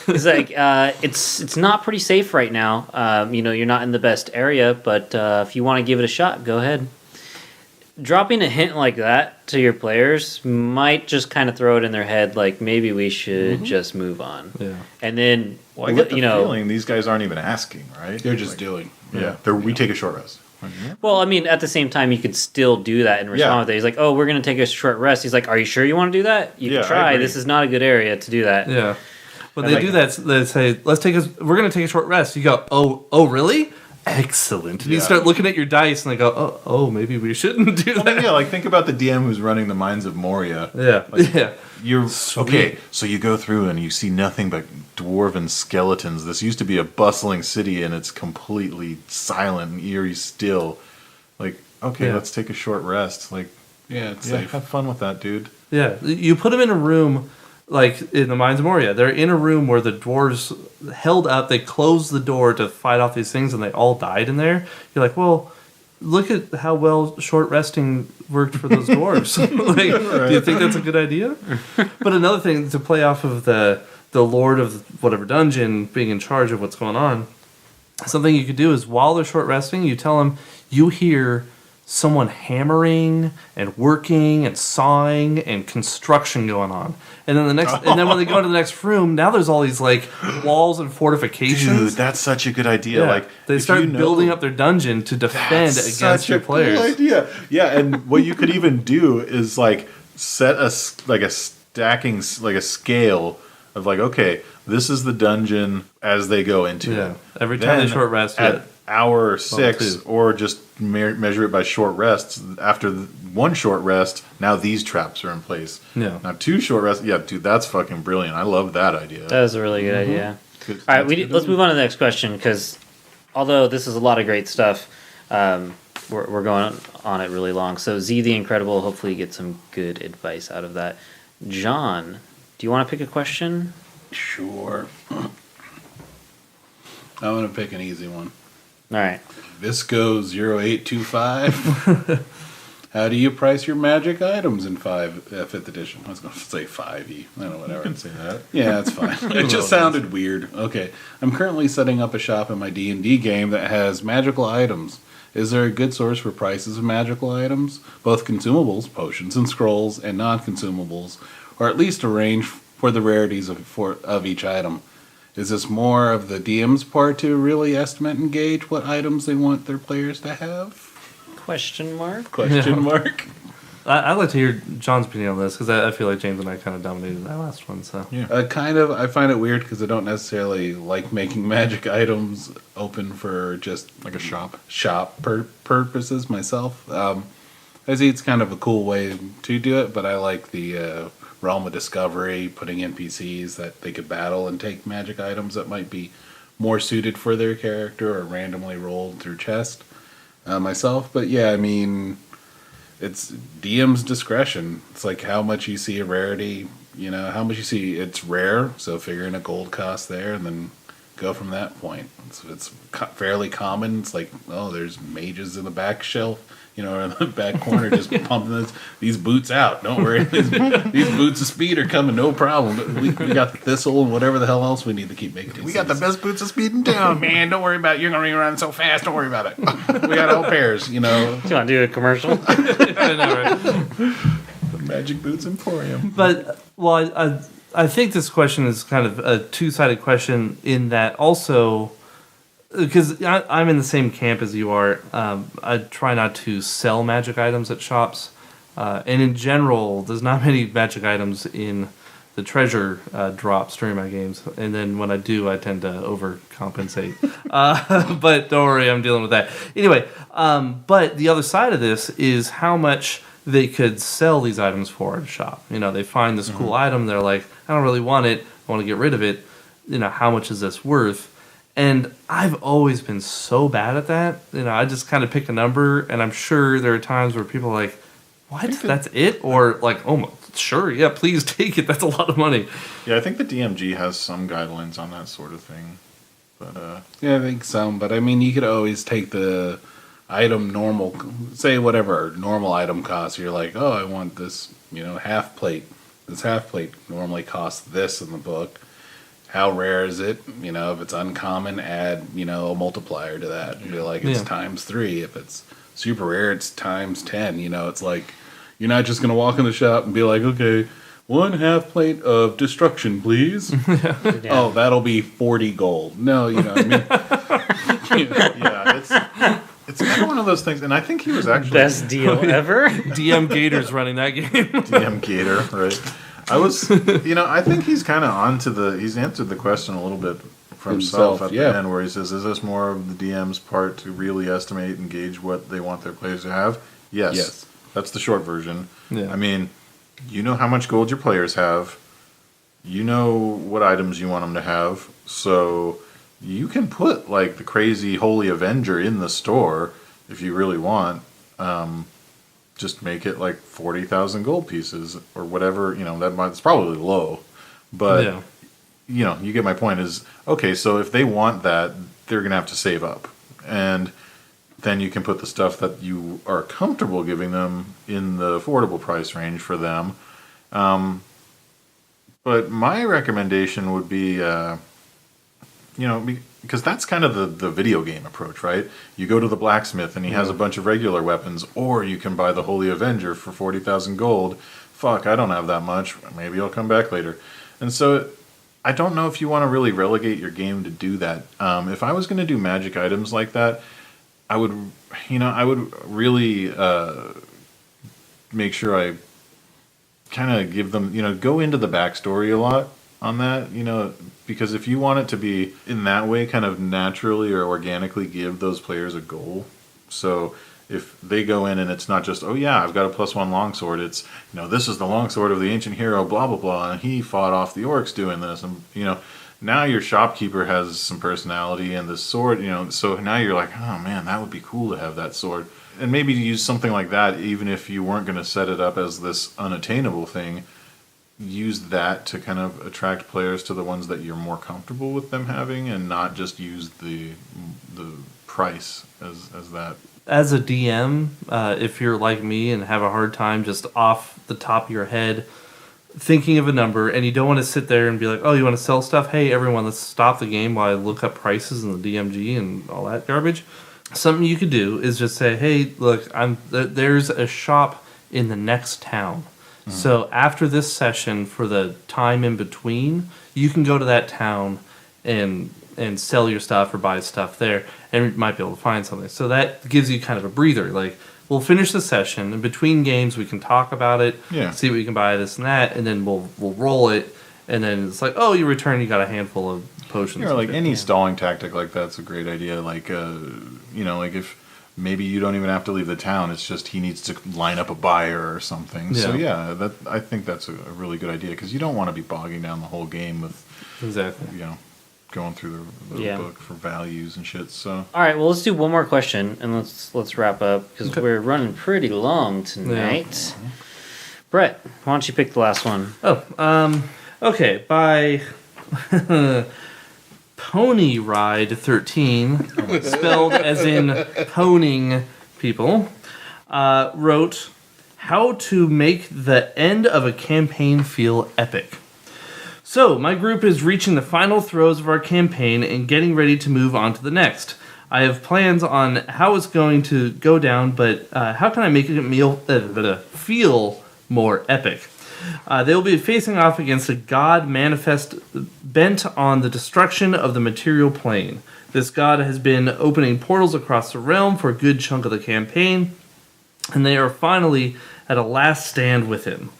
it's like it's not pretty safe right now. You're not in the best area, but if you want to give it a shot, go ahead. Dropping a hint like that to your players might just kind of throw it in their head, like maybe we should just move on. Yeah. And then, I get the feeling these guys aren't even asking, right? They're just doing. Yeah. We take a short rest. Well, at the same time, you could still do that and respond with it. He's like, "Oh, we're going to take a short rest." He's like, "Are you sure you want to do that? You can try. This is not a good area to do that." Yeah. When they do that, they say, "We're going to take a short rest." You go, "Oh, really? Excellent." And you start looking at your dice, and they go, "Oh, maybe we shouldn't do that." Yeah, think about the DM who's running the Mines of Moria. Yeah. You're okay. So you go through and you see nothing but dwarven skeletons. This used to be a bustling city, and it's completely silent and eerie still. Let's take a short rest. It's safe. Have fun with that, dude. Yeah, you put them in a room, like in the Mines of Moria. They're in a room where the dwarves held up. They closed the door to fight off these things, and they all died in there. You're like, well, look at how well short resting worked for those dwarves. Do you think that's a good idea? But another thing to play off of the lord of whatever dungeon being in charge of what's going on, something you could do is while they're short resting, you tell them you hear someone hammering and working and sawing and construction going on. And then and then when they go into the next room, now there's all these like walls and fortifications. Dude, that's such a good idea. Yeah. Like they start building up their dungeon to defend against your players. Good idea. Yeah, and what you could even do is like set a stacking, like a scale of like, okay, this is the dungeon as they go into it. Every time they short rest at hour 6, or just measure it by short rests. After one short rest, now these traps are in place. Yeah. Now 2 short rests. Yeah, dude, that's fucking brilliant. I love that idea. That is a really good idea. All right, let's move on to the next question, because although this is a lot of great stuff, we're going on it really long. So Z the Incredible, hopefully you get some good advice out of that. John, do you want to pick a question? Sure. I'm going to pick an easy one. All right. Visco0825. How do you price your magic items in 5th edition? I was going to say 5e. I don't know, whatever. You can say that. Yeah, that's fine. It just sounded weird. Okay. I'm currently setting up a shop in my D&D game that has magical items. Is there a good source for prices of magical items? Both consumables, potions and scrolls, and non-consumables, or at least a range for the rarities of each item. Is this more of the DM's part to really estimate and gauge what items they want their players to have? Question mark? Question mark. I'd like to hear John's opinion on this, because I feel like James and I kind of dominated that last one. So yeah. Kind of. I find it weird because I don't necessarily like making magic items open for just like a shop purposes myself. I see it's kind of a cool way to do it, but I like the realm of discovery, putting NPCs that they could battle and take magic items that might be more suited for their character or randomly rolled through chest myself. But yeah, I mean, it's DM's discretion. It's like how much you see a rarity, how much you see it's rare, so figure in a gold cost there and then go from that point. It's fairly common. It's like, oh, there's mages in the back shelf, or in the back corner just pumping these boots out. Don't worry. These boots of speed are coming, no problem. We got the thistle and whatever the hell else we need to keep making. We got the best boots of speed in town. Man, don't worry about it. You're going to run so fast. Don't worry about it. We got all pairs, Do you want to do a commercial? I know, right? The Magic Boots Emporium. But, well, I think this question is kind of a two-sided question in that also, because I'm in the same camp as you are, I try not to sell magic items at shops. And in general, there's not many magic items in the treasure drops during my games. And then when I do, I tend to overcompensate. But don't worry, I'm dealing with that. Anyway, but the other side of this is how much they could sell these items for at a shop. They find this cool item, they're like, I don't really want it, I want to get rid of it. How much is this worth? And I've always been so bad at that. I just kind of pick a number, and I'm sure there are times where people are like, what? That's it? Or like, oh, sure, yeah, please take it. That's a lot of money. Yeah, I think the DMG has some guidelines on that sort of thing. But yeah, I think so. But I mean, you could always take the item normal, say whatever normal item costs. You're like, oh, I want this, half plate. This half plate normally costs this in the book. How rare is it? If it's uncommon, add, a multiplier to that. And be like, it's times 3. If it's super rare, it's times 10. It's like, you're not just going to walk in the shop and be like, okay, 1 half plate of destruction, please. Yeah. Oh, that'll be 40 gold. No, what I mean? Yeah, it's kind of one of those things. And I think he was actually... Best deal ever. DM Gator's running that game. DM Gator, right. I think he's kind of he's answered the question a little bit for himself at the end, where he says, is this more of the DM's part to really estimate and gauge what they want their players to have? Yes. That's the short version. Yeah. I mean, you know how much gold your players have. You know what items you want them to have. So you can put, like, the crazy Holy Avenger in the store if you really want. Just make it like 40,000 gold pieces or whatever. It's probably low, but you get my point. Is okay. So if they want that, they're gonna have to save up, and then you can put the stuff that you are comfortable giving them in the affordable price range for them. But my recommendation would be because that's kind of the video game approach, right? You go to the blacksmith and he has a bunch of regular weapons, or you can buy the Holy Avenger for 40,000 gold. Fuck, I don't have that much. Maybe I'll come back later. And so I don't know if you want to really relegate your game to do that. If I was going to do magic items like that, I would really make sure I kind of give them, go into the backstory a lot on that, because if you want it to be in that way, kind of naturally or organically give those players a goal. So if they go in and it's not just, oh yeah, I've got a +1 longsword, it's, this is the longsword of the ancient hero, blah, blah, blah, and he fought off the orcs doing this, and, now your shopkeeper has some personality and this sword, so now you're like, oh man, that would be cool to have that sword. And maybe use something like that, even if you weren't going to set it up as this unattainable thing, use that to kind of attract players to the ones that you're more comfortable with them having, and not just use the price as that. As a DM, if you're like me and have a hard time just off the top of your head thinking of a number, and you don't want to sit there and be like, oh, you want to sell stuff? Hey, everyone, let's stop the game while I look up prices in the DMG and all that garbage. Something you could do is just say, hey, look, there's a shop in the next town. Mm-hmm. So after this session, for the time in between, you can go to that town and sell your stuff or buy stuff there, and you might be able to find something. So that gives you kind of a breather. Like, we'll finish the session, and between games we can talk about it, see what you can buy, this and that, and then we'll roll it, and then it's like, oh, you return, you got a handful of potions. Like any stalling tactic like that's a great idea. Like, like if maybe you don't even have to leave the town, it's just he needs to line up a buyer or something. Yeah. So I think that's a really good idea, because you don't want to be bogging down the whole game with going through the book for values and shit. So all right, well, let's do one more question and let's wrap up, because we're running pretty long tonight. Yeah. Brett, why don't you pick the last one? Okay, by Pony Ride 13, spelled as in poning people, wrote, how to make the end of a campaign feel epic. So, my group is reaching the final throes of our campaign and getting ready to move on to the next. I have plans on how it's going to go down, but how can I make it feel more epic? They will be facing off against a god manifest bent on the destruction of the material plane. This god has been opening portals across the realm for a good chunk of the campaign, and they are finally at a last stand with him.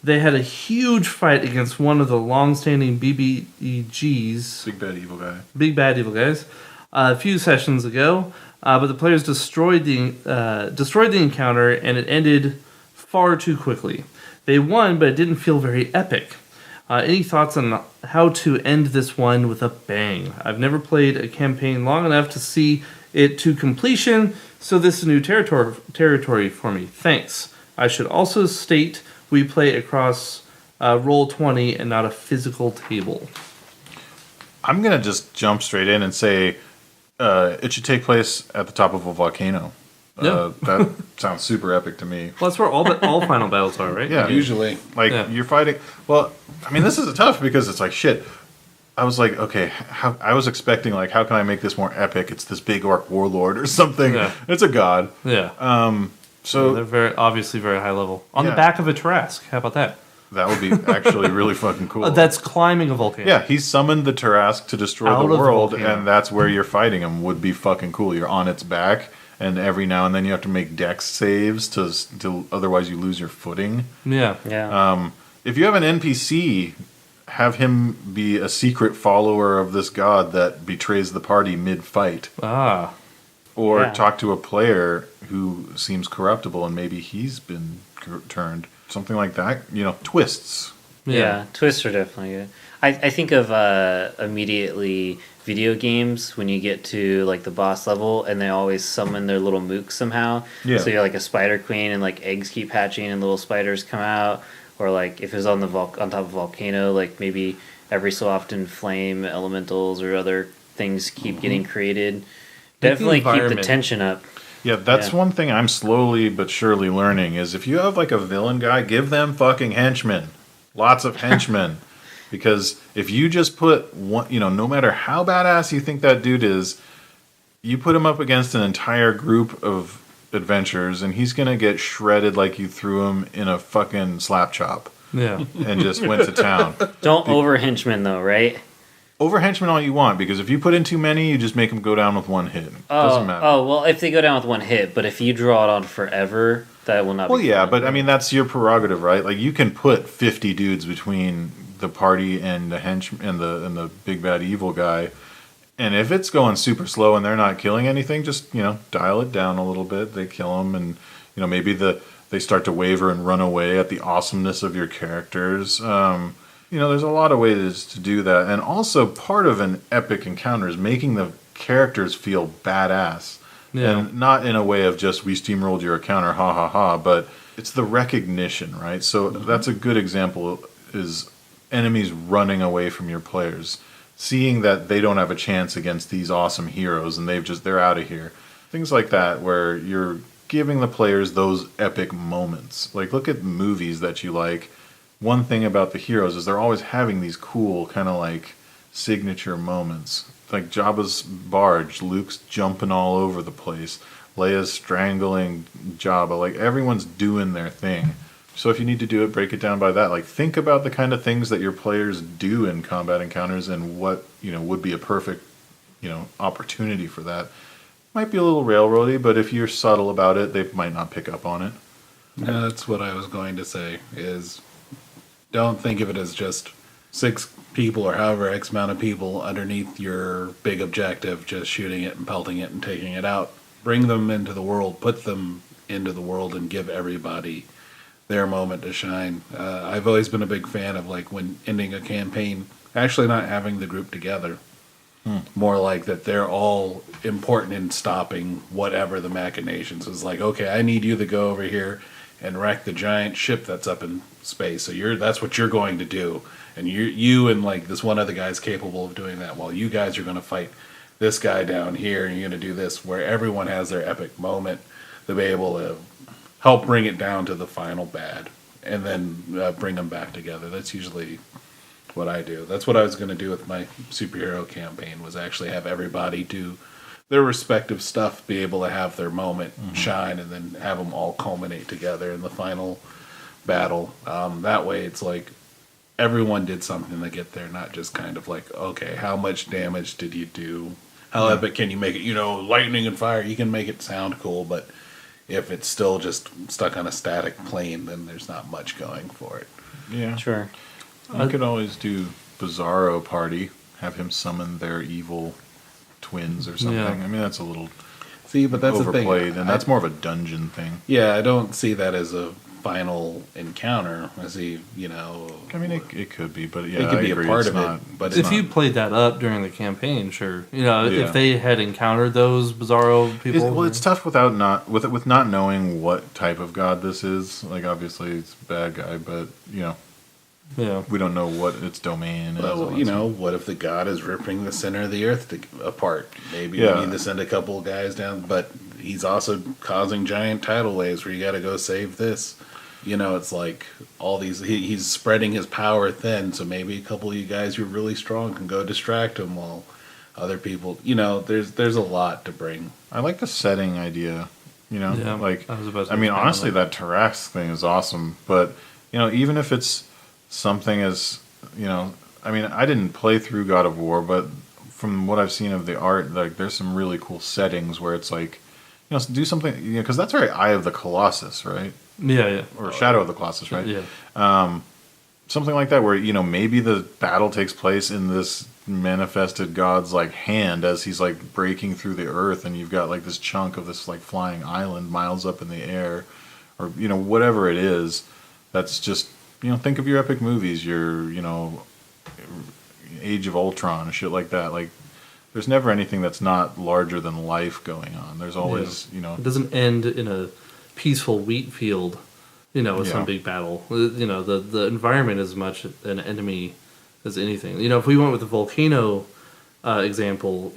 They had a huge fight against one of the long-standing BBEGs. Big Bad Evil Guys. A few sessions ago, but the players destroyed the encounter, and it ended far too quickly. They won, but it didn't feel very epic. Any thoughts on how to end this one with a bang? I've never played a campaign long enough to see it to completion, so this is new territory for me. Thanks. I should also state we play across Roll20 and not a physical table. I'm going to just jump straight in and say it should take place at the top of a volcano. That sounds super epic to me. Well, that's where all final battles are, right? Yeah, usually. You're fighting. Well, I mean, this is tough because it's like shit. I was like, okay, I was expecting how can I make this more epic? It's this big orc warlord or something. Yeah. It's a god. Yeah. So they're obviously very high level. On the back of a Tarrasque. How about that? That would be actually really fucking cool. That's climbing a volcano. Yeah, he summoned the Tarrasque to destroy the world, and that's where you're fighting him. Would be fucking cool. You're on its back. And every now and then you have to make dex saves to otherwise you lose your footing. Yeah. If you have an NPC, have him be a secret follower of this god that betrays the party mid-fight. Or talk to a player who seems corruptible and maybe he's been turned. Something like that. Twists. Yeah, twists are definitely good. I think of immediately video games when you get to the boss level and they always summon their little mooks somehow. Yeah. So you're like a spider queen and eggs keep hatching and little spiders come out. Or if it was on top of a volcano, maybe every so often flame elementals or other things keep getting created. Definitely keep the tension up. Yeah, that's one thing I'm slowly but surely learning is if you have a villain guy, give them fucking henchmen. Lots of henchmen. Because if you just put one, no matter how badass you think that dude is, you put him up against an entire group of adventurers, and he's gonna get shredded like you threw him in a fucking slap chop. Yeah. And just went to town. Don't over henchman though, right? Over henchmen all you want, because if you put in too many, you just make them go down with one hit. Doesn't matter. Oh, well, if they go down with one hit, but if you draw it on forever, that will not Well, be yeah, fun. but I mean, that's your prerogative, right? Like, you can put 50 dudes between the party and the and the big bad evil guy, and if it's going super slow and they're not killing anything, just, dial it down a little bit. They kill them, and, maybe they start to waver and run away at the awesomeness of your characters. There's a lot of ways to do that. And also, part of an epic encounter is making the characters feel badass. Yeah. And not in a way of just, we steamrolled your encounter, ha ha ha, but it's the recognition, right? So that's a good example, is enemies running away from your players. Seeing that they don't have a chance against these awesome heroes and they're out of here. Things like that, where you're giving the players those epic moments. Like, look at movies that you like. One thing about the heroes is they're always having these cool kind of like signature moments. Like Jabba's barge, Luke's jumping all over the place, Leia's strangling Jabba. Like, everyone's doing their thing. So if you need to do it, break it down by that. Like, think about the kind of things that your players do in combat encounters and what, would be a perfect, opportunity for that. Might be a little railroady, but if you're subtle about it, they might not pick up on it. Yeah, that's what I was going to say, is don't think of it as just 6 people or however X amount of people underneath your big objective, just shooting it and pelting it and taking it out. Bring them into the world, put them into the world, and give everybody their moment to shine. I've always been a big fan of, like, when ending a campaign, actually not having the group together. More like that they're all important in stopping whatever the machinations is. Like, okay, I need you to go over here and wreck the giant ship that's up in space. So that's what you're going to do. And you and like this one other guy's capable of doing that, while you guys are going to fight this guy down here, and you're going to do this, where everyone has their epic moment to be able to help bring it down to the final bad, and then bring them back together. That's usually what I do. That's what I was going to do with my superhero campaign, was actually have everybody do their respective stuff, be able to have their moment shine, and then have them all culminate together in the final battle. That way it's like everyone did something to get there, not just kind of like, okay, how much damage did you do? How epic can you make it? Lightning and fire, you can make it sound cool, but if it's still just stuck on a static plane, then there's not much going for it. Yeah. Sure. You could always do Bizarro Party, have him summon their evil twins or something. Yeah. I mean, that's a little But that's overplayed, the thing. and that's more of a dungeon thing. Yeah, I don't see that as a final encounter. I see, I mean, it could be, but yeah, it could I be agree. a part It's of not, it. But If you played that up during the campaign, sure. If they had encountered those Bizarro people. it's tough with not knowing what type of god this is. Like, obviously, it's a bad guy, but yeah. we don't know what its domain is. Well, what if the god is ripping the center of the earth apart? Maybe we need to send a couple of guys down, but he's also causing giant tidal waves where you got to go save this. It's like all these. He's spreading his power thin, so maybe a couple of you guys who are really strong can go distract him, while other people. There's a lot to bring. I like the setting idea. Yeah, like I mean, honestly, that Tarax thing is awesome. But even if it's something as I mean, I didn't play through God of War, but from what I've seen of the art, like, there's some really cool settings where it's like, do something, because that's very Eye of the Colossus, right? Yeah. Or Shadow of the Colossus, right? Yeah. Something like that, where maybe the battle takes place in this manifested god's like hand as he's like breaking through the earth, and you've got like this chunk of this like flying island miles up in the air, or whatever it is. That's just think of your epic movies, your Age of Ultron and shit like that. Like, there's never anything that's not larger than life going on. There's always It doesn't end in a peaceful wheat field, with some big battle. The environment is as much an enemy as anything. If we went with the volcano example,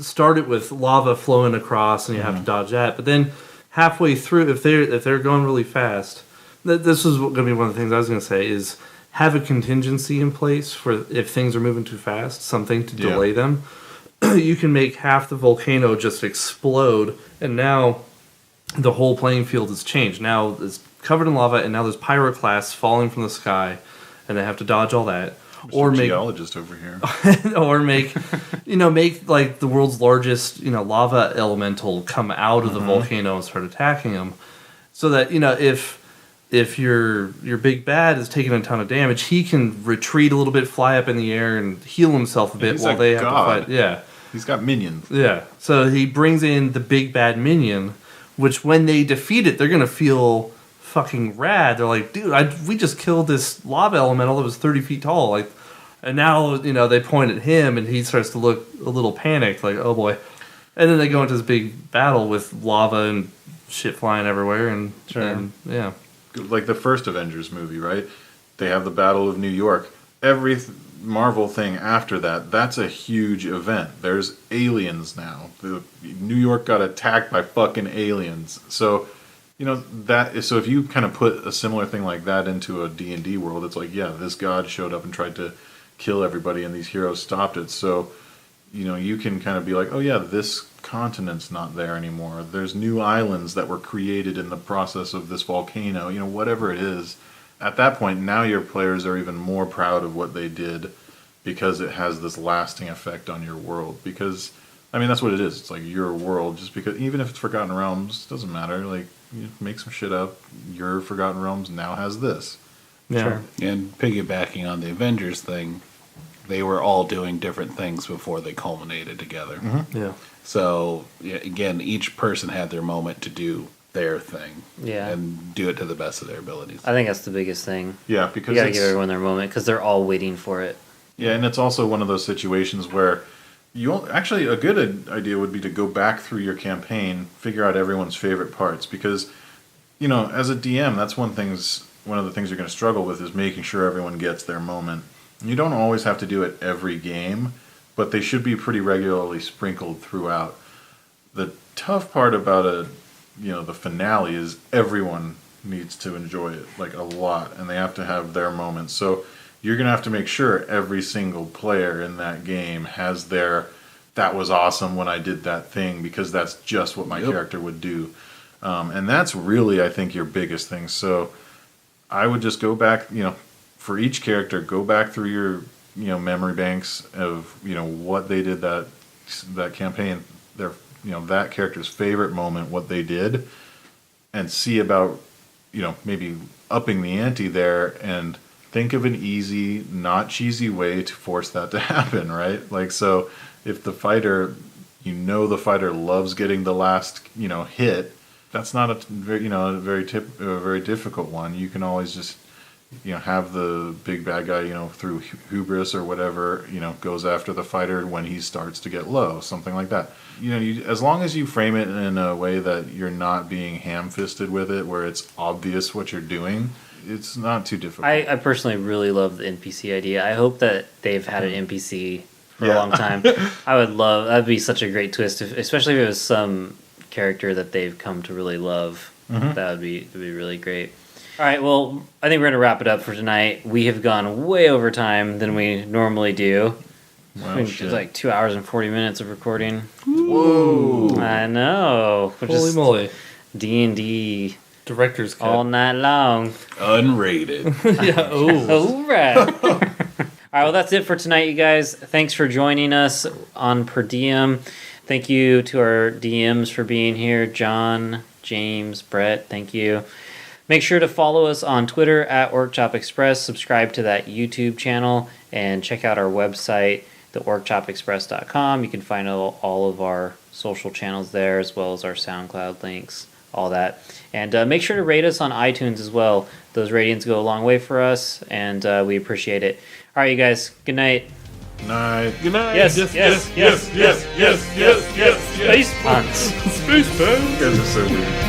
start it with lava flowing across and you have to dodge that, but then halfway through, if they're going really fast, this is going to be one of the things I was going to say, is have a contingency in place for if things are moving too fast, something to delay them. You can make half the volcano just explode, and now the whole playing field has changed. Now it's covered in lava, and now there's pyroclasts falling from the sky, and they have to dodge all that. Or make geologist over here. Or make like the world's largest, lava elemental come out of the volcano and start attacking them. So that, if your big bad is taking a ton of damage, he can retreat a little bit, fly up in the air, and heal himself a bit while they have to fight. Yeah. He's got minions. Yeah. So he brings in the big bad minion, which when they defeat it, they're going to feel fucking rad. They're like, dude, we just killed this lava elemental that was 30 feet tall. Like, and now, they point at him and he starts to look a little panicked, like, oh boy. And then they go into this big battle with lava and shit flying everywhere. And yeah. Like the first Avengers movie, right? They have the Battle of New York. Every Marvel thing after that, that's a huge event. There's aliens now. New York got attacked by fucking aliens. So, so if you kind of put a similar thing like that into a D&D world, it's like, yeah, this god showed up and tried to kill everybody and these heroes stopped it. So, you can kind of be like, oh yeah, this continent's not there anymore. There's new islands that were created in the process of this volcano, whatever it is. At that point, now your players are even more proud of what they did because it has this lasting effect on your world. Because, that's what it is. It's like your world, just because, even if it's Forgotten Realms, it doesn't matter. Like, you make some shit up, your Forgotten Realms now has this. Yeah. Sure. And piggybacking on the Avengers thing, they were all doing different things before they culminated together. Mm-hmm. Yeah. So, again, each person had their moment to do their thing. Yeah. And do it to the best of their abilities. I think that's the biggest thing. Yeah, because you gotta give everyone their moment because they're all waiting for it. Yeah, and it's also one of those situations where actually a good idea would be to go back through your campaign, figure out everyone's favorite parts, because as a DM, that's one of the things you're going to struggle with is making sure everyone gets their moment. You don't always have to do it every game, but they should be pretty regularly sprinkled throughout. The tough part about the finale is everyone needs to enjoy it like a lot, and they have to have their moments. So you're going to have to make sure every single player in that game has that was awesome when I did that thing, because that's just what my character would do. And that's really, I think, your biggest thing. So I would just go back, for each character, go back through your, memory banks of, what they did that campaign, their, that character's favorite moment, what they did, and see about, maybe upping the ante there, and think of an easy, not cheesy way to force that to happen, right? Like, so if the fighter, the fighter loves getting the last, hit, that's not a very difficult one. You can always just, have the big bad guy, through hubris or whatever, goes after the fighter when he starts to get low, something like that. As long as you frame it in a way that you're not being ham-fisted with it, where it's obvious what you're doing, it's not too difficult. I personally really love the NPC idea. I hope that they've had an NPC for a long time. That'd be such a great twist, especially if it was some character that they've come to really love. Mm-hmm. That'd be really great. All right, well, I think we're going to wrap it up for tonight. We have gone way over time than we normally do. It's like 2 hours and 40 minutes of recording. Whoa! I know. Holy moly. D&D. Director's cut. All night long. Unrated. Yeah, All right. All right, well, that's it for tonight, you guys. Thanks for joining us on Per Diem. Thank you to our DMs for being here. John, James, Brett, thank you. Make sure to follow us on Twitter at Orc-Chop Express. Subscribe to that YouTube channel and check out our website, theorcchopexpress.com. You can find all of our social channels there, as well as our SoundCloud links, all that. And make sure to rate us on iTunes as well. Those ratings go a long way for us, and we appreciate it. All right, you guys. Good night. Night. Good night. Yes. Space puns. Space puns. You guys are so weird.